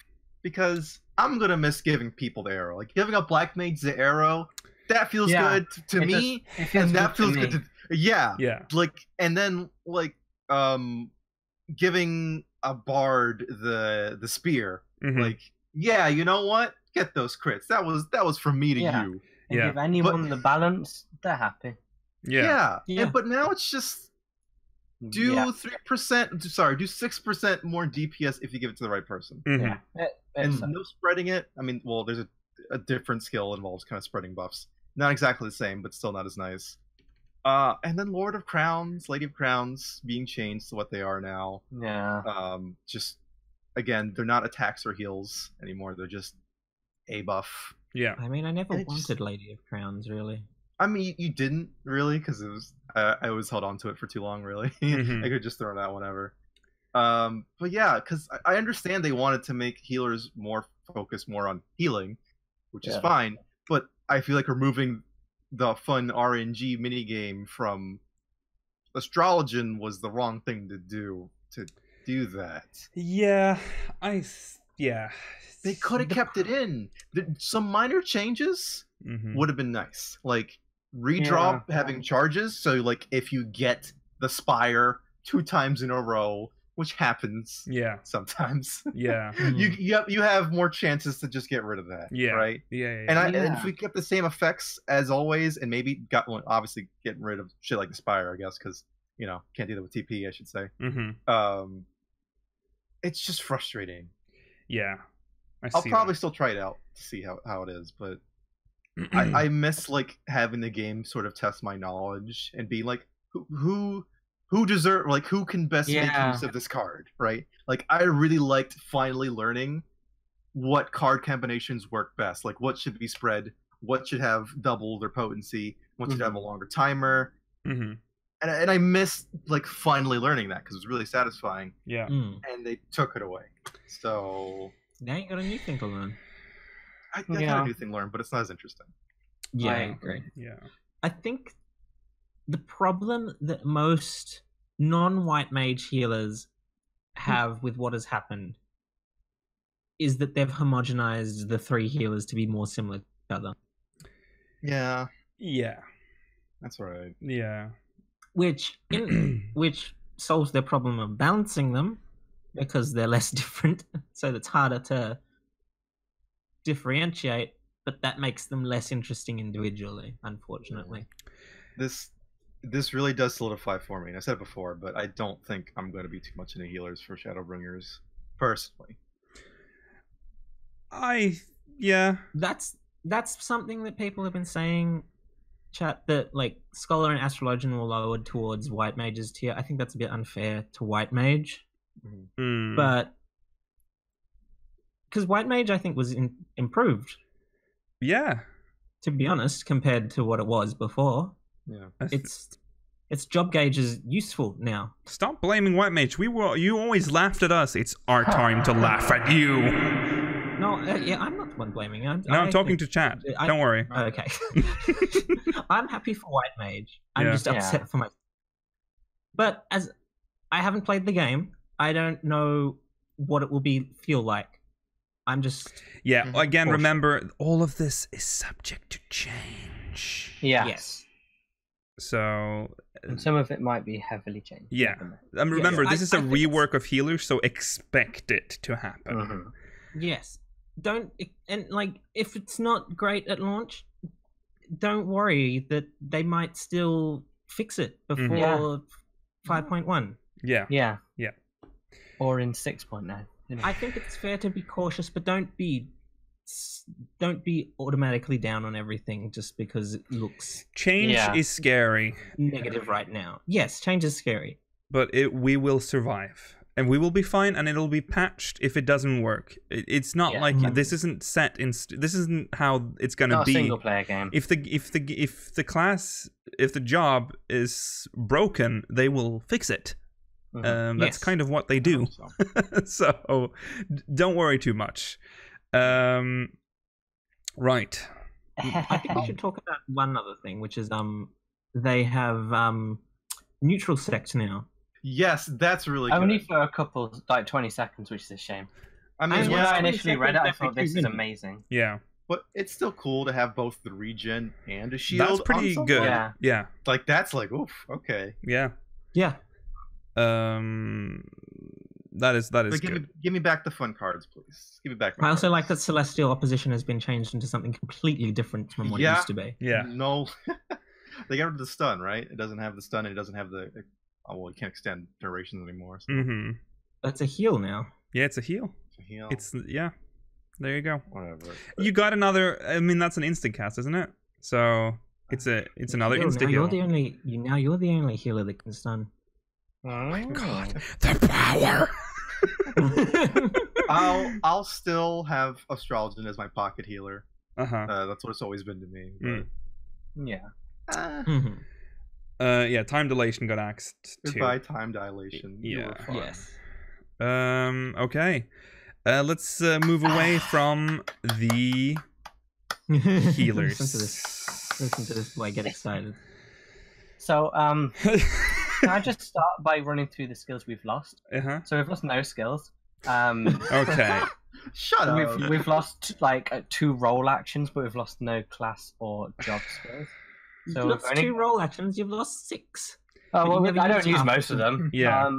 Because I'm gonna miss giving people the arrow. Like, giving a Black Mage the arrow, that feels good to me. And that feels good to... Yeah. Yeah. Like, and then, like, giving a Bard the spear. Like, yeah, you know what? Get those crits. That was from me to you. And give anyone the balance, they're happy. Yeah. But now it's just do 3%. Sorry, do 6% more DPS if you give it to the right person. Yeah. And no spreading it. I mean, well, there's a different skill involves kind of spreading buffs. Not exactly the same, but still not as nice. And then Lord of Crowns, Lady of Crowns being changed to what they are now. Yeah. Just again, they're not attacks or heals anymore. They're just a buff. Yeah. I mean, I never wanted Lady of Crowns, really. I mean, you didn't really, because it was I was held on to it for too long, really. I could just throw it out whenever. But yeah, because I understand they wanted to make healers more focused more on healing, which is fine. But I feel like removing the fun RNG minigame from Astrologian was the wrong thing to do that. Yeah, They could have kept it in. Some minor changes would have been nice. Like, redraw having charges, so like if you get the Spire 2 times in a row, which happens sometimes. Yeah. you have more chances to just get rid of that. Yeah. Right? Yeah. And if we kept the same effects as always, and maybe obviously getting rid of shit like the Spire, I guess, because can't do that with TP, I should say. It's just frustrating. Yeah. I'll probably still try it out to see how it is, but I miss like having the game sort of test my knowledge and be like, who deserve, like, who can best make use of this card, right? Like, I really liked finally learning what card combinations work best, like what should be spread, what should have double their potency, what should have a longer timer. And I missed like finally learning that because it was really satisfying. Yeah. And they took it away. So now you got a new thing to learn. I got a new thing to learn, but it's not as interesting. Yeah, I agree. Yeah. I think the problem that most non-white mage healers have with what has happened is that they've homogenized the 3 healers to be more similar to each other. Yeah. Yeah. That's right. Yeah. Which solves their problem of balancing them because they're less different, so it's harder to differentiate, but that makes them less interesting individually, unfortunately. This really does solidify for me, and I said it before, but I don't think I'm going to be too much into healers for Shadowbringers, personally. That's something that people have been saying, chat, that like Scholar and Astrologian were lowered towards White Mage's tier. I think that's a bit unfair to White Mage. But because White Mage, I think, was improved. Yeah. To be honest, compared to what it was before. Yeah. Its job gauge is useful now. Stop blaming White Mage. You always laughed at us. It's our time to laugh at you. No, I'm not the one blaming. I'm talking to chat. Don't worry. Okay. I'm happy for White Mage. I'm just upset for myself. But as I haven't played the game, I don't know what it will feel like. I'm just... Yeah, again, remember, all of this is subject to change. Yes. So And some of it might be heavily changed. yeah. Remember, this is a rework of healers, so expect it to happen. Mm-hmm. Yes. Don't, and like, if it's not great at launch, don't worry that they might still fix it before 5.1. Yeah. Yeah. Yeah. Or in 6.9. You know. I think it's fair to be cautious, but don't be automatically down on everything just because it looks Change is scary. Negative right now. Yes, change is scary. But we will survive. And we will be fine, and it'll be patched if it doesn't work. It's not like this isn't set in. This isn't how it's gonna not be. A single player game. If the job is broken, they will fix it. That's kind of what they do. So don't worry too much. Right. I think we should talk about one other thing, which is they have neutral sect now. Yes, that's really only good. for a couple, like 20 seconds, which is a shame. I mean, when I initially read it, I thought this is amazing. Yeah. But it's still cool to have both the regen and a shield. That's pretty good. Yeah. Like that's like, oof, okay. Yeah. Yeah. That is good. Give me back the fun cards, please. Give me back my I also cards. like that Celestial Opposition has been changed into something completely different from what it used to be. Yeah. No. They got rid of the stun, right? It doesn't have the stun, and it doesn't have the... Oh, well, you can't extend durations anymore. So. Mm-hmm. That's a heal now. Yeah, it's a heal. It's a heal. Yeah. There you go. Whatever. You got another... I mean, that's an instant cast, isn't it? So it's another insta heal. You're the only healer that can stun. Oh my god. The power! I'll still have Astrologian as my pocket healer. That's what it's always been to me. But... Yeah. Yeah, time dilation got axed too. Goodbye, time dilation. Yeah. Yes. Okay. Let's move away from the healers. Listen to this boy get excited. So, can I just start by running through the skills we've lost? So we've lost no skills. Okay. Shut up. We've lost like 2 role actions, but we've lost no class or job skills. So you've lost 2 role actions. You've lost 6. Oh well, I don't use most of them. Yeah.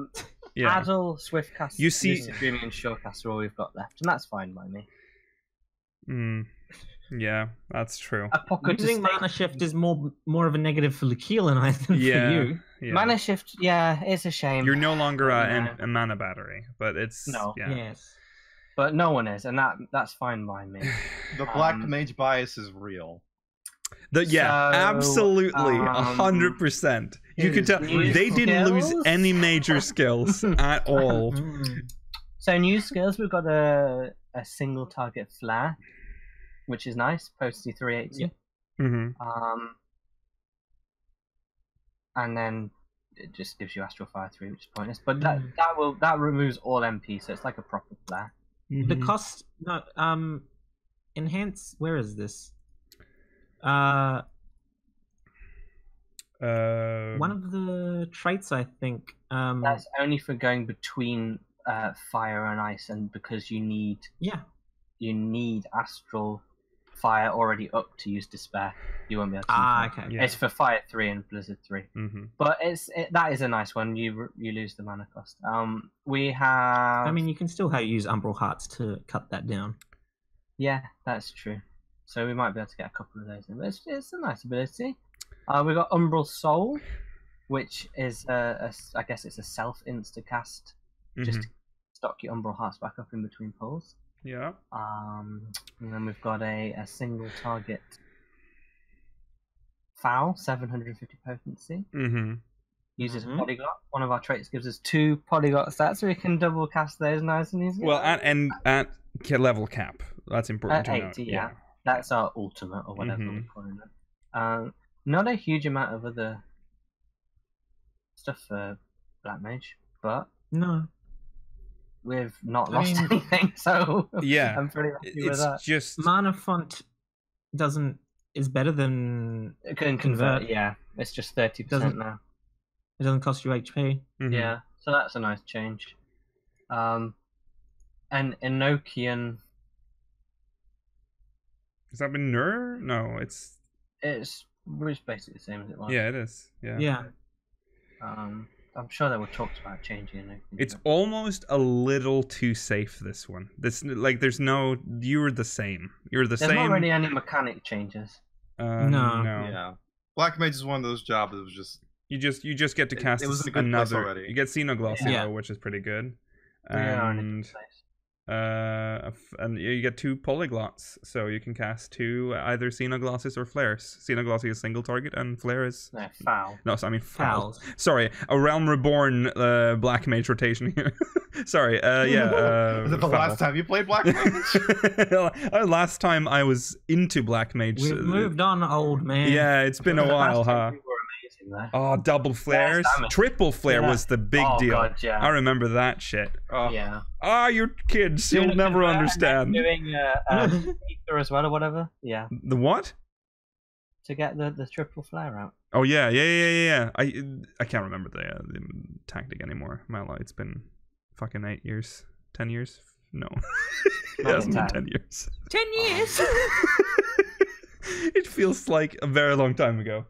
Paddle, Swiftcast, you see, Streaming, and Surecast are all we've got left, and that's fine by me. Yeah, that's true. Using Mana Shift is more of a negative for Lakeel and I than for you. Yeah. Mana Shift, it's a shame. You're no longer a mana battery, but it's Yes. But no one is, and that's fine by me. The Black Mage bias is real. Absolutely, 100%. You can tell they didn't lose any major skills at all. So new skills, we've got a single target flare, which is nice, posty 380. And then it just gives you Astral Fire 3, which is pointless. But that removes all MP, so it's like a proper flare. The cost enhance. Where is this? One of the traits, I think. That's only for going between fire and ice, and because you need Astral Fire already up to use Despair, you won't be able to. Okay. Yeah. It's for Fire 3 and Blizzard 3, but that is a nice one. You lose the mana cost. We have. I mean, you can still use Umbral Hearts to cut that down. Yeah, that's true. So we might be able to get a couple of those in. But it's a nice ability. We've got Umbral Soul, which is I guess it's a self insta cast, just to stock your Umbral Hearts back up in between pulls. Yeah. And then we've got a single target Foul, 750 potency. Uses Polyglot. One of our traits gives us 2 Polyglot stats, so we can double cast those nice and easy. Well, at level cap. That's important to 80, note. yeah. That's our ultimate, or whatever we're calling it. Not a huge amount of other stuff for Black Mage, but no, we've not lost anything, so yeah, I'm pretty happy with that. Just Mana Font is better than it can convert. Yeah, it's just 30% now. It doesn't cost you HP. Yeah, so that's a nice change. And Enochian. Has that been nerfed? No, it's Which is basically the same as it was. Yeah, it is. Yeah. Yeah. I'm sure there were talks about changing it. It's almost a little too safe, this one. There's no... You're the same. There's not really any mechanic changes. No. Yeah. Black Mage is one of those jobs that was just... You just get to cast it was in a good place another... already. You get Xenoglossy, Yeah. though, which is pretty good. Yeah, in a And... good place. And you get 2 polyglots, so you can cast 2 either Xenoglosses or Flares. Xenoglossy is single target, and Flare is... No, foul. No, I mean foul. Fouls. Sorry, a Realm Reborn Black Mage rotation here. Sorry, yeah. Is it the last time you played Black Mage? Last time I was into Black Mage. We've moved on, old man. Yeah, it's been a while, huh? You were amazing there. Oh, double flares. damage. Triple flare Yeah. was the big Oh, deal. God, yeah. I remember that shit. Oh, Yeah. Ah, you're kids. You'll never understand. Doing ether as well or whatever. Yeah. The what? To get the triple flare out. Oh yeah. I can't remember the tactic anymore. It's been fucking 8 years, 10 years. No, it hasn't been 10 years. 10 years. It feels like a very long time ago.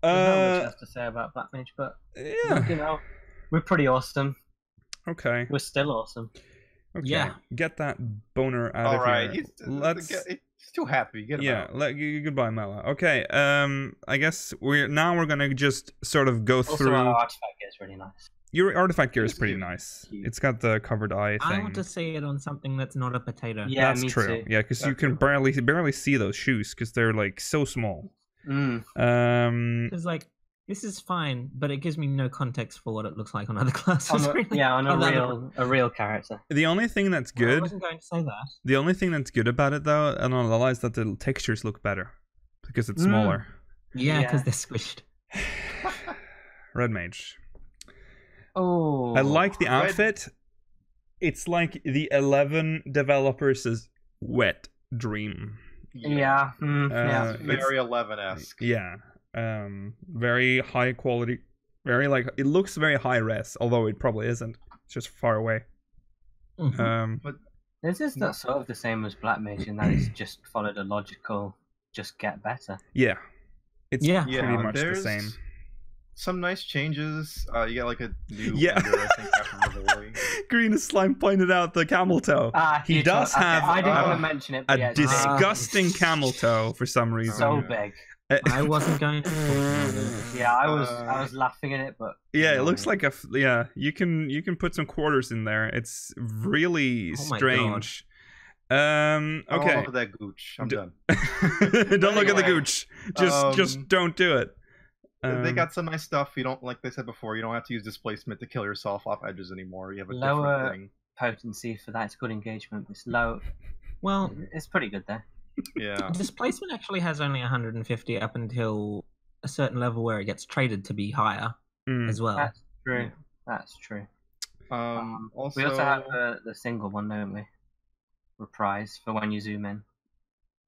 There's not much else to say about Black Mage, but Yeah. you know, we're pretty awesome. Okay. We're still awesome. Okay. Yeah. Get that boner out all of right. here. He's too happy. Get him Yeah. out. Goodbye, Mela. Okay. I guess we're gonna just sort of go Also, through. our artifact gear is really nice. Your artifact gear is It's pretty cute. nice. Cute. It's got the covered eye thing. I want to see it on something that's not a potato. Yeah, That's me true. too. Yeah, because you That's can true. barely see those shoes because they're like so small. Mm. Because like this is fine, but it gives me no context for what it looks like on other classes. On really. on Other- a real character. The only thing that's I good, wasn't going to say that. the only thing that's good about it though, and I'll lie, is that the textures look better because it's Mm. smaller. Yeah, Yeah. because they're squished. Red Mage. Oh, I like the Red- outfit. It's like the 11 developers' wet dream. Yeah, yeah. It's- Very 11-esque. Yeah. Very high quality. Very like it looks very high res, although it probably isn't. It's just far away. Mhm. This is not sort of the same as Black Mage in that it's just followed a logical, just get better. Yeah. It's Yeah. Yeah, pretty much the there's same. some nice changes. You get like a new Yeah. ender, I think, after Revelry. Green Slime pointed out the camel toe. He huge does one. have I didn't a want to mention it, A but yeah, it's big. disgusting camel toe for some reason. So Yeah. big. I wasn't going to. Yeah, I was laughing at it, but Yeah, it no. looks like yeah. You can put some quarters in there. It's really Oh my strange. Oh, Okay. look at that gooch. I'm done. Don't look at the Anyway, gooch. Just don't do it. They got some nice stuff. You don't, like they said before, you don't have to use displacement to kill yourself off edges anymore. You have a Lower- different thing. potency for that. It's good engagement. It's low. Well, It's pretty good there. Yeah. displacement actually has only 150 up until a certain level where it gets traded to be higher Mm. as well. That's true. That's true. Also, We also have the single one, don't we? Reprise for when you zoom in.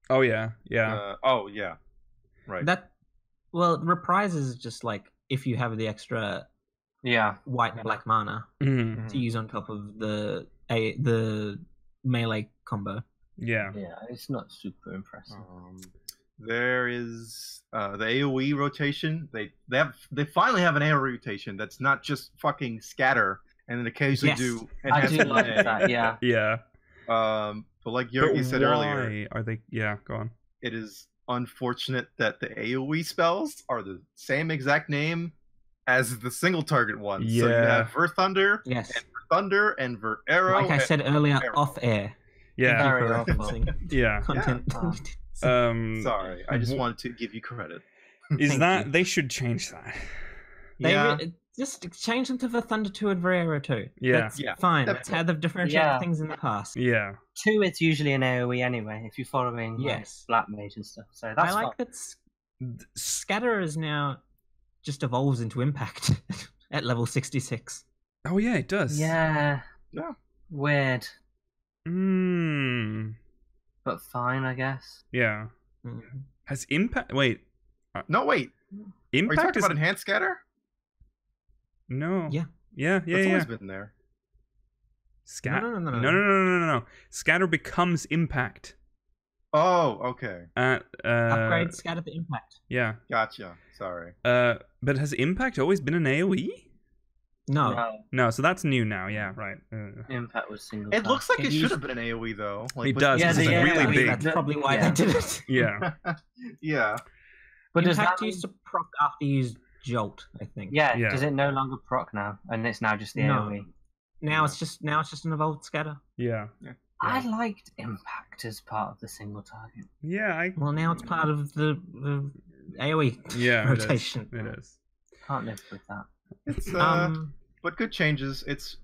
Oh yeah, yeah. oh yeah, right. Well, reprise is just like if you have the extra Yeah. white and black mana Mhm. to use on top of the melee combo. Yeah. Yeah, it's not super impressive. There is the AOE rotation. They finally have an AOE rotation that's not just fucking scatter and then occasionally Yes. do. I do enhanced like DNA. that, yeah. Yeah. But like Yergi said earlier, why are they? Yeah, go on. it is unfortunate that the AOE spells are the same exact name as the single target ones. So you Yeah. have Ver Thunder, Yes. and Ver Thunder, and Ver Arrow. Like I said earlier, Arrow. off air. Yeah. Very For awful. referencing Yeah. content. Sorry, I just wanted to give you credit. Is Thank that you. they should change that? They Yeah. just change them to the Thunder 2 and Verero 2. Yeah. That's Yeah. fine. That's That's how they've differentiated Yeah. things in the past. Yeah. 2, it's usually an AoE anyway, if you're following like, Yes. Black Mage and stuff. So that's I like fine. that Scatter is now just evolves into Impact at level 66. Oh yeah, it does. Yeah. Yeah. Weird, Mm. but fine, I guess. Yeah. Mhm. Has impact? Wait. No, wait. Are you Impact talking is about enhanced scatter? no. Yeah. Yeah. That's Yeah. always been there. Scat. No. No. Scatter becomes impact. Oh, okay. Upgrade scatter the impact. Yeah. Gotcha. Sorry. But has impact always been an AoE? No. No, so that's new now. Yeah, right. Impact was single. It looks like it It should have been an AoE though. Like, It does. Yeah, It's yeah, really I mean, big. That's probably why Yeah. they did it. Yeah. Yeah. But does Impact that used to proc after you use Jolt, I think. Yeah, Yeah. does it no longer proc now, and it's now just the No. AoE? Now it's just an evolved scatter. Yeah. I liked Impact as part of the single target. Yeah. Well, now it's part of the AoE Yeah. rotation. It is. Can't live with that. It's Um, but good changes. It's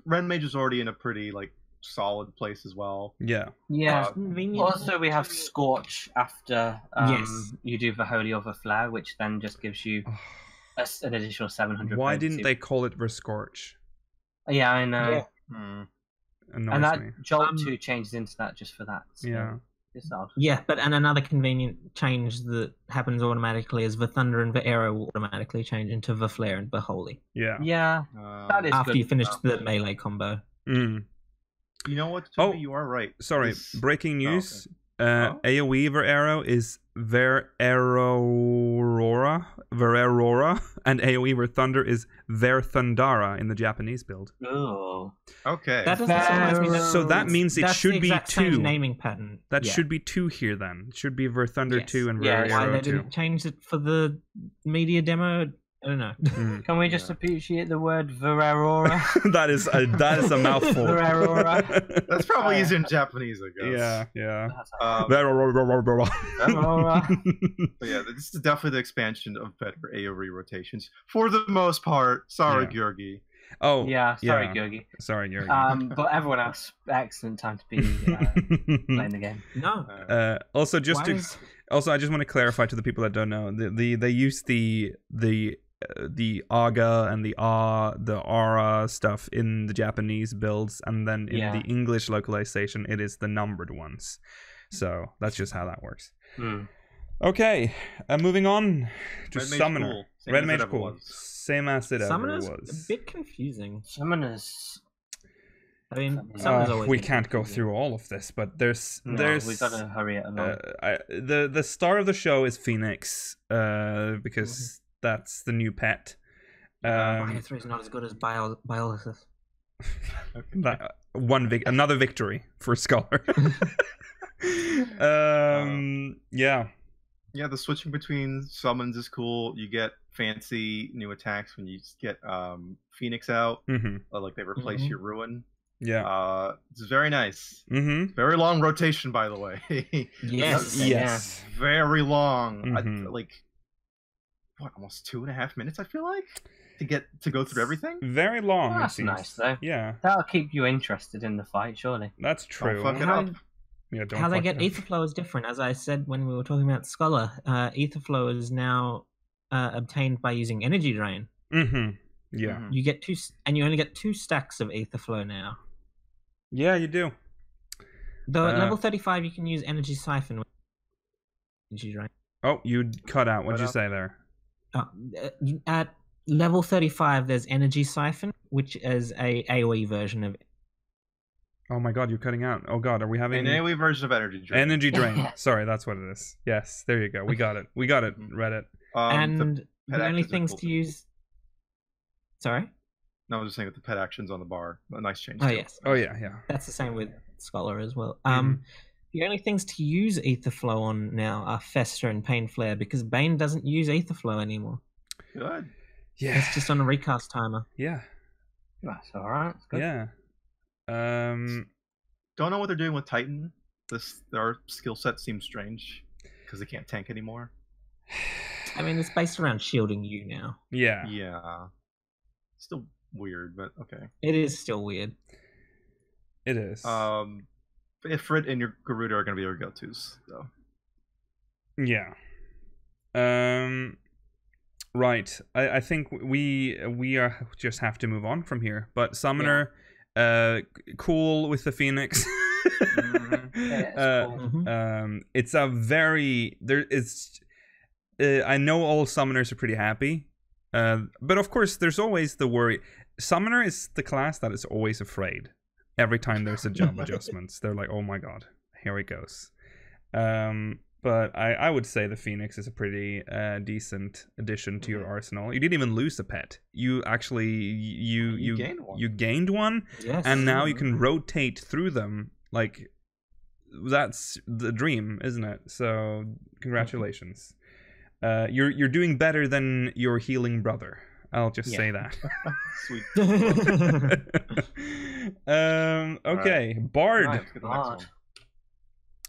Ren Mage is already in a pretty like solid place as well. Yeah. Yeah. convenient. Also, we have Scorch after Yes. you do the Holy Over Flare, which then just gives you an additional 700. Why points didn't to- they call it Rescorch? Yeah, I know. Yeah. Hmm. Annoys And that me. Jolt 2 changes into that just for that. So Yeah. It's odd. Yeah, but and another convenient change that happens automatically is the Thunder and the Arrow will automatically change into the Flare and the Holy Yeah. Yeah, that is after good you finish stuff. the melee combo. Mm. You know what? Oh, Toby, you are right. Sorry. This- Breaking news. Oh? AoE Ver Arrow is Ver Aurora, and AoE Ver Thunder is Ver Thundara in the Japanese build. Oh. Okay. That doesn't surprise me. So that means it That's should the be exact same 2. naming pattern. That Yeah. should be 2 here then. It should be Ver Thunder Yes. 2 and Ver Yeah, Why Arrow they 2. didn't change it for the media demo? I don't know. Mm. Can we just appreciate the word Vererora? that is a mouthful. Vererora. That's probably easier in Japanese, I guess. Yeah. Vererora. But yeah, this is definitely the expansion of better AoE rotations for the most part. Sorry, Yeah. Georgi. Oh, Yeah, sorry, Gurgi. Sorry, Jurgen. But everyone else, excellent time to be playing the game. No. Also, I just want to clarify to the people that don't know, they use the aga and the aura stuff in the Japanese builds, and then in the English localization, it is the numbered ones. So that's just how that works. Okay, moving on to Red Mage Summoner. Cool. Same Red as Mage it ever Cool. was. Same as it Summoner's ever a was. bit confusing. Summoners. I mean, Summoner's always We been can't go confusing. through all of this, but there's We gotta hurry it along. the star of the show is Phoenix, because that's the new pet. Bio3 is not as good as Biolysis. That another victory for Scholar. Yeah. Yeah, the switching between summons is cool. You get fancy new attacks when you get Phoenix out. Like they replace your Ruin. Yeah. It's very nice. Mm-hmm. Very long rotation, by the way. Yes. Very long. Mhm. Almost 2.5 minutes, I feel like, to go through everything? Very long. Well, it that's seems. nice, though. Yeah. That'll keep you interested in the fight, surely. That's true. Don't fuck it up. Yeah, don't How they fuck get it up. ether flow is different. As I said when we were talking about Scholar, ether flow is now obtained by using energy drain. Mm-hmm. Yeah. Mhm. You get and you only get 2 stacks of ether flow now. Yeah, you do. Though at level 35 you can use energy siphon with energy drain. Oh, you cut out. What'd you Cut say there? At level 35 there's energy siphon, which is a AoE version of it. Oh my god, you're cutting out. Oh god, are we having An AoE version of energy drain. energy drain? Sorry, that's what it is. Yes, there you go. We got it. Reddit. And the only actions are things cool to too. use. Sorry? No, I was just saying with the pet actions on the bar. A nice change. Oh, too. yes. Oh yeah. That's the same with Scholar as well. Mhm. The only things to use ether flow on now are Fester and Pain Flare, because Bane doesn't use ether flow anymore. Good. Yeah. It's just on a recast timer. Yeah. That's alright. Yeah. Don't know what they're doing with Titan. Their skill set seems strange because they can't tank anymore. I mean, it's based around shielding you now. Yeah. Yeah. Still weird, but okay. It is still weird. It is. Ifrit and your Garuda are going to be your go-tos, though. Yeah. Right. I think we are just have to move on from here. But Summoner, cool with the Phoenix. Yeah, it's cool. It's a very I know all Summoners are pretty happy, but of course there's always the worry. Summoner is the class that is always afraid every time there's a job adjustments. They're like, oh my god, here it goes. But I would say the Phoenix is a pretty decent addition to your arsenal. You didn't even lose a pet. You actually you gained one. You gained one, Yes. and now you can rotate through them. Like, that's the dream, isn't it? So congratulations. You're doing better than your healing brother. I'll just say that. Sweet. Okay, Bard. Right, let's get the next one.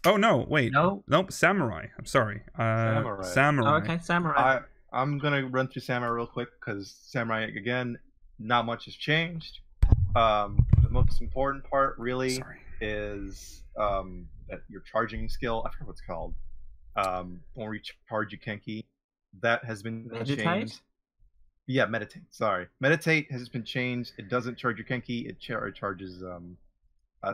Oh no! Wait. No. Nope. Samurai. I'm sorry. Samurai. Oh, okay, Samurai. I'm gonna run through Samurai real quick because Samurai, again, not much has changed. The most important part really is that your charging skill. I forget what it's called. When you charge your Kenki, that has been changed. Yeah, meditate. Sorry, meditate has been changed. It doesn't charge your Kenki. It charges an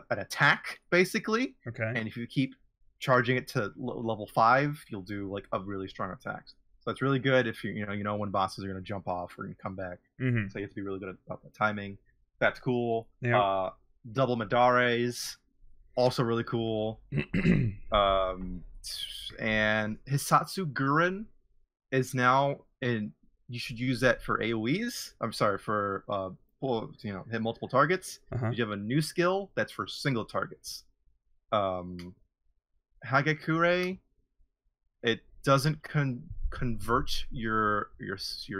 attack basically. Okay. And if you keep charging it to level 5, you'll do like a really strong attack. So it's really good if you know when bosses are gonna jump off or come back. Mm-hmm. So you have to be really good about the timing. That's cool. Yeah. Double Madares, also really cool. And Hisatsu Guren is now in. You should use that for AoEs. I'm sorry, for hit multiple targets. You have a new skill that's for single targets. Hagakure, it doesn't convert your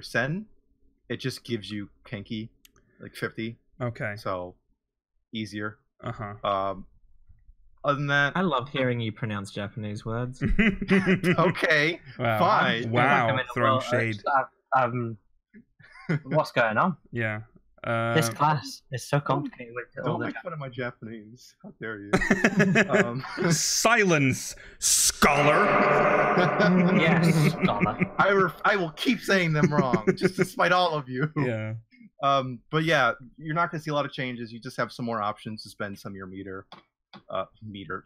sen. It just gives you Kenki, like 50. Okay. So easier. Uh-huh. Other than that, I love hearing you pronounce Japanese words. Okay, wow. fine. Wow, throwing shade. What's going on? Yeah. This class is so complicated. Don't make fun of my Japanese. How dare you? Silence, scholar. Yes, scholar. I will keep saying them wrong, just despite all of you. Yeah. But yeah, you're not gonna see a lot of changes. You just have some more options to spend some of your meter,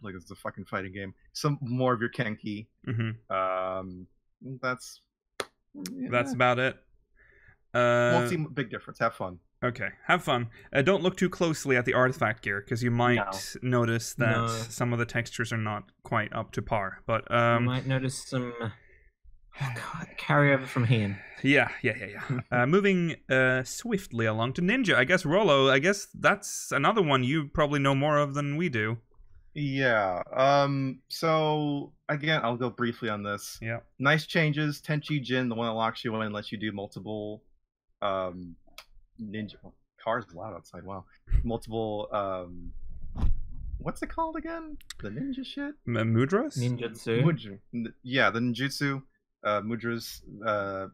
like it's a fucking fighting game. Some more of your Kenki. That's about it. Won't see a big difference. Have fun. Okay, have fun. Don't look too closely at the artifact gear, because you might notice that some of the textures are not quite up to par. But you might notice some carryover from here. Yeah. Moving swiftly along to Ninja. I guess Rollo. I guess that's another one you probably know more of than we do. Yeah. So again, I'll go briefly on this. Yeah. Nice changes. Tenchi Jin, the one that locks you in and lets you do multiple ninja cars loud outside. Wow. Multiple what's it called again? The ninja shit? Mudras? Ninjutsu. Yeah, the ninjutsu. Mudras.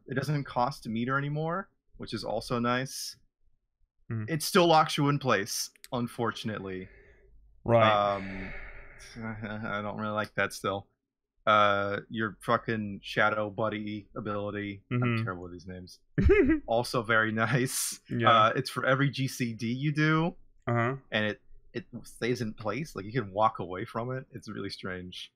It doesn't cost a meter anymore, which is also nice. It still locks you in place, unfortunately. Right. I don't really like that still. Your fucking shadow buddy ability. I'm terrible with these names. Also very nice. Yeah. It's for every GCD you do. And it stays in place. Like you can walk away from it. It's really strange.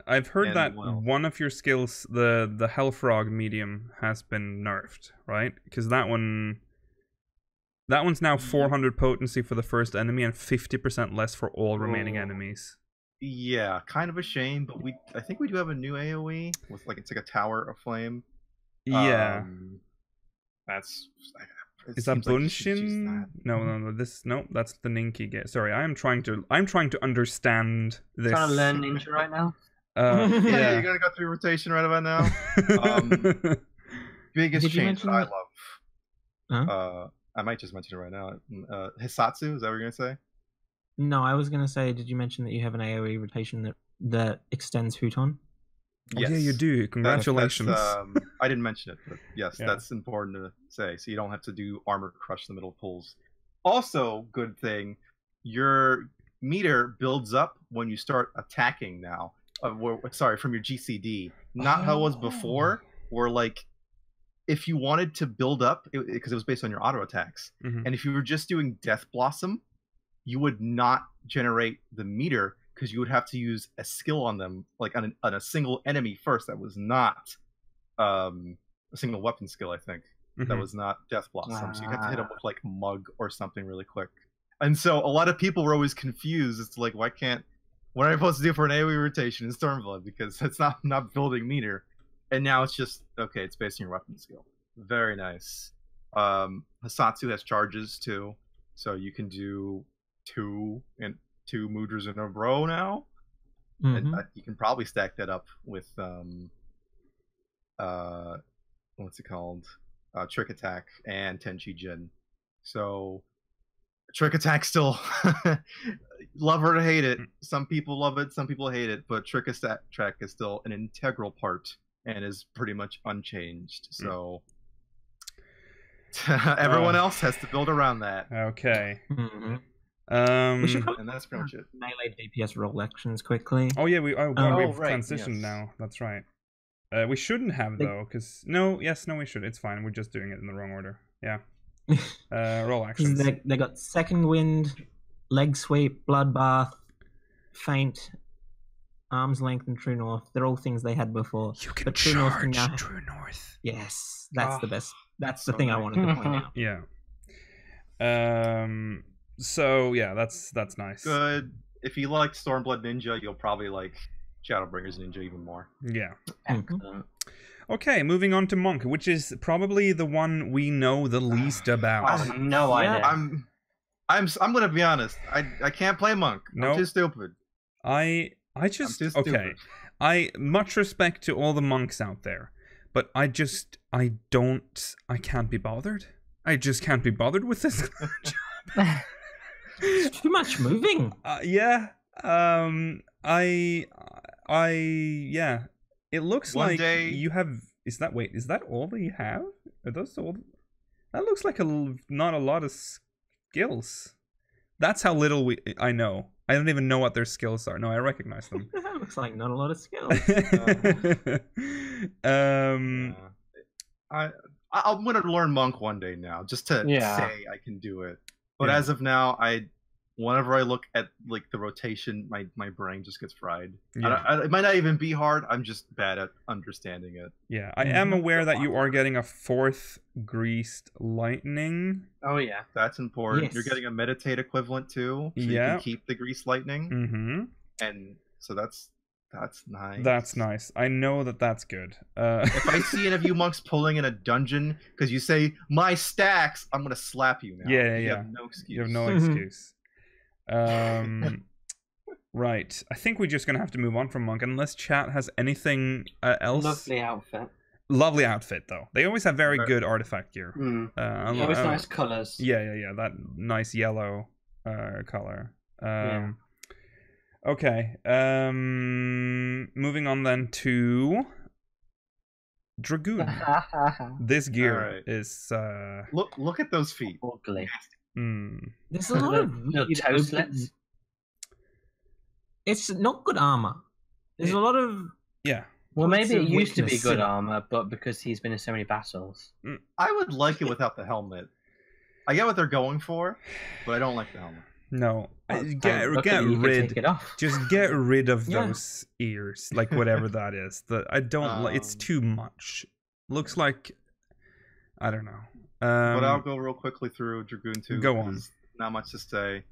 I've heard that one of your skills, the Hellfrog medium, has been nerfed, right? Because that one's now 400 potency for the first enemy and 50% less for all remaining enemies. Yeah, kind of a shame, but I think we do have a new AoE with it's like a tower of flame. Yeah. Is that Bunshin? No. That's the Ninki game. Sorry, I'm trying to understand this. Trying to learn ninja right now. Yeah, you're gonna go through rotation right about now. Biggest change that I love. I might just mention it right now. Hisatsu, is that what you're gonna say? No, I was gonna say, did you mention that you have an AoE rotation that extends Huton? Yes. Oh, yeah, you do. Congratulations. I didn't mention it, but yes, that's important to say. So you don't have to do armor crush in the middle pulls. Also, good thing, your meter builds up when you start attacking now. From your GCD. Not how it was before, where if you wanted to build up, because it was based on your auto attacks, and if you were just doing Death Blossom, you would not generate the meter because you would have to use a skill on them, on a single enemy first. That was not a single weapon skill, I think. That was not Death Blossom. So you have to hit them with Mug or something really quick. And so a lot of people were always confused. It's why can't what am I supposed to do for an AoE rotation in Stormblood? Because it's not building meter. And now it's just, okay, it's based on your weapon skill. Very nice. Hasatsu has charges too. So you can do two Mudras in a row now. And you can probably stack that up with what's it called? Trick Attack and Tenchi Jin. So Trick Attack still love her to hate it. Some people love it, some people hate it, but Trick Attack is still an integral part and is pretty much unchanged. So everyone else has to build around that. Okay. And that's pretty much it. Melee DPS roll actions quickly. Oh yeah, we've right, transitioned yes. now. That's right. We shouldn't have though, because no, we should. It's fine. We're just doing it in the wrong order. Yeah. Roll actions. They got Second Wind, Leg Sweep, Bloodbath, Feint, Arm's Length, and True North. They're all things they had before. You can but True North can now... True North. Yes, that's the best. That's the thing I wanted to point out. Yeah. So yeah, that's nice. Good. If you like Stormblood Ninja, you'll probably like Shadowbringers Ninja even more. Yeah. Excellent. Okay, moving on to Monk, which is probably the one we know the least about. I have no idea. I'm gonna be honest. I can't play Monk. I'm too stupid. I just okay. I much respect to all the monks out there, but I can't be bothered. I just can't be bothered with this job. It's too much moving. Yeah. Yeah. It looks One like day... you have. Is that all that you have? Are those all? That looks like not a lot of skills. That's how little I know. I don't even know what their skills are. No, I recognize them. That looks like not a lot of skills. I'm gonna learn Monk one day now, just to say I can do it. But as of now, whenever I look at like the rotation, my brain just gets fried. Yeah. It might not even be hard. I'm just bad at understanding it. Yeah, I am aware that you are getting a 4th Greased Lightning. Oh yeah, that's important. Yes. You're getting a Meditate equivalent too, so you can keep the Greased Lightning. And so that's nice. That's nice. I know that's good. If I see any of you monks pulling in a dungeon because you say my stacks, I'm gonna slap you now. Yeah. You have no excuse. You have no excuse. Right. I think we're just gonna have to move on from Monk unless chat has anything else. Lovely outfit though. They always have very good artifact gear. Always nice colors. Yeah. That nice yellow color. Okay. Moving on then to Dragoon. This gear is look at those feet. Ugly. There's a lot of toe slits. It's not good armor. There's a lot of Well, maybe it used to be weakness. good armor, but because he's been in so many battles. I would like it without the helmet. I get what they're going for, but I don't like the helmet. No, get rid. Take it off. Just get rid of those ears, like whatever that is. I don't. It's too much. Looks like I don't know. But I'll go real quickly through Dragoon 2. Go on. Not much to say.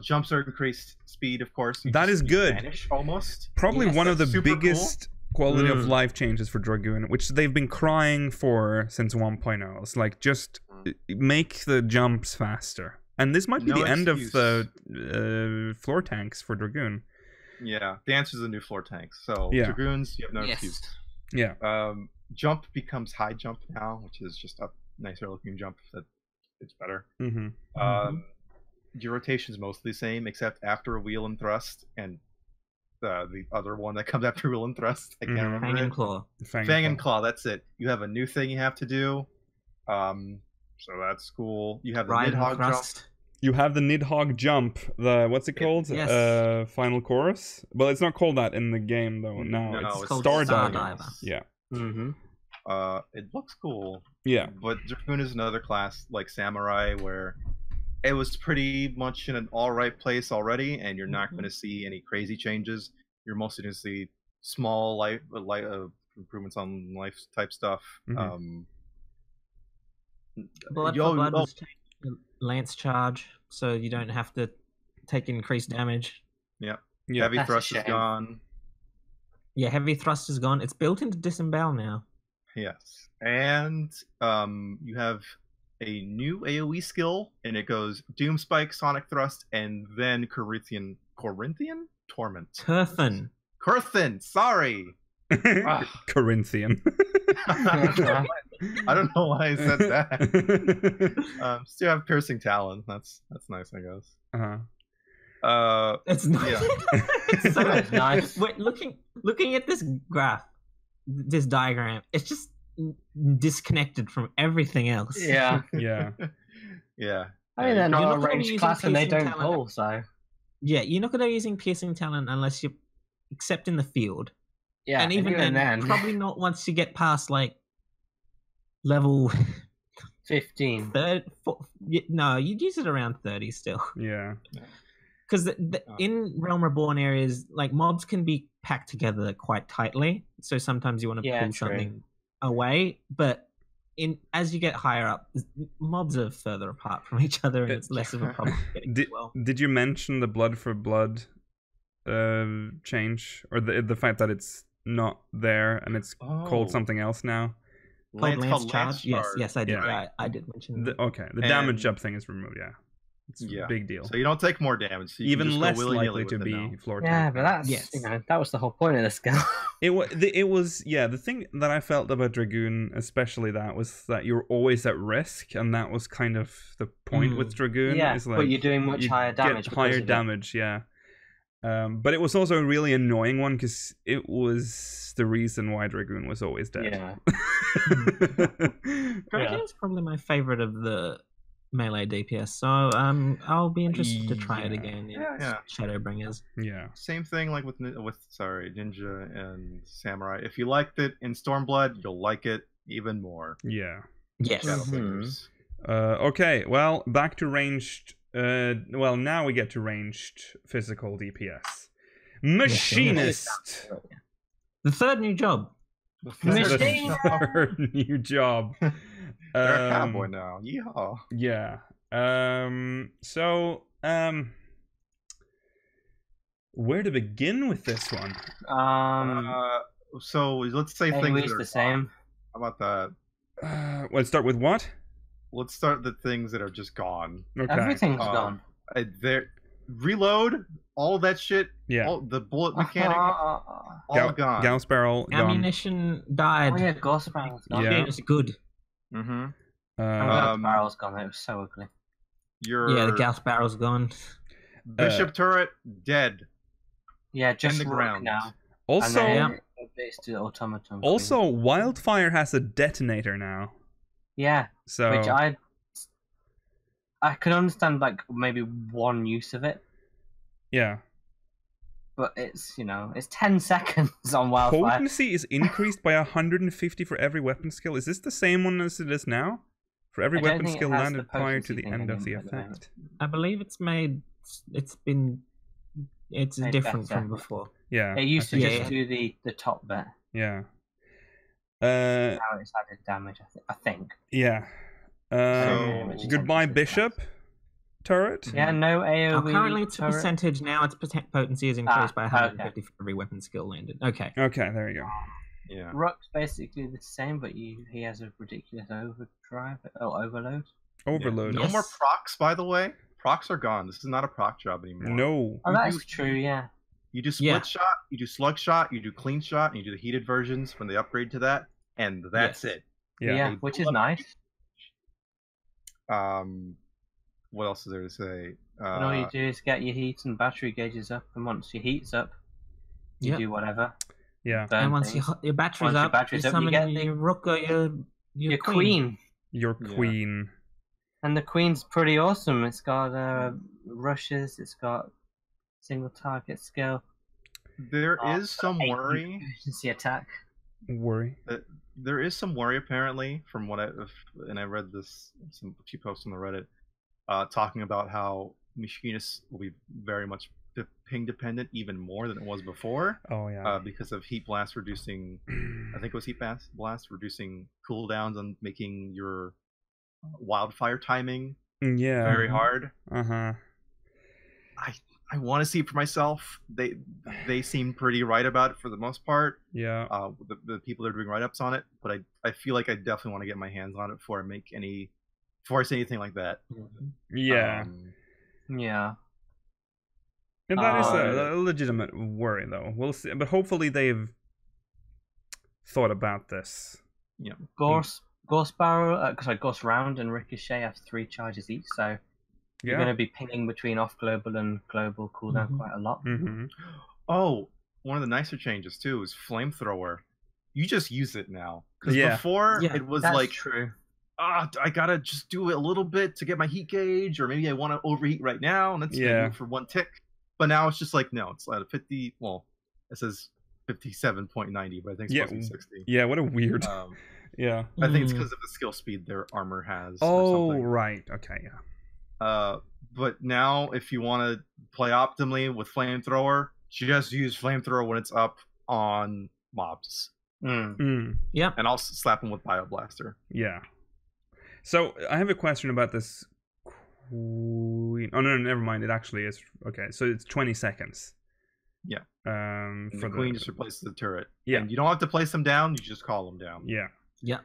Jumps are increased speed, of course. That is good. Vanish, almost. Probably one of the biggest quality of cool. life changes for Dragoon, which they've been crying for since 1.0. It's like just make the jumps faster. And this might be the end of the floor tanks for Dragoon. Yeah, the answer is the new floor tanks. So Dragoons, you have no excuse. Yeah. Jump becomes high jump now, which is just a nicer looking jump. That it's better. Your rotation's mostly the same, except after wheel and thrust, and the other one that comes after wheel and thrust. I can't remember. Fang and Claw. Fang and Claw. That's it. You have a new thing you have to do. So that's cool. You have the Nidhogg jump. You have the Nidhogg jump. The what's it called? Yes. Final chorus. Well, it's not called that in the game though. No, it's called Star Star Diver. Diver. Yeah. It looks cool. Yeah. But Dragoon is another class like Samurai where it was pretty much in an alright place already, and you're not going to see any crazy changes. You're mostly going to see small life improvements on life type stuff. Blood for Blood was changed to Lance Charge, so you don't have to take increased damage. Yeah. Yeah. Heavy That's a thrust is shame. gone. Yeah, heavy thrust is gone. It's built into disembowel now. Yes. And you have a new AoE skill, and it goes Doom Spike, Sonic Thrust, and then Corinthian Torment. Kurthin. Sorry. Corinthian. I don't know why I said that. Still have Piercing Talon. That's nice, I guess. Uh-huh. It's nice. Yeah. It's so That's nice. Wait, looking at this graph, this diagram, it's just disconnected from everything else. Yeah. Yeah. Yeah. I mean, they're You're not not a gonna be ranged using class and they piercing don't talent. pull, so. Yeah, you're not going to be using piercing talent unless you're except in the field. Yeah, and even then, probably not once you get past like level 15. no, you'd use it around 30 still. Yeah. Because in Realm Reborn areas, like mobs can be packed together quite tightly, so sometimes you want to pull true. something away. But as you get higher up, mobs are further apart from each other, and it's less of a problem. Did you mention the blood for blood change, or the fact that it's not there and it's called something else now? Lance charge. Yes, I did. Yeah. I did mention that. The damage up thing is removed. Yeah. It's a big deal. So you don't take more damage. So you even can just less go willy-nilly likely to with it be now. floor Yeah, type. but that's that was the whole point of the skill. It was the thing that I felt about Dragoon, especially that, was that you're always at risk, and that was kind of the point with Dragoon. Yeah, is like but you're doing much higher damage. Get higher damage, yeah. But it was also a really annoying one because it was the reason why Dragoon was always dead. Yeah. Dragoon's probably my favorite of the melee DPS, so I'll be interested to try it again in Shadowbringers. Yeah. Same thing like with Ninja and Samurai. If you liked it in Stormblood, you'll like it even more. Yeah. Yes. Okay, well, back to ranged. Well, now we get to ranged physical DPS. Machinist. The third new job. The third new job. They're a cowboy now. Yeehaw. Yeah. So, where to begin with this one? So let's say things that are the same. How about that? Let's start with what? Let's start the things that are just gone. Okay. Everything's gone. Reload, all that shit. Yeah. All, the bullet mechanic, all gone. Gauss barrel gone. Ammunition died. Oh yeah, Gauss barrel's gone. Yeah. It's good. Mm-hmm. Barrel's gone. It was so ugly. The Gauss barrel's gone. Bishop turret dead. Yeah, just in the ground now. Also, automaton. Also, Wildfire has a detonator now. Yeah. So which I can understand, like maybe one use of it. Yeah. But it's it's 10 seconds on Wildfire. Potency is increased by 150 for every weapon skill. Is this the same one as it is now? For every weapon skill landed prior to the end of the effect. I believe it's different from before. Yeah. It used to just do the top bit. Yeah. Now it's added damage, I think. Yeah. Goodbye Bishop turret. Yeah, no AoE. Currently it's a turret. percentage. Now its potency is increased by 150 for every weapon skill landed. Okay. Okay, there you go. Yeah. Rock's basically the same, but he has a ridiculous overload. Overload. No more procs, by the way. Procs are gone. This is not a proc job anymore. No. Oh, that's true. Yeah. You do split shot, you do slug shot, you do clean shot, and you do the heated versions when they upgrade to that, and that's it. Yeah, which is nice. What else is there to say? And all you do is get your heat and battery gauges up, and once your heat's up, you do whatever. Yeah. And once your battery's up, you summon your rook or your queen. Your queen. And the queen's pretty awesome. It's got rushes. It's got single target skill. There is some worry. Emergency attack. Worry. There is some worry apparently from what I read this a few posts on the Reddit talking about how Machinists will be very much ping dependent even more than it was before. Oh yeah. Because of heat blast reducing, I think it was heat blast reducing cooldowns and making your wildfire timing very hard. Uh-huh. I want to see it for myself. They seem pretty right about it for the most part. Yeah. The people that are doing write-ups on it, but I feel like I definitely want to get my hands on it before I say anything like that. Yeah. Yeah. And that is a legitimate worry, though. We'll see, but hopefully they've thought about this. Yeah. Ghost Round and Ricochet have 3 charges each, so you're going to be pinging between off global and global cooldown quite a lot. Oh, one of the nicer changes too is Flamethrower. You just use it now, because before it was that's like, true. I gotta just do it a little bit to get my heat gauge, or maybe I want to overheat right now, and that's do it for 1 tick. But now it's just like, no, it's at a 50. Well, it says 57.90, but I think it's supposed to be 60. Yeah, what a weird. Yeah, I think it's because of the skill speed their armor has. Oh, or something. right. Okay, yeah. But now if you want to play optimally with Flamethrower, just use Flamethrower when it's up on mobs. Yeah, and I'll slap them with Bioblaster. Yeah. So I have a question about this. Queen... Oh no, never mind. It actually is okay. So it's 20 seconds. Yeah. For the queen just replaces the turret. Yeah. And you don't have to place them down. You just call them down. Yeah. Yeah.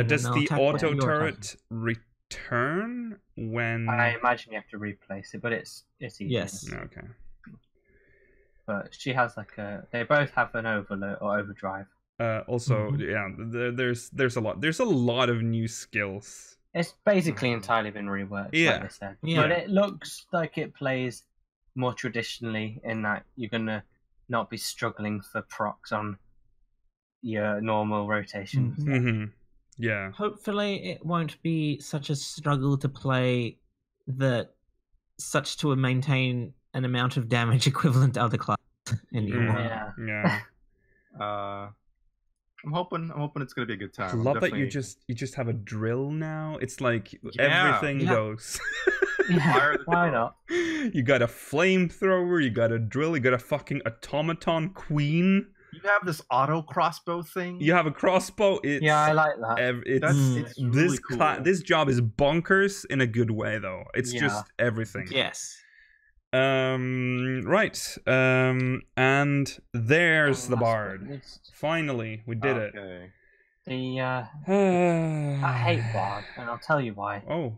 Does the auto turret return when? I imagine you have to replace it, but it's easy. Yes. Okay. But she has they both have an overload or overdrive. Also, yeah, there's a lot. There's a lot of new skills. It's basically entirely been reworked, like they said. Yeah. But it looks like it plays more traditionally in that you're gonna not be struggling for procs on your normal rotation. Yeah. Hopefully, it won't be such a struggle to play such to maintain an amount of damage equivalent to other classes anymore. Yeah. I'm hoping it's gonna be a good time. I love that you just have a drill now. It's like everything goes. Why not? You got a flamethrower, you got a drill, you got a fucking automaton queen. You have this auto crossbow thing. You have a crossbow. I like that. It's really cool. This job is bonkers in a good way, though. It's just everything. Yes. Right. And there's the bard. Finally, we did it. I hate bard, and I'll tell you why. Oh.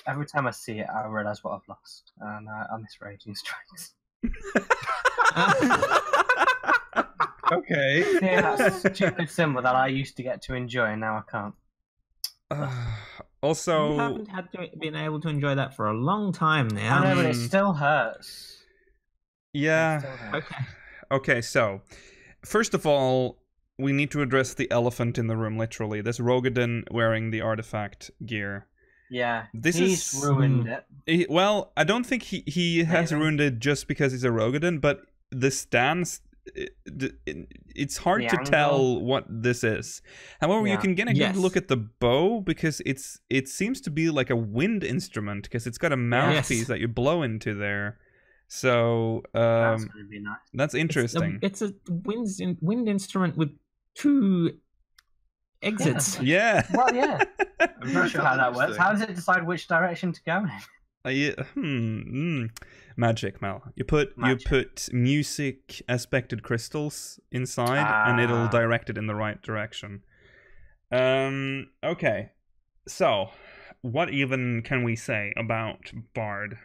Every time I see it, I realise what I've lost, and I miss Raging Strikes. Okay. Yeah, that stupid symbol that I used to get to enjoy, and now I can't. Also, you haven't been able to enjoy that for a long time now. I know, but it still hurts. Yeah. Okay. Okay, so first of all, we need to address the elephant in the room. Literally, this Rogadin wearing the artifact gear. Yeah, He's ruined it. Well, I don't think he has ruined it just because he's a Rogadin, but the stance. It's hard to tell what this is. However, you can get a good look at the bow because it seems to be like a wind instrument because it's got a mouthpiece that you blow into there. So that's gonna be nice. That's interesting. It's a wind instrument with 2 exits. Yeah. Well, yeah. I'm not sure how that works. How does it decide which direction to go in? Magic, Mel. You put music aspected crystals inside, and it'll direct it in the right direction. Okay. So, what even can we say about Bard?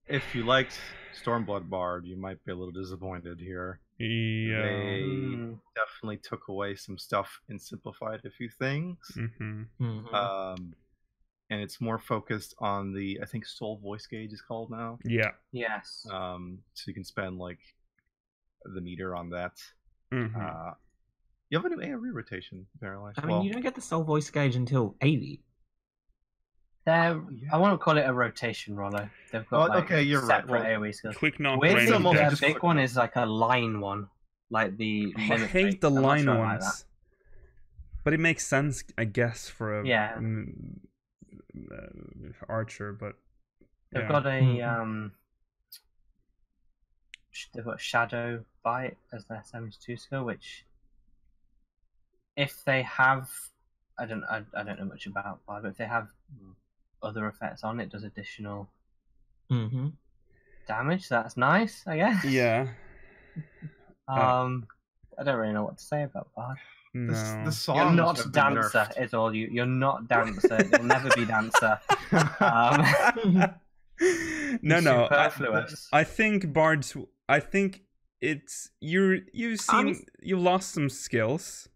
If you liked Stormblood Bard, you might be a little disappointed here. Yeah. They definitely took away some stuff and simplified a few things. And it's more focused on the, I think Soul Voice Gauge is called now. Yeah. Yes. So you can spend like the meter on that. You have a new AoE rotation, apparently. I mean, you don't get the Soul Voice Gauge until 80. I won't call it a rotation, Rollo. They've got you're right. AoE skills. Quick knock. The big one is like a line one, like the. I hate the line ones, like but it makes sense, I guess, for a archer. But they've got a they've got Shadow Bite as their 72 skill, which if they have, I don't know much about Bard, but if they have other effects on it, does additional Mm-hmm. Damage, that's nice, I guess. Yeah. I don't really know what to say about Bard. No. The songs You're not have been Dancer, nerfed. is all you. You're not Dancer. You'll never be Dancer. No. Superfluous. I think Bards. I think it's you lost some skills.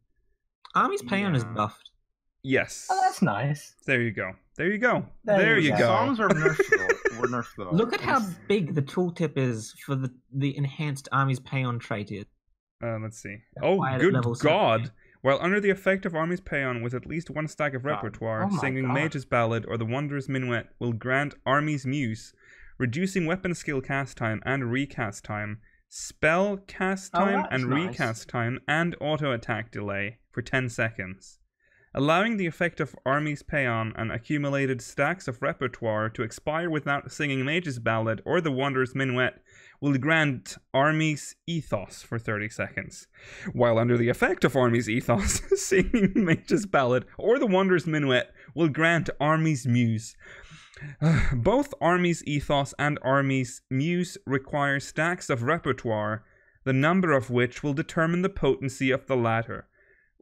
Army's Payon is Yeah. buffed. Yes. Oh, that's nice. There you go. There you go. There There you you go. go. Songs are nerfed. Were nerfed though. Look at how big the tooltip is for the enhanced Army's Payon trait is. Let's see. Oh, Quiet good level God. 70. While under the effect of Army's Payon with at least one stack of repertoire, Oh my singing God. Mage's Ballad or the Wondrous Minuet will grant Army's Muse, reducing weapon skill cast time and recast time, spell cast Oh, time that's and nice. recast time, and auto attack delay for 10 seconds. Allowing the effect of Army's Payon and accumulated stacks of repertoire to expire without singing Mage's Ballad or the Wondrous Minuet will grant Army's Ethos for 30 seconds. While under the effect of Army's Ethos, singing Mage's Ballad or the Wondrous Minuet will grant Army's Muse. Both Army's Ethos and Army's Muse require stacks of repertoire, the number of which will determine the potency of the latter.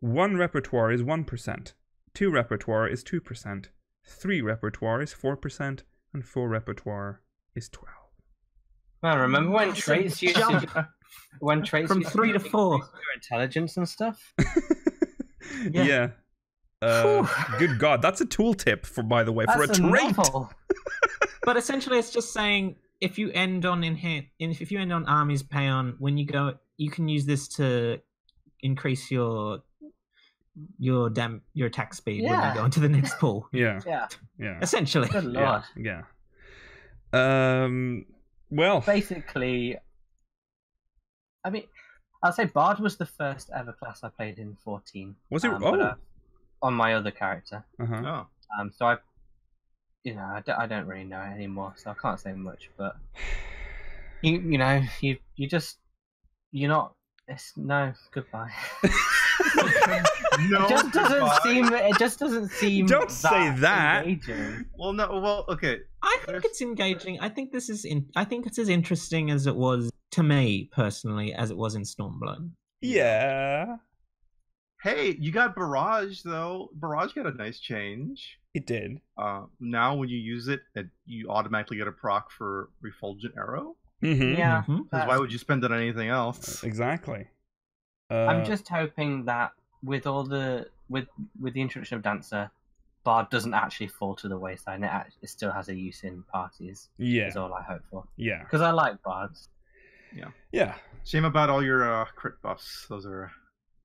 1 repertoire is 1%, 2 repertoire is 2%, 3 repertoire is 4%, and 4 repertoire is 12. Man, remember when That's a traits used to jump when traits from used 3 to to 4. increase your intelligence and stuff? Yeah. Good God, that's a tooltip for, by the way, for a That's trait. novel. But essentially, it's just saying if you end on if you end on Army's Payon, when you go, you can use this to increase your attack speed when Yeah. you go into the next pool. Yeah, Yeah. yeah, Essentially. Good lord. yeah. Well, Basically, I mean, I'll say Bard was the first ever class I played in 14. was it? But, on my other character. Uh-huh. Oh. So I don't really know it anymore, so I can't say much. But you're not. No, goodbye. No. It just doesn't seem. Don't say that. Engaging. Well, no. Well, okay. I think it's engaging. I think it's as interesting as it was to me personally as it was in Stormblood. Yeah, Hey, you got Barrage though. Barrage got a nice change. it did. Now when you use it, you automatically get a proc for Refulgent Arrow. Mm-hmm. Yeah. Mhm. Because why would you spend it on anything else? Exactly. I'm just hoping that with all the with the introduction of Dancer, Bard doesn't actually fall to the wayside. It still has a use in parties. Yeah, Is all I hope for. yeah, Because I like Bards. yeah. Shame about all your crit buffs. Those are.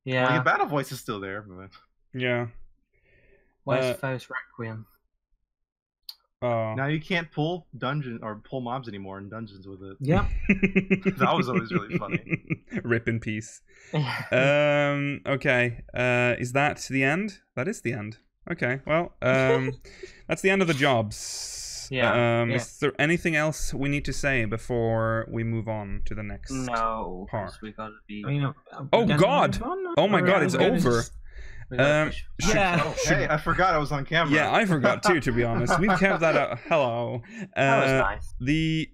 Well, Yeah. your battle voice is still there, but. Yeah. Where's Foes Requiem? Now you can't pull pull mobs anymore in dungeons with it. Yep. That was always really funny. Rip in peace. Okay. Is that the end? That is the end. Okay. Well, that's the end of the jobs. Yeah. Is there anything else we need to say before we move on to the next? No, Part. we gotta be. Oh, God! Oh my God! It's over. we gotta push. Yeah. Oh, hey, I forgot I was on camera. Yeah, I forgot too. To be honest, we've kept that out. Hello. That was nice. The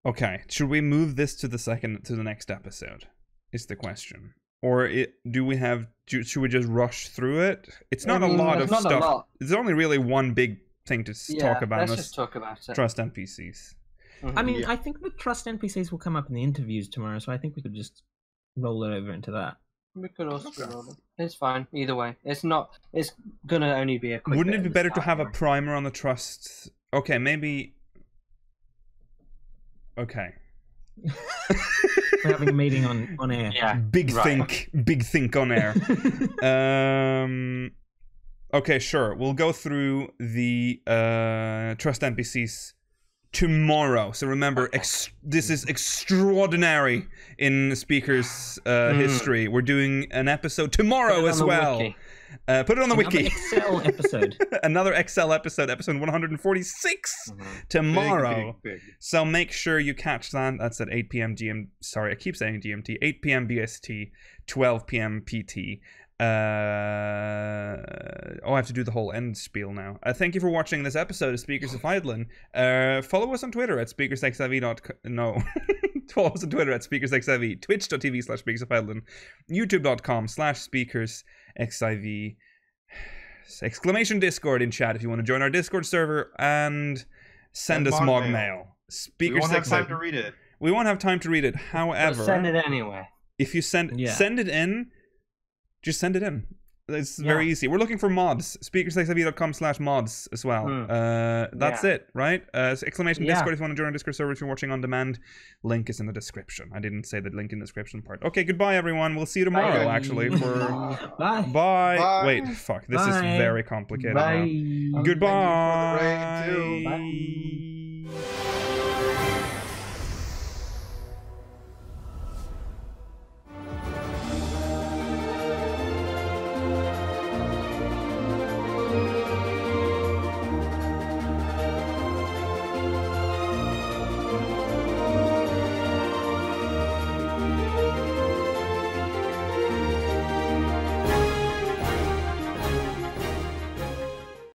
Okay, should we move this to the next episode? Is the question, or should we just rush through it? It's not a lot of not stuff. A lot. There's only really one big thing to talk about. Let's and just talk about it. trust NPCs. I mean, Yeah. I think the trust NPCs will come up in the interviews tomorrow, so I think we could just roll it over into that. We could also roll it. It's fine. Either way, it's not. It's gonna only be a quick. Wouldn't bit it be at the better to start have a anyway. primer on the trust? Okay, maybe. Okay. We're having a meeting on air. Yeah. Big right. think on air. Okay, sure. We'll go through the trust NPCs tomorrow. So remember, this is extraordinary in Speaker's history. We're doing an episode tomorrow as well. Wiki. Put it on the Another wiki. Excel episode. Another Excel episode 146 tomorrow. Big. So make sure you catch that. That's at 8 p.m. Sorry, I keep saying GMT. 8 p.m. BST, 12 p.m. PT. Oh, I have to do the whole end spiel now. Thank you for watching this episode of Speakers of Eidolon. Follow us on Twitter at speakersxiv. No. Follow us on Twitter at speakersxiv, twitch.tv/speakersof youtube.com/speakersxiv. Exclamation Discord in chat if you want to join our Discord server, and send us mod mail. We won't have time to read it. We won't have time to read it. However, but send it anyway. If you send it in, just send it in. It's very easy. We're looking for mods. speakersxiv.com/mods as well. That's it, right? Exclamation Discord if you want to join our Discord server if you're watching on demand. Link is in the description. I didn't say the link in the description part. Okay, goodbye everyone. We'll see you tomorrow actually for Bye. Wait, fuck. This is very complicated now. Goodbye. Thank you for the raid, too. Bye.